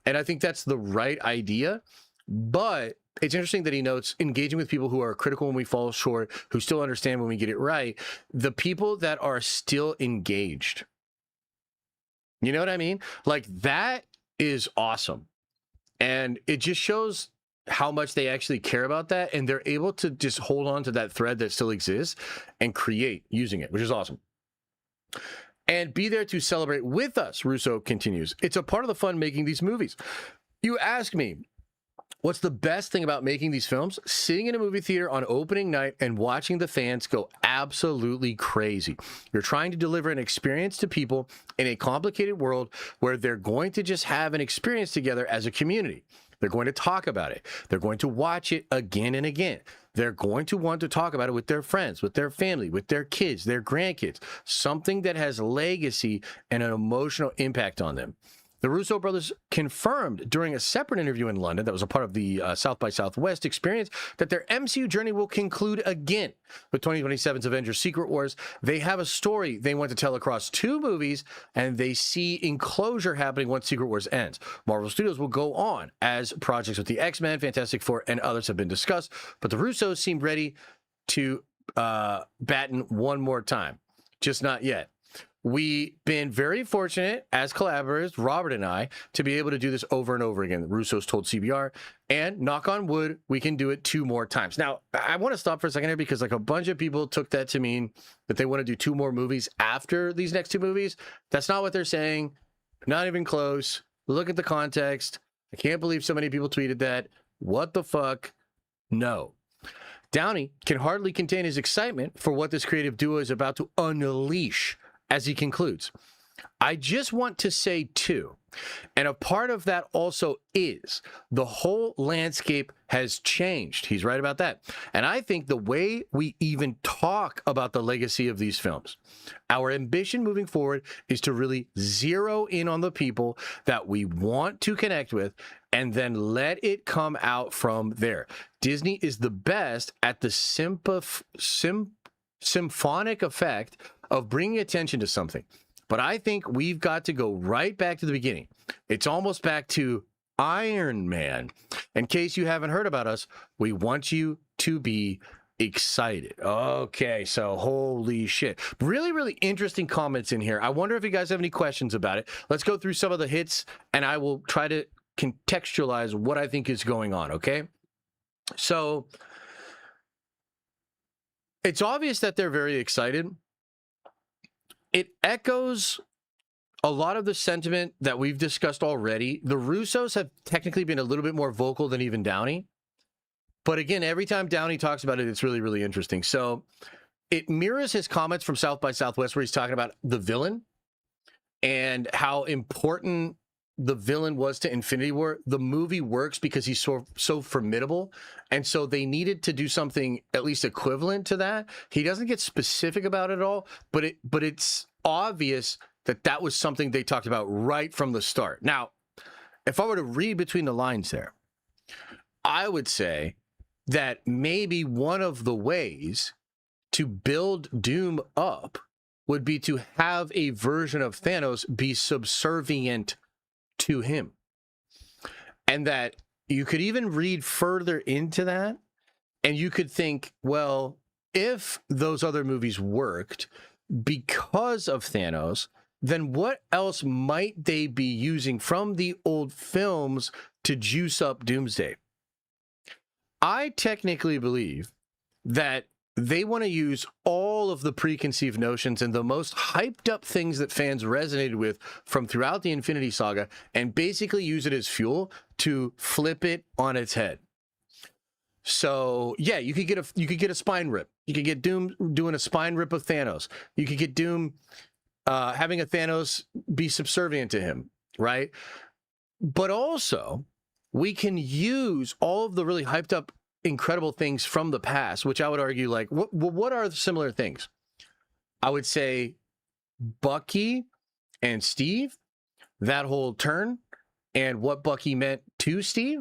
And I think that's the right idea. But it's interesting that he notes engaging with people who are critical when we fall short, who still understand when we get it right, the people that are still engaged. You know what I mean? Like, that is awesome. And it just shows how much they actually care about that, and they're able to just hold on to that thread that still exists and create using it, which is awesome. And be there to celebrate with us, Russo continues. It's a part of the fun making these movies. You ask me, what's the best thing about making these films? Sitting in a movie theater on opening night and watching the fans go absolutely crazy. You're trying to deliver an experience to people in a complicated world where they're going to just have an experience together as a community. They're going to talk about it. They're going to watch it again and again. They're going to want to talk about it with their friends, with their family, with their kids, their grandkids, something that has legacy and an emotional impact on them. The Russo brothers confirmed during a separate interview in London that was a part of the South by Southwest experience that their MCU journey will conclude again with 2027's Avengers Secret Wars. They have a story they want to tell across two movies, and they see enclosure happening once Secret Wars ends. Marvel Studios will go on as projects with the X-Men, Fantastic Four, and others have been discussed, but the Russos seem ready to batten one more time. Just not yet. We've been very fortunate as collaborators, Robert and I, to be able to do this over and over again. The Russos told CBR, and knock on wood, we can do it 2 more times. Now, I want to stop for a second here because like a bunch of people took that to mean that they want to do 2 more movies after these next 2 movies. That's not what they're saying. Not even close. Look at the context. I can't believe so many people tweeted that. What the fuck? No. Downey can hardly contain his excitement for what this creative duo is about to unleash as he concludes. I just want to say, too, and a part of that also is the whole landscape has changed. He's right about that. And I think the way we even talk about the legacy of these films, our ambition moving forward is to really zero in on the people that we want to connect with and then let it come out from there. Disney is the best at the symphonic effect of bringing attention to something. But I think we've got to go right back to the beginning. It's almost back to Iron Man. In case you haven't heard about us, we want you to be excited. Okay, so holy shit. Really, really interesting comments in here. I wonder if you guys have any questions about it. Let's go through some of the hits, and I will try to contextualize what I think is going on, okay? So, it's obvious that they're very excited. It echoes a lot of the sentiment that we've discussed already. The Russos have technically been a little bit more vocal than even Downey. But again, every time Downey talks about it, it's really, really interesting. So it mirrors his comments from South by Southwest where he's talking about the villain and how important the villain was to Infinity War. The movie works because he's so formidable. And so they needed to do something at least equivalent to that. He doesn't get specific about it at all, but it's obvious that that was something they talked about right from the start. Now, if I were to read between the lines there, I would say that maybe one of the ways to build Doom up would be to have a version of Thanos be subservient to him. And that you could even read further into that, and you could think, well, if those other movies worked because of Thanos, then what else might they be using from the old films to juice up Doomsday? I technically believe that they want to use all of the preconceived notions and the most hyped up things that fans resonated with from throughout the Infinity Saga and basically use it as fuel to flip it on its head. So yeah, you could get a spine rip. You could get Doom doing a spine rip of Thanos. You could get Doom having a Thanos be subservient to him, right? But also, we can use all of the really hyped up incredible things from the past, which I would argue, like, what are the similar things? I would say Bucky and Steve, that whole turn and what Bucky meant to Steve.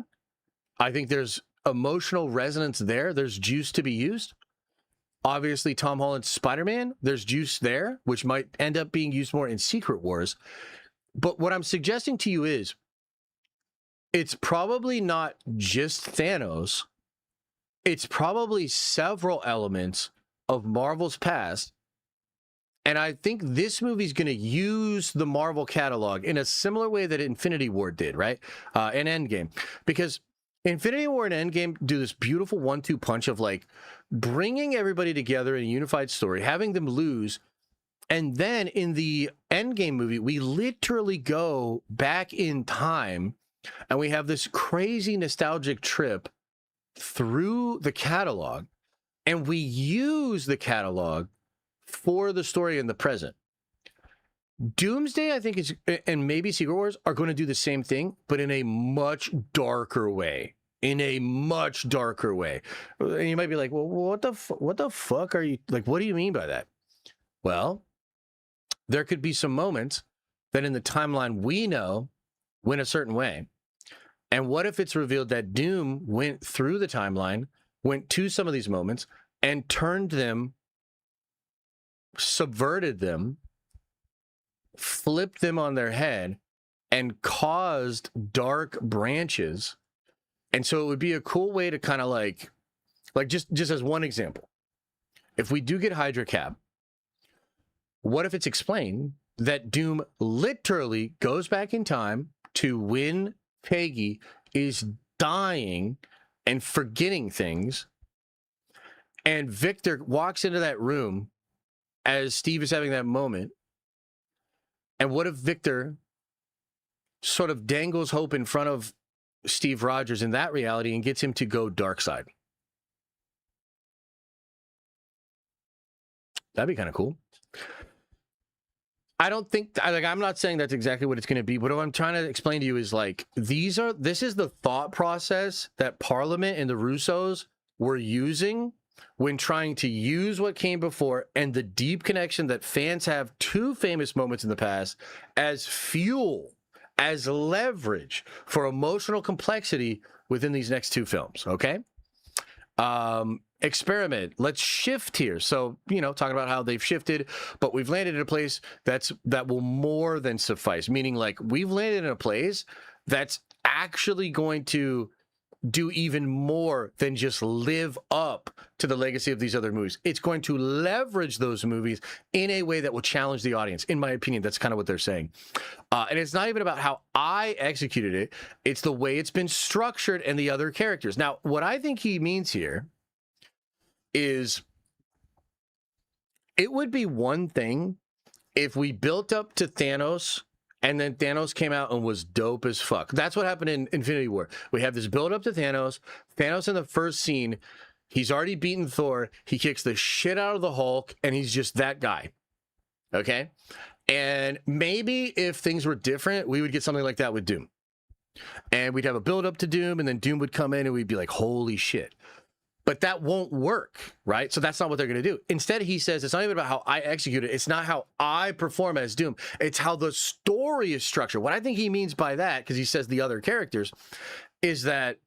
I think there's emotional resonance there. There's juice to be used. Obviously, Tom Holland's Spider-Man, there's juice there, which might end up being used more in Secret Wars. But what I'm suggesting to you is, it's probably not just Thanos. It's probably several elements of Marvel's past. And I think this movie's going to use the Marvel catalog in a similar way that Infinity War did, right? And Endgame. Because Infinity War and Endgame do this beautiful 1-2 punch of like bringing everybody together in a unified story, having them lose. And then in the Endgame movie, we literally go back in time and we have this crazy nostalgic trip through the catalog, and we use the catalog for the story in the present. Doomsday, I think, and maybe Secret Wars are going to do the same thing, but in a much darker way. And you might be like, well, what the fuck are you, like, what do you mean by that? Well, there could be some moments that in the timeline we know went a certain way. And what if it's revealed that Doom went through the timeline, went to some of these moments, and turned them, subverted them, flipped them on their head, and caused dark branches? And so it would be a cool way to kind of like just as one example, if we do get Hydra Cap, what if it's explained that Doom literally goes back in time to when Feige is dying and forgetting things, and Victor walks into that room as Steve is having that moment, and what if Victor sort of dangles hope in front of Steve Rogers in that reality and gets him to go dark side? That'd be kind of cool. I don't think, I'm not saying that's exactly what it's going to be, but what I'm trying to explain to you is like, this is the thought process that Parliament and the Russos were using when trying to use what came before and the deep connection that fans have to famous moments in the past as fuel, as leverage for emotional complexity within these next two films. Okay. Experiment. Let's shift here. So, talking about how they've shifted, but we've landed in a place that will more than suffice. Meaning, like, we've landed in a place that's actually going to do even more than just live up to the legacy of these other movies. It's going to leverage those movies in a way that will challenge the audience. In my opinion, that's kind of what they're saying. And it's not even about how I executed it. It's the way it's been structured and the other characters. Now, what I think he means here is it would be one thing if we built up to Thanos and then Thanos came out and was dope as fuck. That's what happened in Infinity War. We have this build up to Thanos. Thanos in the first scene, he's already beaten Thor. He kicks the shit out of the Hulk and he's just that guy. Okay? And maybe if things were different, we would get something like that with Doom. And we'd have a build up to Doom and then Doom would come in and we'd be like, holy shit. But that won't work, right? So that's not what they're going to do. Instead, he says, it's not even about how I execute it. It's not how I perform as Doom. It's how the story is structured. What I think he means by that, because he says the other characters, is that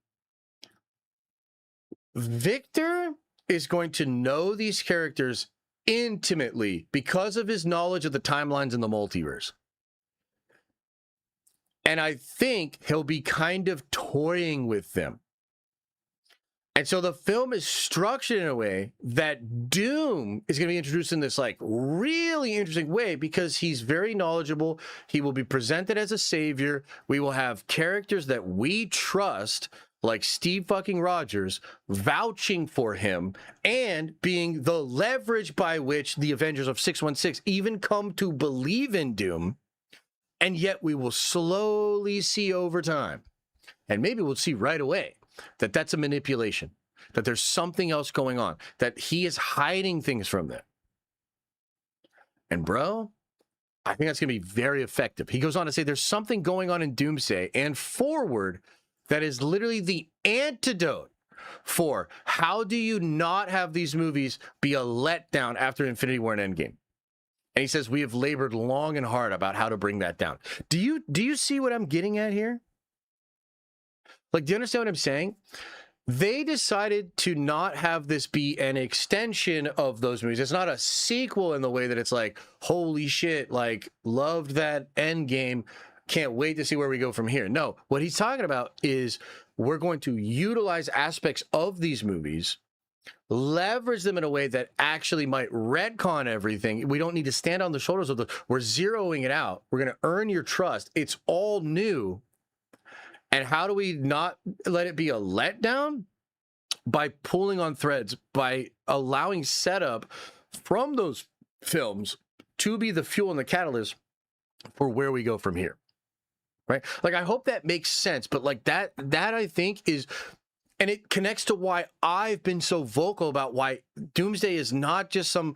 Victor is going to know these characters intimately because of his knowledge of the timelines in the multiverse. And I think he'll be kind of toying with them. And so the film is structured in a way that Doom is going to be introduced in this like really interesting way because he's very knowledgeable. He will be presented as a savior. We will have characters that we trust, like Steve fucking Rogers, vouching for him and being the leverage by which the Avengers of 616 even come to believe in Doom. And yet we will slowly see over time, and maybe we'll see right away, that that's a manipulation, that there's something else going on, that he is hiding things from them. And bro, I think that's going to be very effective. He goes on to say there's something going on in Doomsday and forward that is literally the antidote for how do you not have these movies be a letdown after Infinity War and Endgame. And he says we have labored long and hard about how to bring that down. Do you see what I'm getting at here? Like, do you understand what I'm saying? They decided to not have this be an extension of those movies. It's not a sequel in the way that it's like, holy shit, like, loved that Endgame. Can't wait to see where we go from here. No, what he's talking about is we're going to utilize aspects of these movies, leverage them in a way that actually might retcon everything. We don't need to stand on the shoulders of the, we're zeroing it out. We're going to earn your trust. It's all new. And how do we not let it be a letdown? By pulling on threads, by allowing setup from those films to be the fuel and the catalyst for where we go from here. Right? Like, I hope that makes sense, but like that I think is, and it connects to why I've been so vocal about why Doomsday is not just some,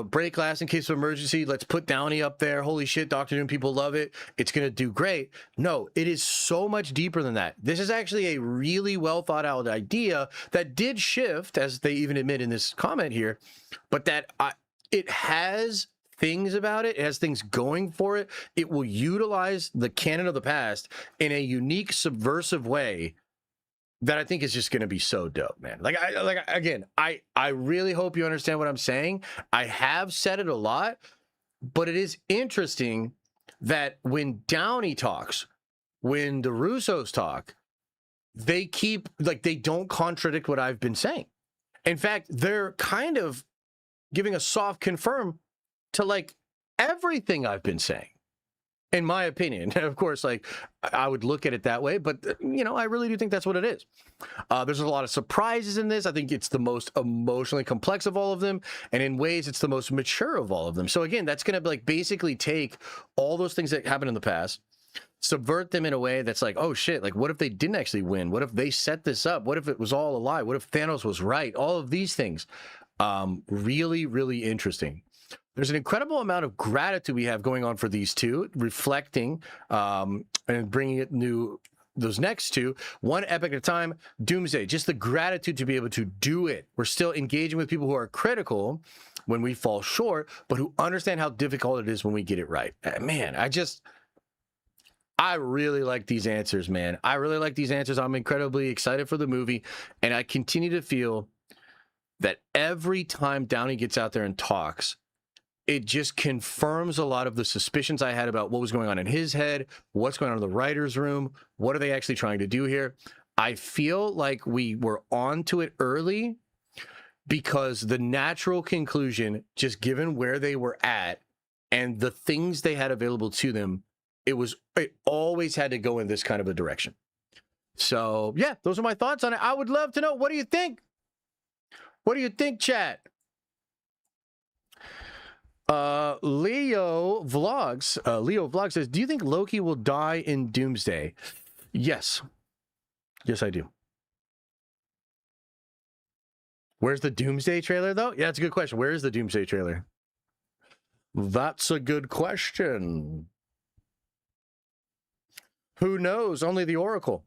break glass in case of emergency. Let's put Downey up there. Holy shit, Dr. Doom, people love it. It's going to do great. No, it is so much deeper than that. This is actually a really well thought out idea that did shift, as they even admit in this comment here, but that it has things about it. It has things going for it. It will utilize the canon of the past in a unique, subversive way that I think is just going to be so dope, man. I really hope you understand what I'm saying. I have said it a lot, but it is interesting that when Downey talks, when the Russos talk, they keep, like, they don't contradict what I've been saying. In fact, they're kind of giving a soft confirm to, like, everything I've been saying, in my opinion. And of course, like, I would look at it that way, but I really do think that's what it is. There's a lot of surprises in this. I think it's the most emotionally complex of all of them, and in ways it's the most mature of all of them. So again, that's going to like basically take all those things that happened in the past, subvert them in a way that's like, oh shit, like, what if they didn't actually win? What if they set this up? What if it was all a lie? What if Thanos was right? All of these things. Really, really interesting. There's an incredible amount of gratitude we have going on for these two, reflecting and bringing it new. Those next two, one epic at a time, Doomsday, just the gratitude to be able to do it. We're still engaging with people who are critical when we fall short, but who understand how difficult it is when we get it right. Man, I really like these answers, man. I really like these answers. I'm incredibly excited for the movie, and I continue to feel that every time Downey gets out there and talks, it just confirms a lot of the suspicions I had about what was going on in his head, what's going on in the writer's room, what are they actually trying to do here. I feel like we were onto it early because the natural conclusion, just given where they were at and the things they had available to them, it always had to go in this kind of a direction. So, yeah, those are my thoughts on it. I would love to know, what do you think? What do you think, chat? Leo Vlogs says, do you think Loki will die in Doomsday? Yes. Yes, I do. Where's the Doomsday trailer, though? Yeah, that's a good question. Where is the Doomsday trailer? That's a good question. Who knows? Only the Oracle.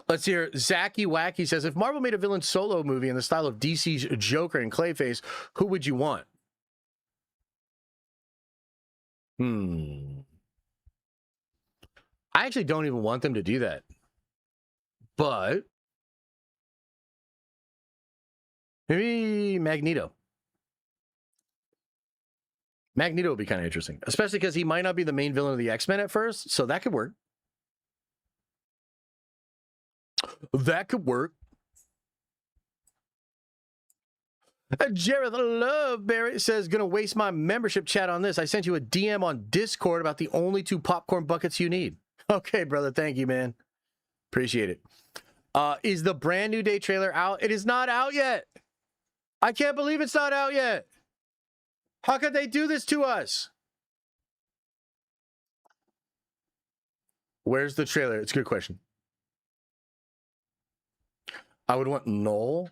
Let's hear. Zacky Wacky says, if Marvel made a villain solo movie in the style of DC's Joker and Clayface, who would you want? I actually don't even want them to do that. But maybe Magneto. Magneto would be kind of interesting, especially because he might not be the main villain of the X-Men at first, so that could work. That could work. Jared Loveberry says, gonna waste my membership chat on this. I sent you a DM on Discord about the only 2 popcorn buckets you need. Okay, brother. Thank you, man. Appreciate it. Is the Brand New Day trailer out? It is not out yet. I can't believe it's not out yet. How could they do this to us? Where's the trailer? It's a good question. I would want Null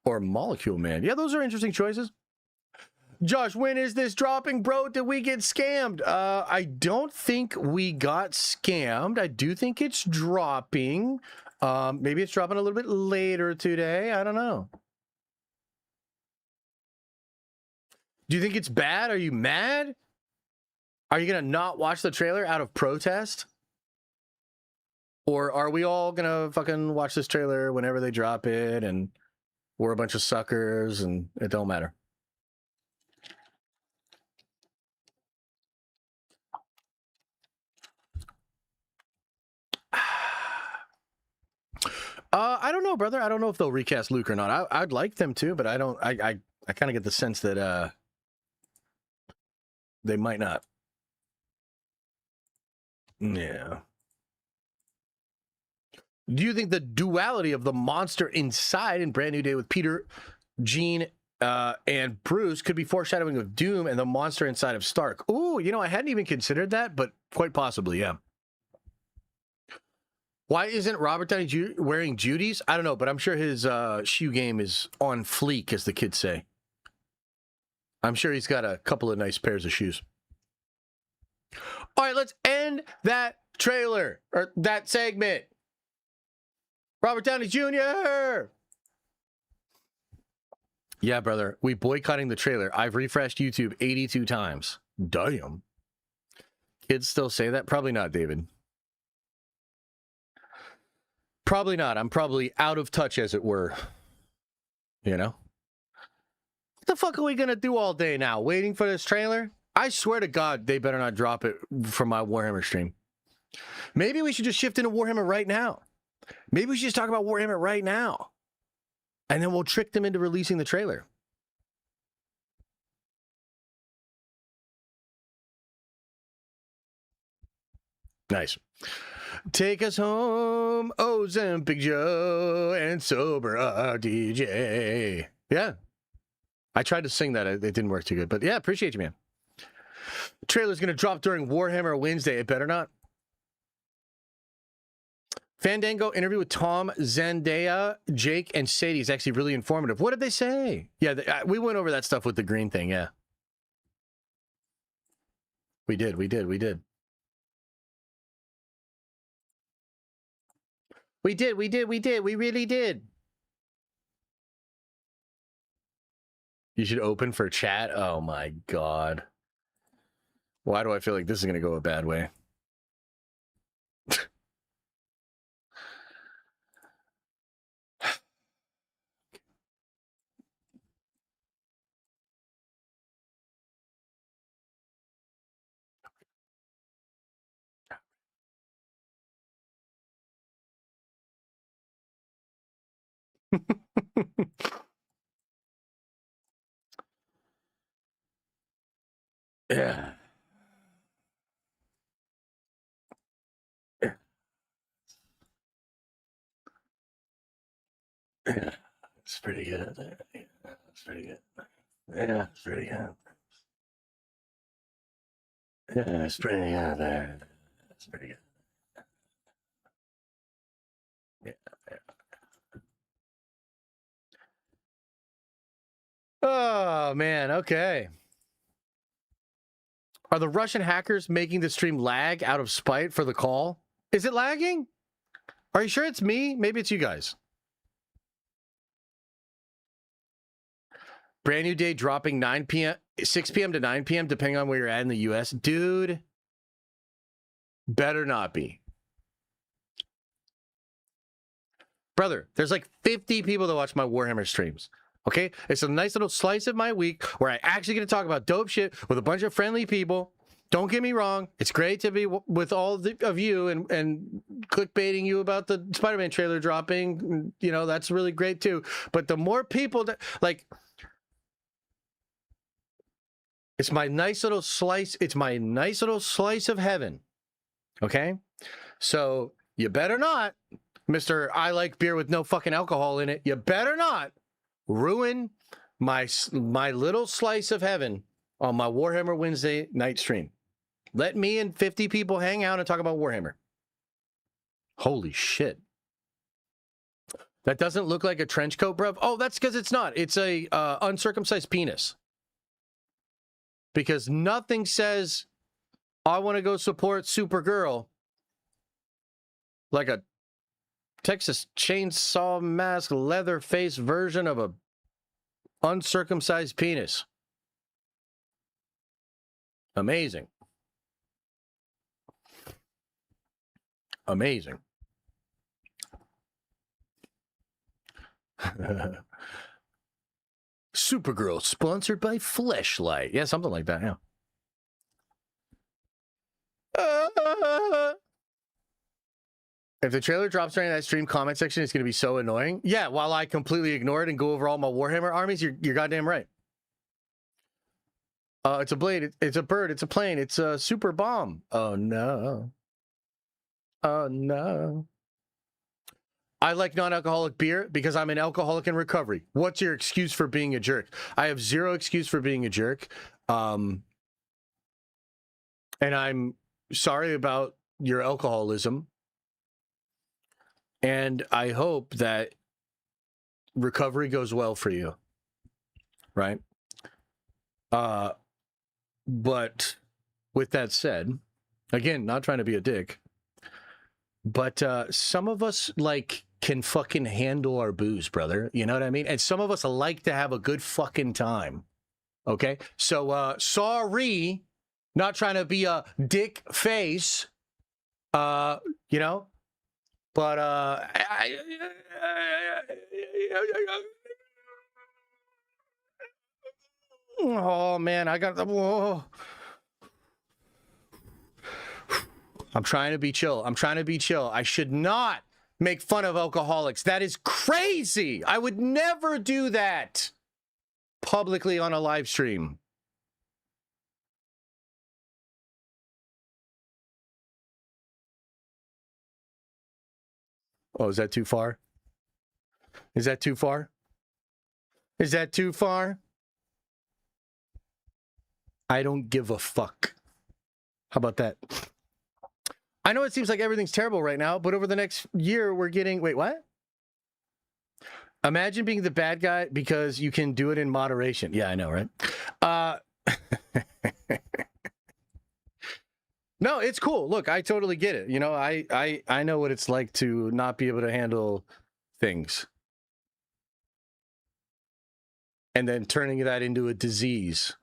or Molecule Man. Yeah, those are interesting choices. Josh, when is this dropping, bro? Did we get scammed? I don't think we got scammed. I do think it's dropping. Maybe it's dropping a little bit later today. I don't know. Do you think it's bad? Are you mad? Are you going to not watch the trailer out of protest? Or are we all going to fucking watch this trailer whenever they drop it and we're a bunch of suckers and it don't matter? I don't know, brother. I don't know if they'll recast Luke or not. I'd like them to, but I don't. I kind of get the sense that they might not. Yeah. Do you think the duality of the monster inside in Brand New Day with Peter, Jean, and Bruce could be foreshadowing of Doom and the monster inside of Stark? Ooh, you know, I hadn't even considered that, but quite possibly, yeah. Why isn't Robert Downey wearing Judy's? I don't know, but I'm sure his shoe game is on fleek, as the kids say. I'm sure he's got a couple of nice pairs of shoes. All right, let's end that trailer, or that segment. Robert Downey Jr. Yeah, brother, we boycotting the trailer. I've refreshed YouTube 82 times. Damn. Kids still say that? Probably not, David. Probably not. I'm probably out of touch, as it were. You know? What the fuck are we going to do all day now? Waiting for this trailer? I swear to God, they better not drop it from my Warhammer stream. Maybe we should just shift into Warhammer right now. Maybe we should just talk about Warhammer right now. And then we'll trick them into releasing the trailer. Nice. Take us home, Ozempic Joe and Sober DJ. Yeah. I tried to sing that. It didn't work too good. But yeah, appreciate you, man. Trailer's going to drop during Warhammer Wednesday. It better not. Fandango interview with Tom, Zendaya, Jake, and Sadie is actually really informative. What did they say? Yeah, we went over that stuff with the green thing, yeah. We did. We really did. You should open for chat? Oh my god. Why do I feel like this is going to go a bad way? Yeah. Yeah, it's pretty good. Yeah, it's pretty good. Yeah, it's pretty good. Yeah, it's pretty good there. It's pretty good. Yeah, yeah. Oh, man. Okay. Are the Russian hackers making the stream lag out of spite for the call? Is it lagging? Are you sure it's me? Maybe it's you guys. Brand new day dropping 9 p.m., 6 p.m. to 9 p.m., depending on where you're at in the U.S. Dude, better not be. Brother, there's like 50 people that watch my Warhammer streams. Okay? It's a nice little slice of my week where I actually get to talk about dope shit with a bunch of friendly people. Don't get me wrong. It's great to be with all of you and clickbaiting you about the Spider-Man trailer dropping. You know, that's really great too. But the more people that, like, it's my nice little slice. It's my nice little slice of heaven. Okay? So you better not, Mr. I like beer with no fucking alcohol in it. You better not ruin my little slice of heaven on my Warhammer Wednesday night stream. Let me and 50 people hang out and talk about Warhammer. Holy shit. That doesn't look like a trench coat, bruv. Oh, that's because it's not. It's a uncircumcised penis. Because nothing says, I want to go support Supergirl like a Texas Chainsaw Mask leather-faced version of a uncircumcised penis. Amazing. Amazing. Supergirl, sponsored by Fleshlight. Yeah, something like that, yeah. If the trailer drops during that stream comment section, it's going to be so annoying. Yeah, while I completely ignore it and go over all my Warhammer armies, you're goddamn right. It's a blade, it's a bird, it's a plane, it's a super bomb. Oh, no. Oh, no. I like non-alcoholic beer because I'm an alcoholic in recovery. What's your excuse for being a jerk? I have zero excuse for being a jerk. And I'm sorry about your alcoholism. And I hope that recovery goes well for you. Right? But with that said, again, not trying to be a dick, but some of us, like, can fucking handle our booze, brother. You know what I mean? And some of us like to have a good fucking time. Okay? So, sorry, not trying to be a dick face, you know? But, oh, man, I got the... Whoa. I'm trying to be chill. I'm trying to be chill. I should not make fun of alcoholics. That is crazy. I would never do that publicly on a live stream. Oh, is that too far? Is that too far? Is that too far? I don't give a fuck. How about that? I know it seems like everything's terrible right now, but over the next year, we're getting... Wait, what? Imagine being the bad guy because you can do it in moderation. Yeah, I know, right? No, it's cool. Look, I totally get it. You know, I know what it's like to not be able to handle things. And then turning that into a disease.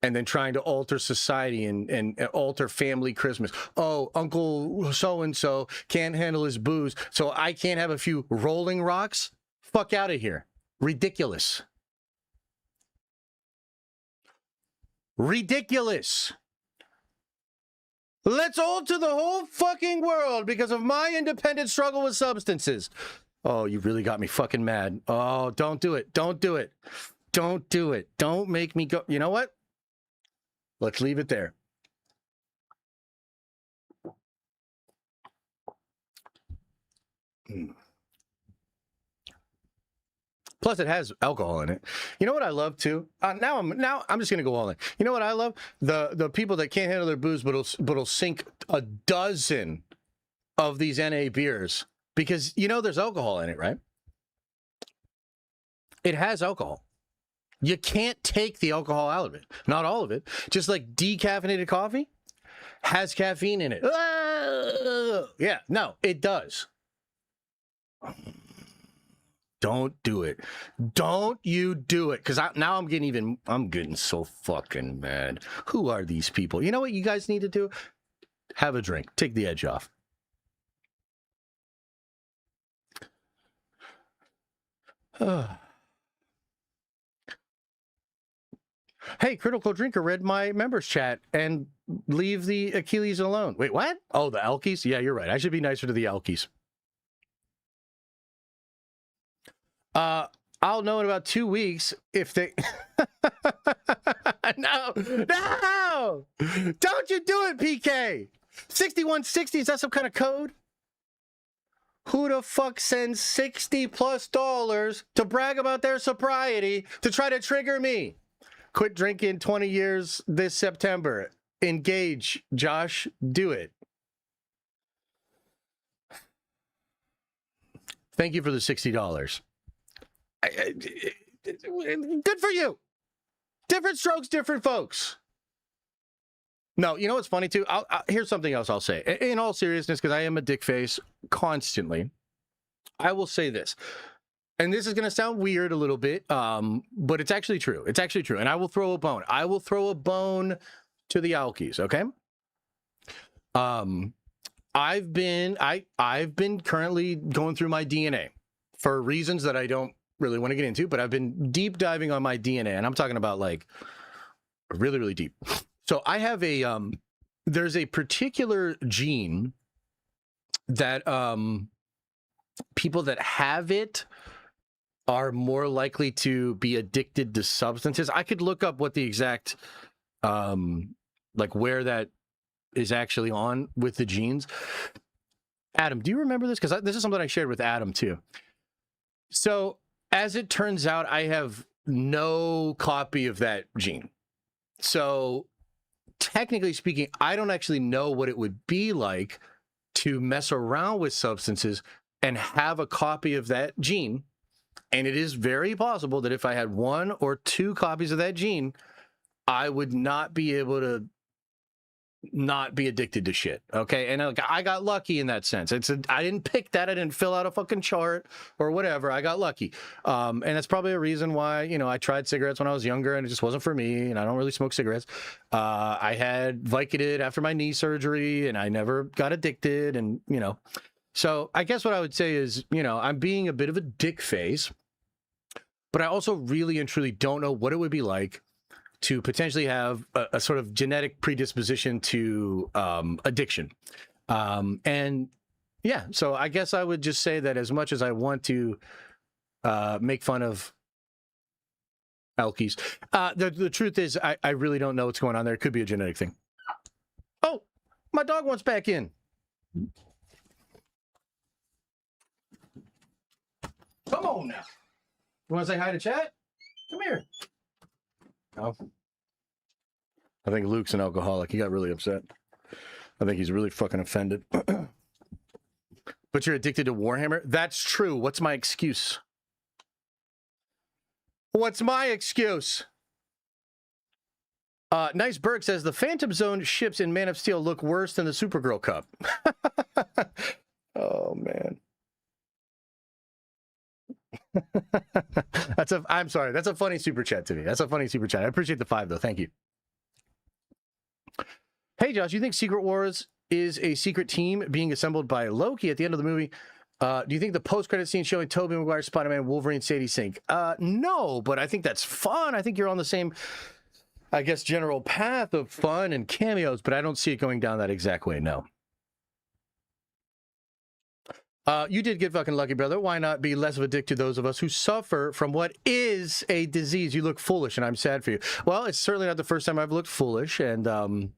And then trying to alter society and alter family Christmas. Oh, Uncle so-and-so can't handle his booze, so I can't have a few Rolling Rocks? Fuck out of here. Ridiculous. Ridiculous. Let's alter the whole fucking world because of my independent struggle with substances. Oh, you really got me fucking mad. Oh, don't do it. Don't do it. Don't do it. Don't make me go. You know what? Let's leave it there. Plus, it has alcohol in it. You know what I love too? Now I'm just gonna go all in. You know what I love? The people that can't handle their booze, but'll sink a dozen of these NA beers because you know there's alcohol in it, right? It has alcohol. You can't take the alcohol out of it. Not all of it. Just like decaffeinated coffee has caffeine in it. Yeah, no, it does. Don't do it. Don't you do it. Because now I'm getting so fucking mad. Who are these people? You know what you guys need to do? Have a drink. Take the edge off. Hey, Critical Drinker read my members chat and leave the Achilles alone. Wait, what? Oh, the Alkies? Yeah, you're right. I should be nicer to the Alkies. I'll know in about 2 weeks if they... No! Don't you do it, PK! 6160, is that some kind of code? Who the fuck sends $60+ to brag about their sobriety to try to trigger me? Quit drinking 20 years this September. Engage, Josh. Do it. Thank you for the $60. Good for you. Different strokes, different folks. No, you know what's funny too? Here's something else I'll say. In all seriousness, because I am a dick face constantly, I will say this. And this is going to sound weird a little bit, but it's actually true. It's actually true. And I will throw a bone. I will throw a bone to the Alkies, okay? I've been currently going through my DNA for reasons that I don't really want to get into, but I've been deep diving on my DNA, and I'm talking about like really, really deep. So I have there's a particular gene that people that have it are more likely to be addicted to substances. I could look up what the exact, like where that is actually on with the genes. Adam, do you remember this? Because this is something I shared with Adam too. So as it turns out, I have no copy of that gene. So technically speaking, I don't actually know what it would be like to mess around with substances and have a copy of that gene. And it is very possible that if I had 1 or 2 copies of that gene, I would not be able to not be addicted to shit. Okay. And I got lucky in that sense. I didn't pick that. I didn't fill out a fucking chart or whatever. I got lucky. And that's probably a reason why, you know, I tried cigarettes when I was younger and it just wasn't for me. And I don't really smoke cigarettes. I had Vicodin after my knee surgery and I never got addicted. And, you know, so I guess what I would say is, you know, I'm being a bit of a dick face, but I also really and truly don't know what it would be like to potentially have a sort of genetic predisposition to addiction. And yeah, so I guess I would just say that as much as I want to make fun of Alkies, the truth is I really don't know what's going on there. It could be a genetic thing. Oh, my dog wants back in. Come on now. You want to say hi to chat? Come here. Oh. I think Luke's an alcoholic. He got really upset. I think he's really fucking offended. But you're addicted to Warhammer? That's true. What's my excuse? What's my excuse? Nice Berg says the Phantom Zone ships in Man of Steel look worse than the Supergirl Cup. Oh man. I'm sorry. That's a funny super chat to me. That's a funny super chat. I appreciate the 5 though. Thank you. Hey Josh, you think Secret Wars is a secret team being assembled by Loki at the end of the movie? Do you think the post-credit scene showing Tobey Maguire, Spider-Man, Wolverine, Sadie Sink? No, but I think that's fun. I think you're on the same, I guess, general path of fun and cameos, but I don't see it going down that exact way, no. You did get fucking lucky, brother. Why not be less of a dick to those of us who suffer from what is a disease? You look foolish, and I'm sad for you. Well, it's certainly not the first time I've looked foolish, and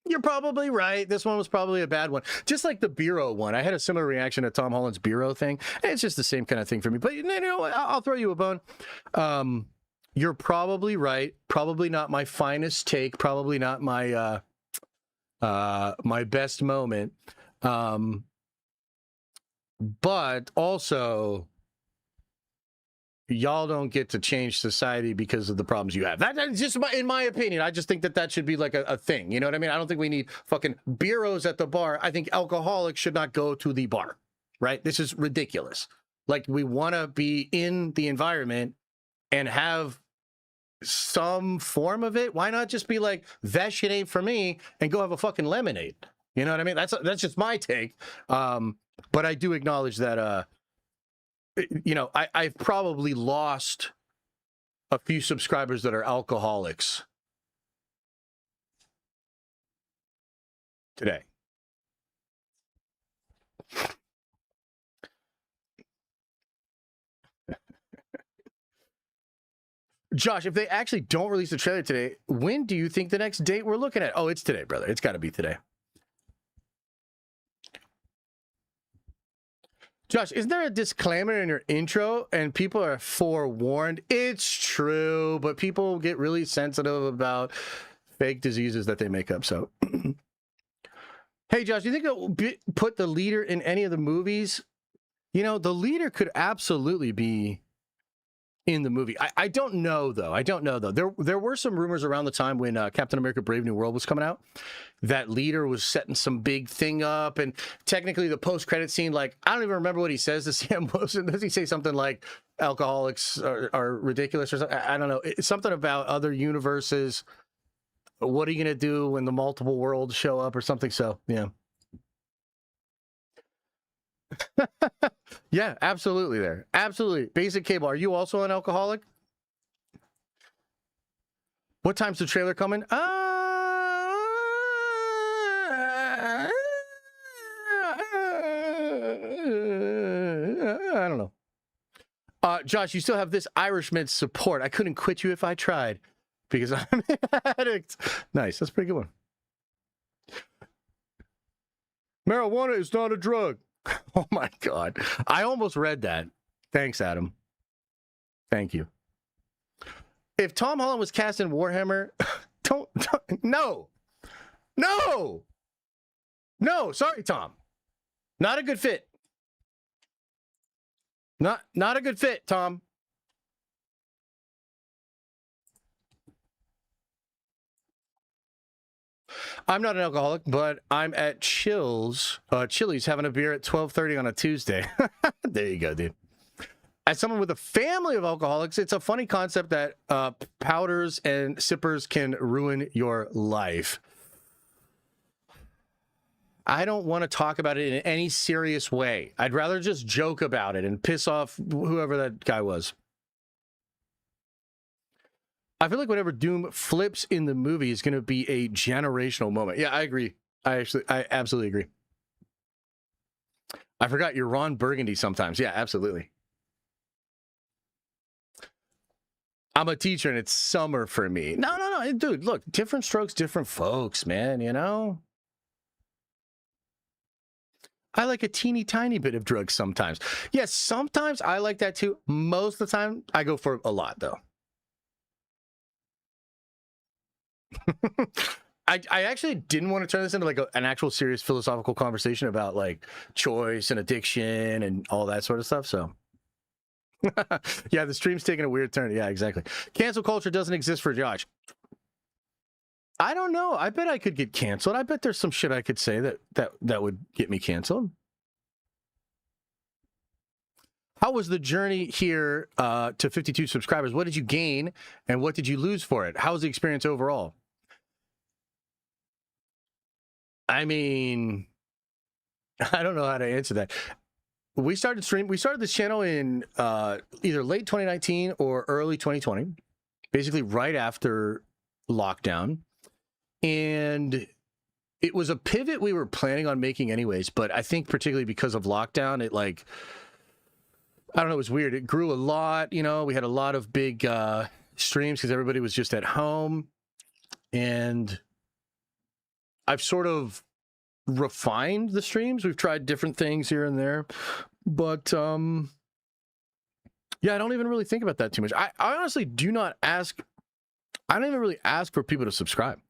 you're probably right. This one was probably a bad one. Just like the Bureau one. I had a similar reaction to Tom Holland's Bureau thing. It's just the same kind of thing for me. But you know what? I'll throw you a bone. You're probably right. Probably not my finest take. Probably not my my best moment. But also, y'all don't get to change society because of the problems you have. That's just in my opinion. I just think that should be like a thing. You know what I mean? I don't think we need fucking bureaus at the bar. I think alcoholics should not go to the bar, right? This is ridiculous. Like, we want to be in the environment and have some form of it. Why not just be like, that shit ain't for me, and go have a fucking lemonade? You know what I mean? That's just my take. But I do acknowledge that, you know, I've probably lost a few subscribers that are alcoholics today. Josh, if they actually don't release the trailer today, when do you think the next date we're looking at? Oh, it's today, brother. It's got to be today. Josh, isn't there a disclaimer in your intro and people are forewarned? It's true, but people get really sensitive about fake diseases that they make up. So, hey, Josh, do you think it'll put the leader in any of the movies? You know, the leader could absolutely be in the movie. I don't know, though. I don't know, though. There were some rumors around the time when Captain America Brave New World was coming out that leader was setting some big thing up, and technically the post-credit scene, like, I don't even remember what he says to Sam Wilson. Does he say something like alcoholics are ridiculous or something? I don't know. It's something about other universes. What are you going to do when the multiple worlds show up or something? So, yeah. Yeah, absolutely there. Absolutely. Basic Cable, are you also an alcoholic? What time's the trailer coming? I don't know. Josh, you still have this Irishman's support. I couldn't quit you if I tried because I'm an addict. Nice. That's a pretty good one. Marijuana is not a drug. Oh my God. I almost read that. Thanks, Adam. Thank you. If Tom Holland was cast in Warhammer, no. Sorry, Tom. Not a good fit. Not a good fit, Tom. I'm not an alcoholic, but I'm at Chili's having a beer at 12:30 on a Tuesday. There you go, dude. As someone with a family of alcoholics, it's a funny concept that powders and sippers can ruin your life. I don't want to talk about it in any serious way. I'd rather just joke about it and piss off whoever that guy was. I feel like whenever Doom flips in the movie is going to be a generational moment. Yeah, I agree. I absolutely agree. I forgot you're Ron Burgundy sometimes. Yeah, absolutely. I'm a teacher and it's summer for me. No. Dude, look, different strokes, different folks, man, you know? I like a teeny tiny bit of drugs sometimes. Yes, sometimes I like that too. Most of the time, I go for a lot, though. I actually didn't want to turn this into like an actual serious philosophical conversation about like choice and addiction and all that sort of stuff. So yeah, the stream's taking a weird turn. Yeah, exactly. Cancel culture doesn't exist for Josh. I don't know. I bet I could get canceled. I bet there's some shit I could say that would get me canceled. How was the journey here to 52 subscribers? What did you gain and what did you lose for it? How was the experience overall? I mean, I don't know how to answer that. We started this channel in either late 2019 or early 2020, basically right after lockdown. And it was a pivot we were planning on making anyways, but I think particularly because of lockdown, it like, I don't know, it was weird. It grew a lot, you know, we had a lot of big streams because everybody was just at home. And I've sort of refined the streams. We've tried different things here and there. But yeah, I don't even really think about that too much. I honestly do not ask. I don't even really ask for people to subscribe.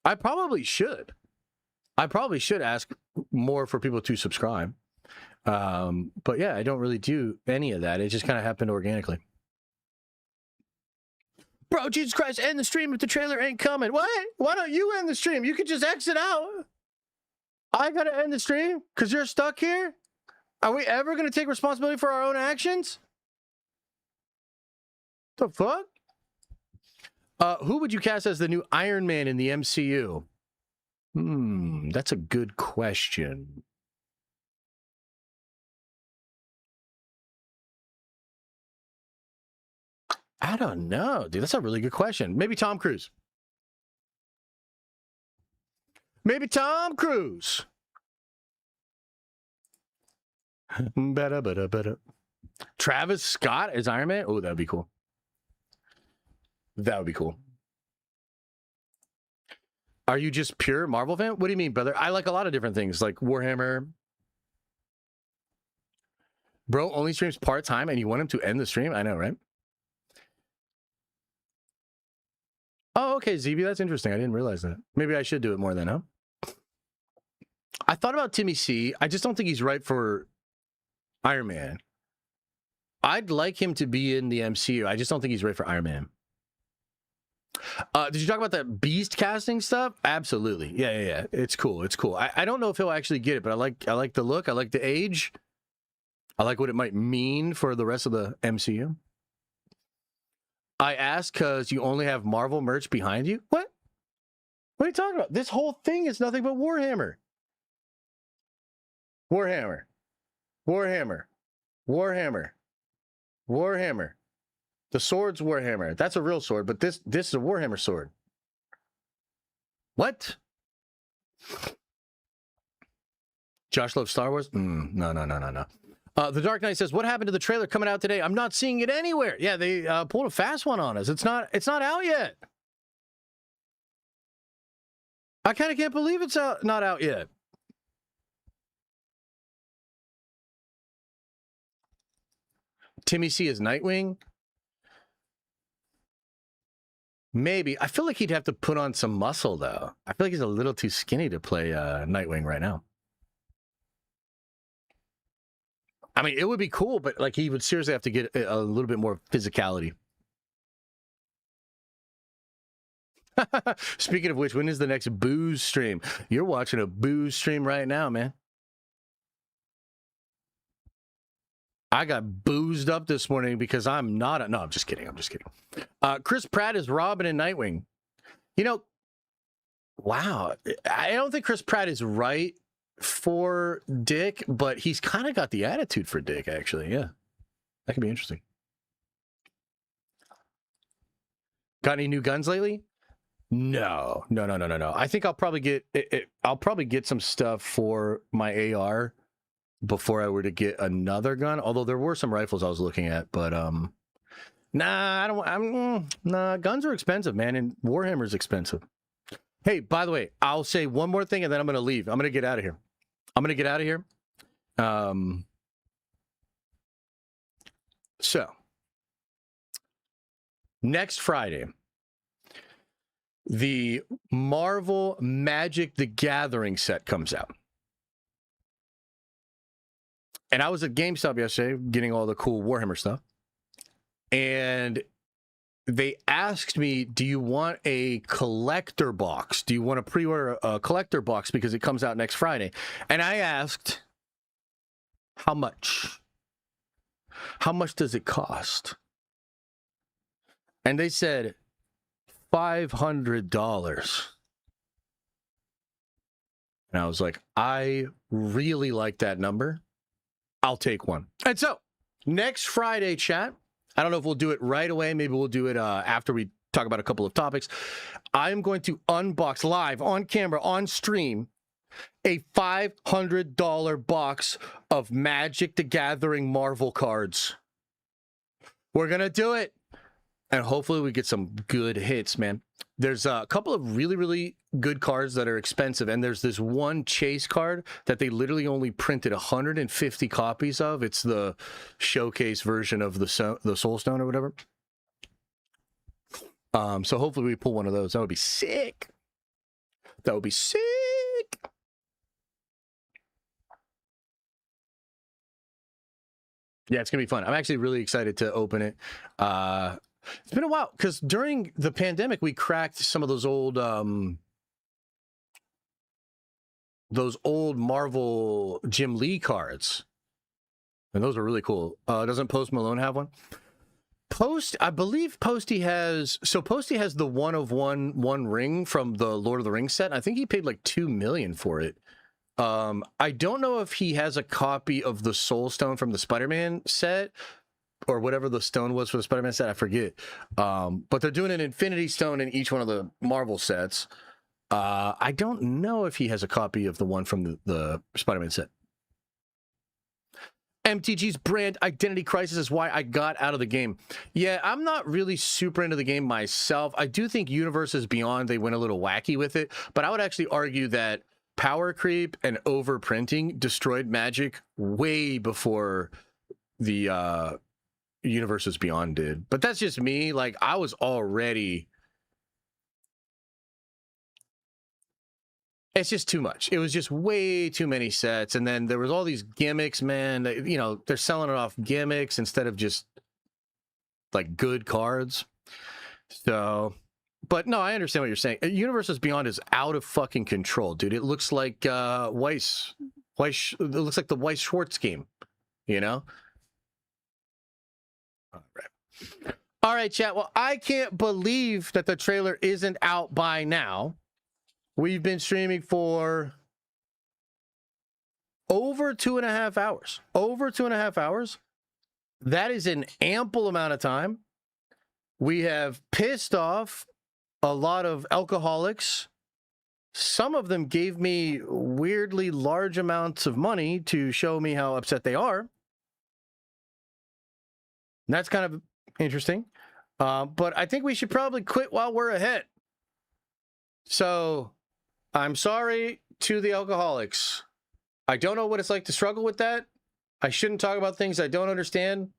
I probably should. I probably should ask more for people to subscribe. But yeah, I don't really do any of that. It just kind of happened organically. Bro, Jesus Christ, end the stream if the trailer ain't coming. What? Why don't you end the stream? You could just exit out. I gotta end the stream because you're stuck here? Are we ever gonna take responsibility for our own actions? The fuck? Who would you cast as the new Iron Man in the MCU? That's a good question. I don't know, dude. That's a really good question. Maybe Tom Cruise. Maybe Tom Cruise. Better. Travis Scott as Iron Man? Oh, that would be cool. That would be cool. Are you just pure Marvel fan? What do you mean, brother? I like a lot of different things, like Warhammer. Bro only streams part-time and you want him to end the stream? I know, right? Oh, okay, ZB, that's interesting. I didn't realize that. Maybe I should do it more then, huh? I thought about Timmy C. I just don't think he's right for Iron Man. I'd like him to be in the MCU. I just don't think he's right for Iron Man. Did you talk about that Beast casting stuff? Absolutely. Yeah. It's cool. It's cool. I don't know if he'll actually get it, but I like the look. I like the age. I like what it might mean for the rest of the MCU. I asked because you only have Marvel merch behind you. What? What are you talking about? This whole thing is nothing but Warhammer. Warhammer. The sword's Warhammer. That's a real sword, but this is a Warhammer sword. What? Josh loves Star Wars? No. The Dark Knight says, what happened to the trailer coming out today? I'm not seeing it anywhere. Yeah, they pulled a fast one on us. It's not out yet. I kind of can't believe it's not out yet. Timmy C is Nightwing. Maybe. I feel like he'd have to put on some muscle, though. I feel like he's a little too skinny to play Nightwing right now. I mean, it would be cool, but like he would seriously have to get a little bit more physicality. Speaking of which, when is the next booze stream? You're watching a booze stream right now, man. I got boozed up this morning because I'm not no, I'm just kidding. Chris Pratt is Robin and Nightwing. You know, wow. I don't think Chris Pratt is right for Dick, but he's kind of got the attitude for Dick, actually. Yeah. That could be interesting. Got any new guns lately? No. I think I'll probably get some stuff for my AR before I were to get another gun. Although there were some rifles I was looking at, but nah, guns are expensive, man, and Warhammer's expensive. Hey, by the way, I'll say one more thing and then I'm going to leave. I'm going to get out of here. So next Friday, the Marvel Magic the Gathering set comes out. And I was at GameStop yesterday getting all the cool Warhammer stuff. And they asked me, do you want a collector box? Do you want to pre-order a collector box because it comes out next Friday? And I asked, how much? How much does it cost? And they said, $500. And I was like, I really like that number. I'll take one. And so, next Friday, chat, I don't know if we'll do it right away. Maybe we'll do it after we talk about a couple of topics. I'm going to unbox live on camera, on stream, a $500 box of Magic the Gathering Marvel cards. We're going to do it. And hopefully we get some good hits, man. There's a couple of really, really good cards that are expensive. And there's this one chase card that they literally only printed 150 copies of. It's the showcase version of the Soul Stone or whatever. So hopefully we pull one of those. That would be sick. That would be sick. Yeah, it's going to be fun. I'm actually really excited to open it. It's been a while because during the pandemic, we cracked some of those old Marvel Jim Lee cards. And those are really cool. Doesn't Post Malone have one? I believe Posty has the one of one ring from the Lord of the Rings set. I think he paid like $2 million for it. I don't know if he has a copy of the Soul Stone from the Spider-Man set or whatever the stone was for the Spider-Man set. I forget. But they're doing an Infinity Stone in each one of the Marvel sets. I don't know if he has a copy of the one from the Spider-Man set. MTG's brand identity crisis is why I got out of the game. Yeah, I'm not really super into the game myself. I do think Universes Beyond, they went a little wacky with it, but I would actually argue that power creep and overprinting destroyed Magic way before the Universes Beyond did. But that's just me. Like, I was already... It's just too much. It was just way too many sets. And then there was all these gimmicks, man. You know, they're selling it off gimmicks instead of just, like, good cards. So... But no, I understand what you're saying. Universes Beyond is out of fucking control, dude. It looks like Weiss. It looks like the Weiss Schwartz game, you know? All right, chat. Well, I can't believe that the trailer isn't out by now. We've been streaming for over 2.5 hours. Over 2.5 hours. That is an ample amount of time. We have pissed off a lot of alcoholics. Some of them gave me weirdly large amounts of money to show me how upset they are. And that's kind of interesting. But I think we should probably quit while we're ahead. So I'm sorry to the alcoholics. I don't know what it's like to struggle with that. I shouldn't talk about things I don't understand.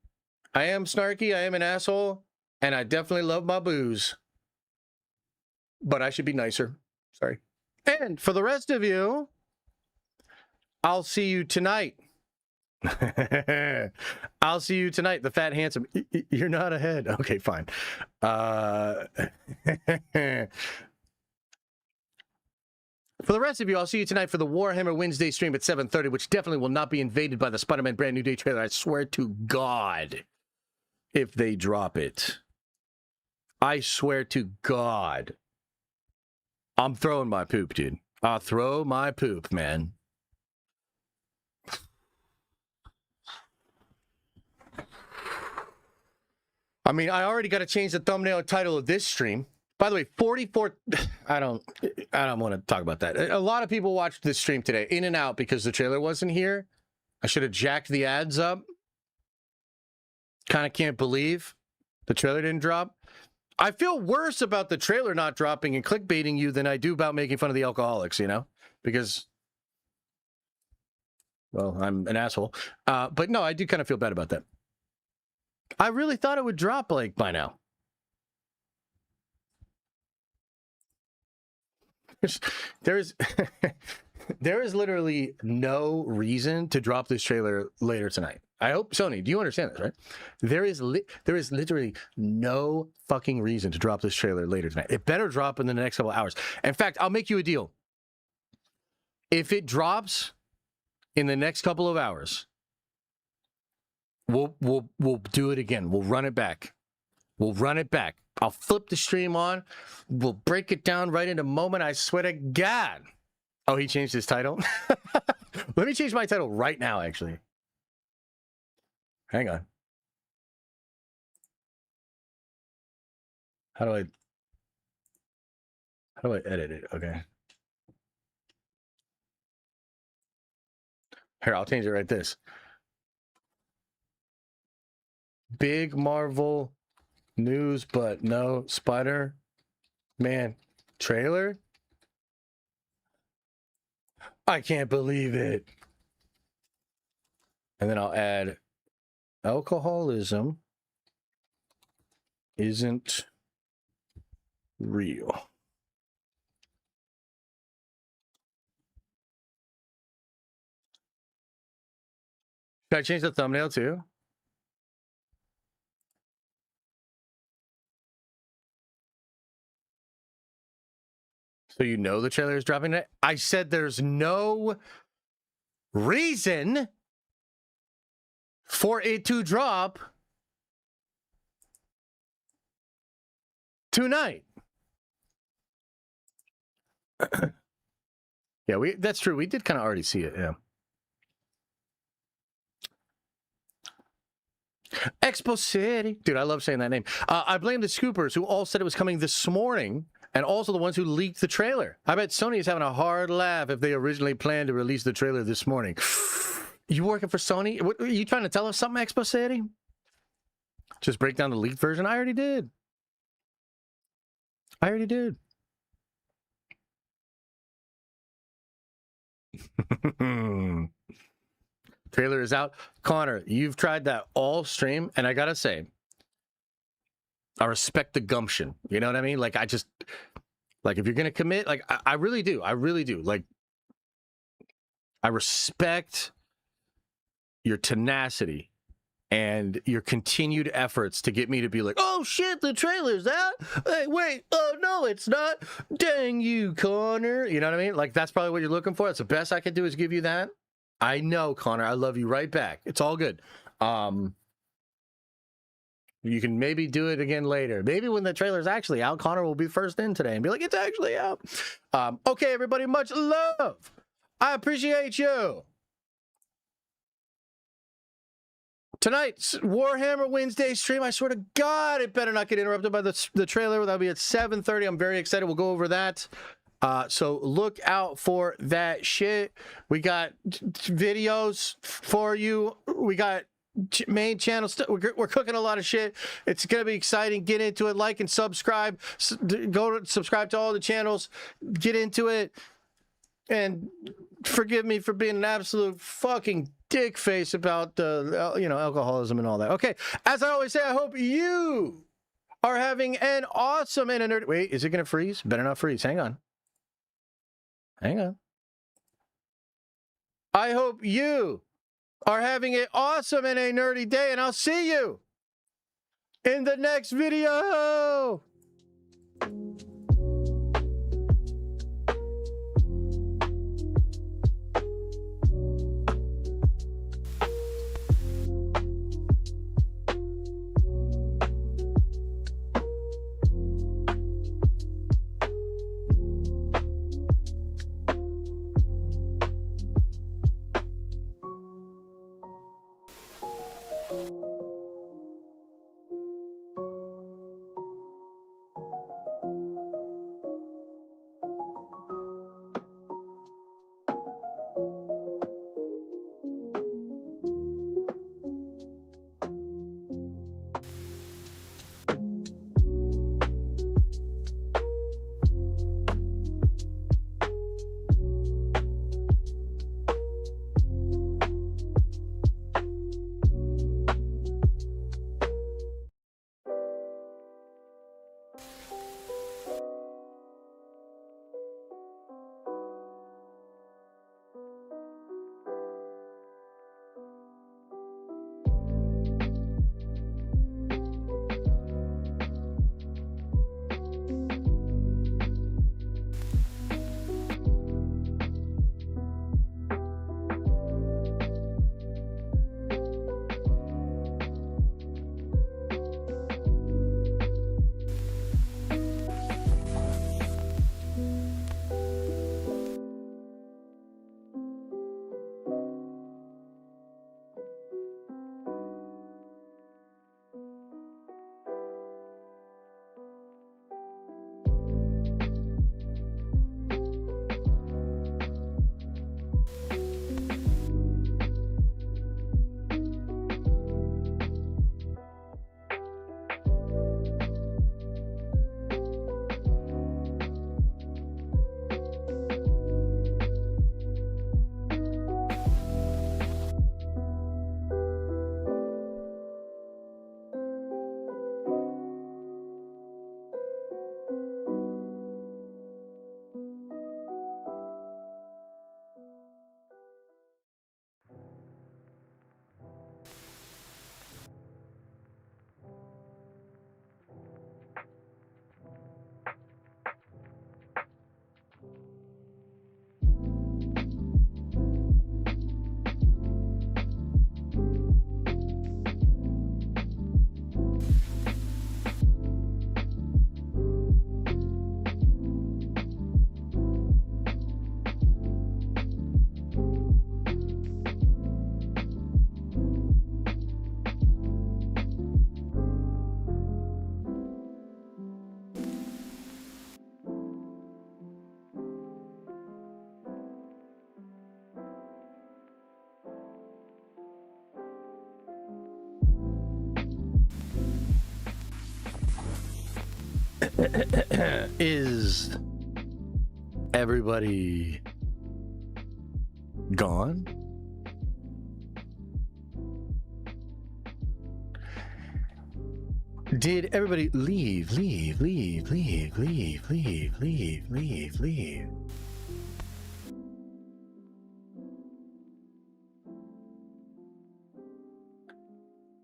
I am snarky. I am an asshole. And I definitely love my booze. But I should be nicer. Sorry. And for the rest of you, I'll see you tonight. I'll see you tonight. The fat handsome. You're not ahead. Okay, fine. For the rest of you, I'll see you tonight for the Warhammer Wednesday stream at 7:30, which definitely will not be invaded by the Spider-Man brand new day trailer. I swear to God, if they drop it. I swear to God. I'm throwing my poop, dude. I'll throw my poop, man. I mean, I already got to change the thumbnail and title of this stream. By the way, 44... I don't want to talk about that. A lot of people watched this stream today, in and out, because the trailer wasn't here. I should have jacked the ads up. Kind of can't believe the trailer didn't drop. I feel worse about the trailer not dropping and clickbaiting you than I do about making fun of the alcoholics, you know? Because, well, I'm an asshole. But no, I do kind of feel bad about that. I really thought it would drop, like, by now. there's there is literally no reason to drop this trailer later tonight. I hope, Sony, do you understand this, right? There is literally no fucking reason to drop this trailer later tonight. It better drop in the next couple of hours. In fact, I'll make you a deal. If it drops in the next couple of hours, we'll do it again. We'll run it back. We'll run it back. I'll flip the stream on. We'll break it down right in a moment. I swear to God. Oh, he changed his title? Let me change my title right now, actually. Hang on. How do I edit it? Okay. Here, I'll change it right this. Big Marvel news, but no Spider-Man trailer. I can't believe it. And then I'll add alcoholism isn't real. Should I change the thumbnail too? So you know the trailer is dropping it? I said there's no reason for it to drop tonight. Yeah, that's true. We did kind of already see it, yeah. Expo City. Dude, I love saying that name. I blame the scoopers who all said it was coming this morning, and also the ones who leaked the trailer. I bet Sony is having a hard laugh if they originally planned to release the trailer this morning. You working for Sony? What, are you trying to tell us something, Expo City? Just break down the leaked version? I already did. I already did. Trailer is out. Connor, you've tried that all stream, and I gotta say, I respect the gumption. You know what I mean? Like, I just, like, if you're gonna commit, like, I really do. I really do. Like, I respect your tenacity and your continued efforts to get me to be like, oh shit, the trailer's out. Hey, wait, oh no, it's not. Dang you, Connor. You know what I mean? Like, that's probably what you're looking for. That's the best I could do is give you that. I know, Connor. I love you right back. It's all good. You can maybe do it again later. Maybe when the trailer's actually out, Connor will be first in today and be like, it's actually out. Okay, everybody, much love. I appreciate you. Tonight's Warhammer Wednesday stream, I swear to God, it better not get interrupted by the trailer. That'll be at 7:30. I'm very excited. We'll go over that. So look out for that shit. We got videos for you. We got main channel stuff. We're cooking a lot of shit. It's gonna be exciting. Get into it. Like and subscribe. Go to subscribe to all the channels. Get into it. And forgive me for being an absolute fucking dick face about alcoholism and all that. Okay, as I always say, I hope you are having an awesome and a nerd. Wait, is it gonna freeze? Better not freeze. Hang on. Hang on. I hope you are having an awesome and a nerdy day, and I'll see you in the next video. Is everybody gone? Did everybody leave?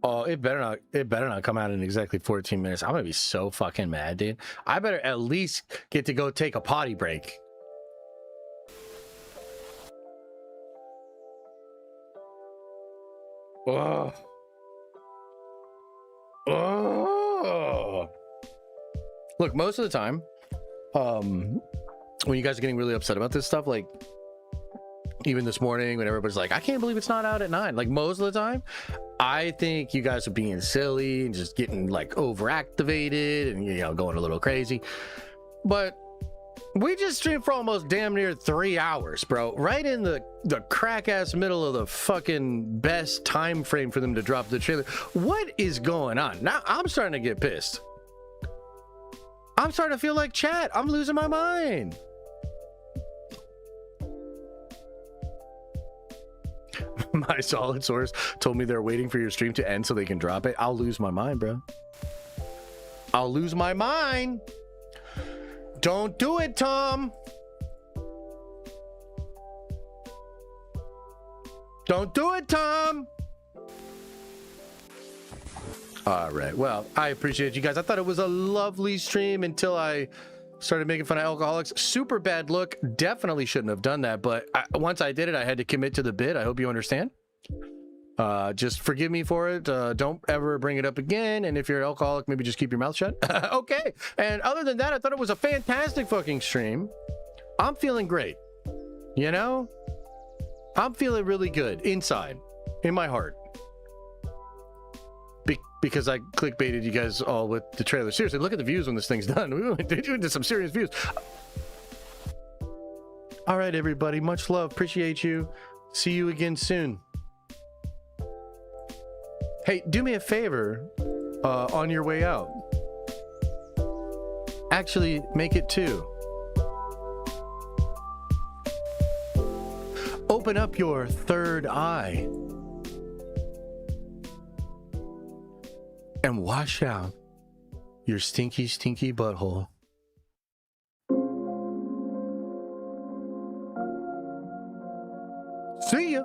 Oh, it better not come out in exactly 14 minutes. I'm gonna be so fucking mad, dude. I better at least get to go take a potty break. Oh. Oh. Look, most of the time, when you guys are getting really upset about this stuff, like even this morning when everybody's like, I can't believe it's not out at 9, like most of the time I think you guys are being silly and just getting like overactivated and, you know, going a little crazy. But we just streamed for almost damn near 3 hours, bro, right in the crack ass middle of the fucking best time frame for them to drop the trailer. What is going on now? I'm starting to get pissed. I'm starting to feel like chat. I'm losing my mind. My solid source told me they're waiting for your stream to end so they can drop it. I'll lose my mind, bro. I'll lose my mind. Don't do it, Tom. Don't do it, Tom. All right. Well, I appreciate you guys. I thought it was a lovely stream until I started making fun of alcoholics. Super bad look. Definitely shouldn't have done that. But once I did it, I had to commit to the bit. I hope you understand. Just forgive me for it. Don't ever bring it up again. And if you're an alcoholic, maybe just keep your mouth shut. Okay. And other than that, I thought it was a fantastic fucking stream. I'm feeling great. You know? I'm feeling really good inside, in my heart. Because I clickbaited you guys all with the trailer. Seriously, look at the views when this thing's done. We went into some serious views. All right, everybody. Much love. Appreciate you. See you again soon. Hey, do me a favor on your way out. Actually, make it 2. Open up your third eye and wash out your stinky, stinky butthole. See ya.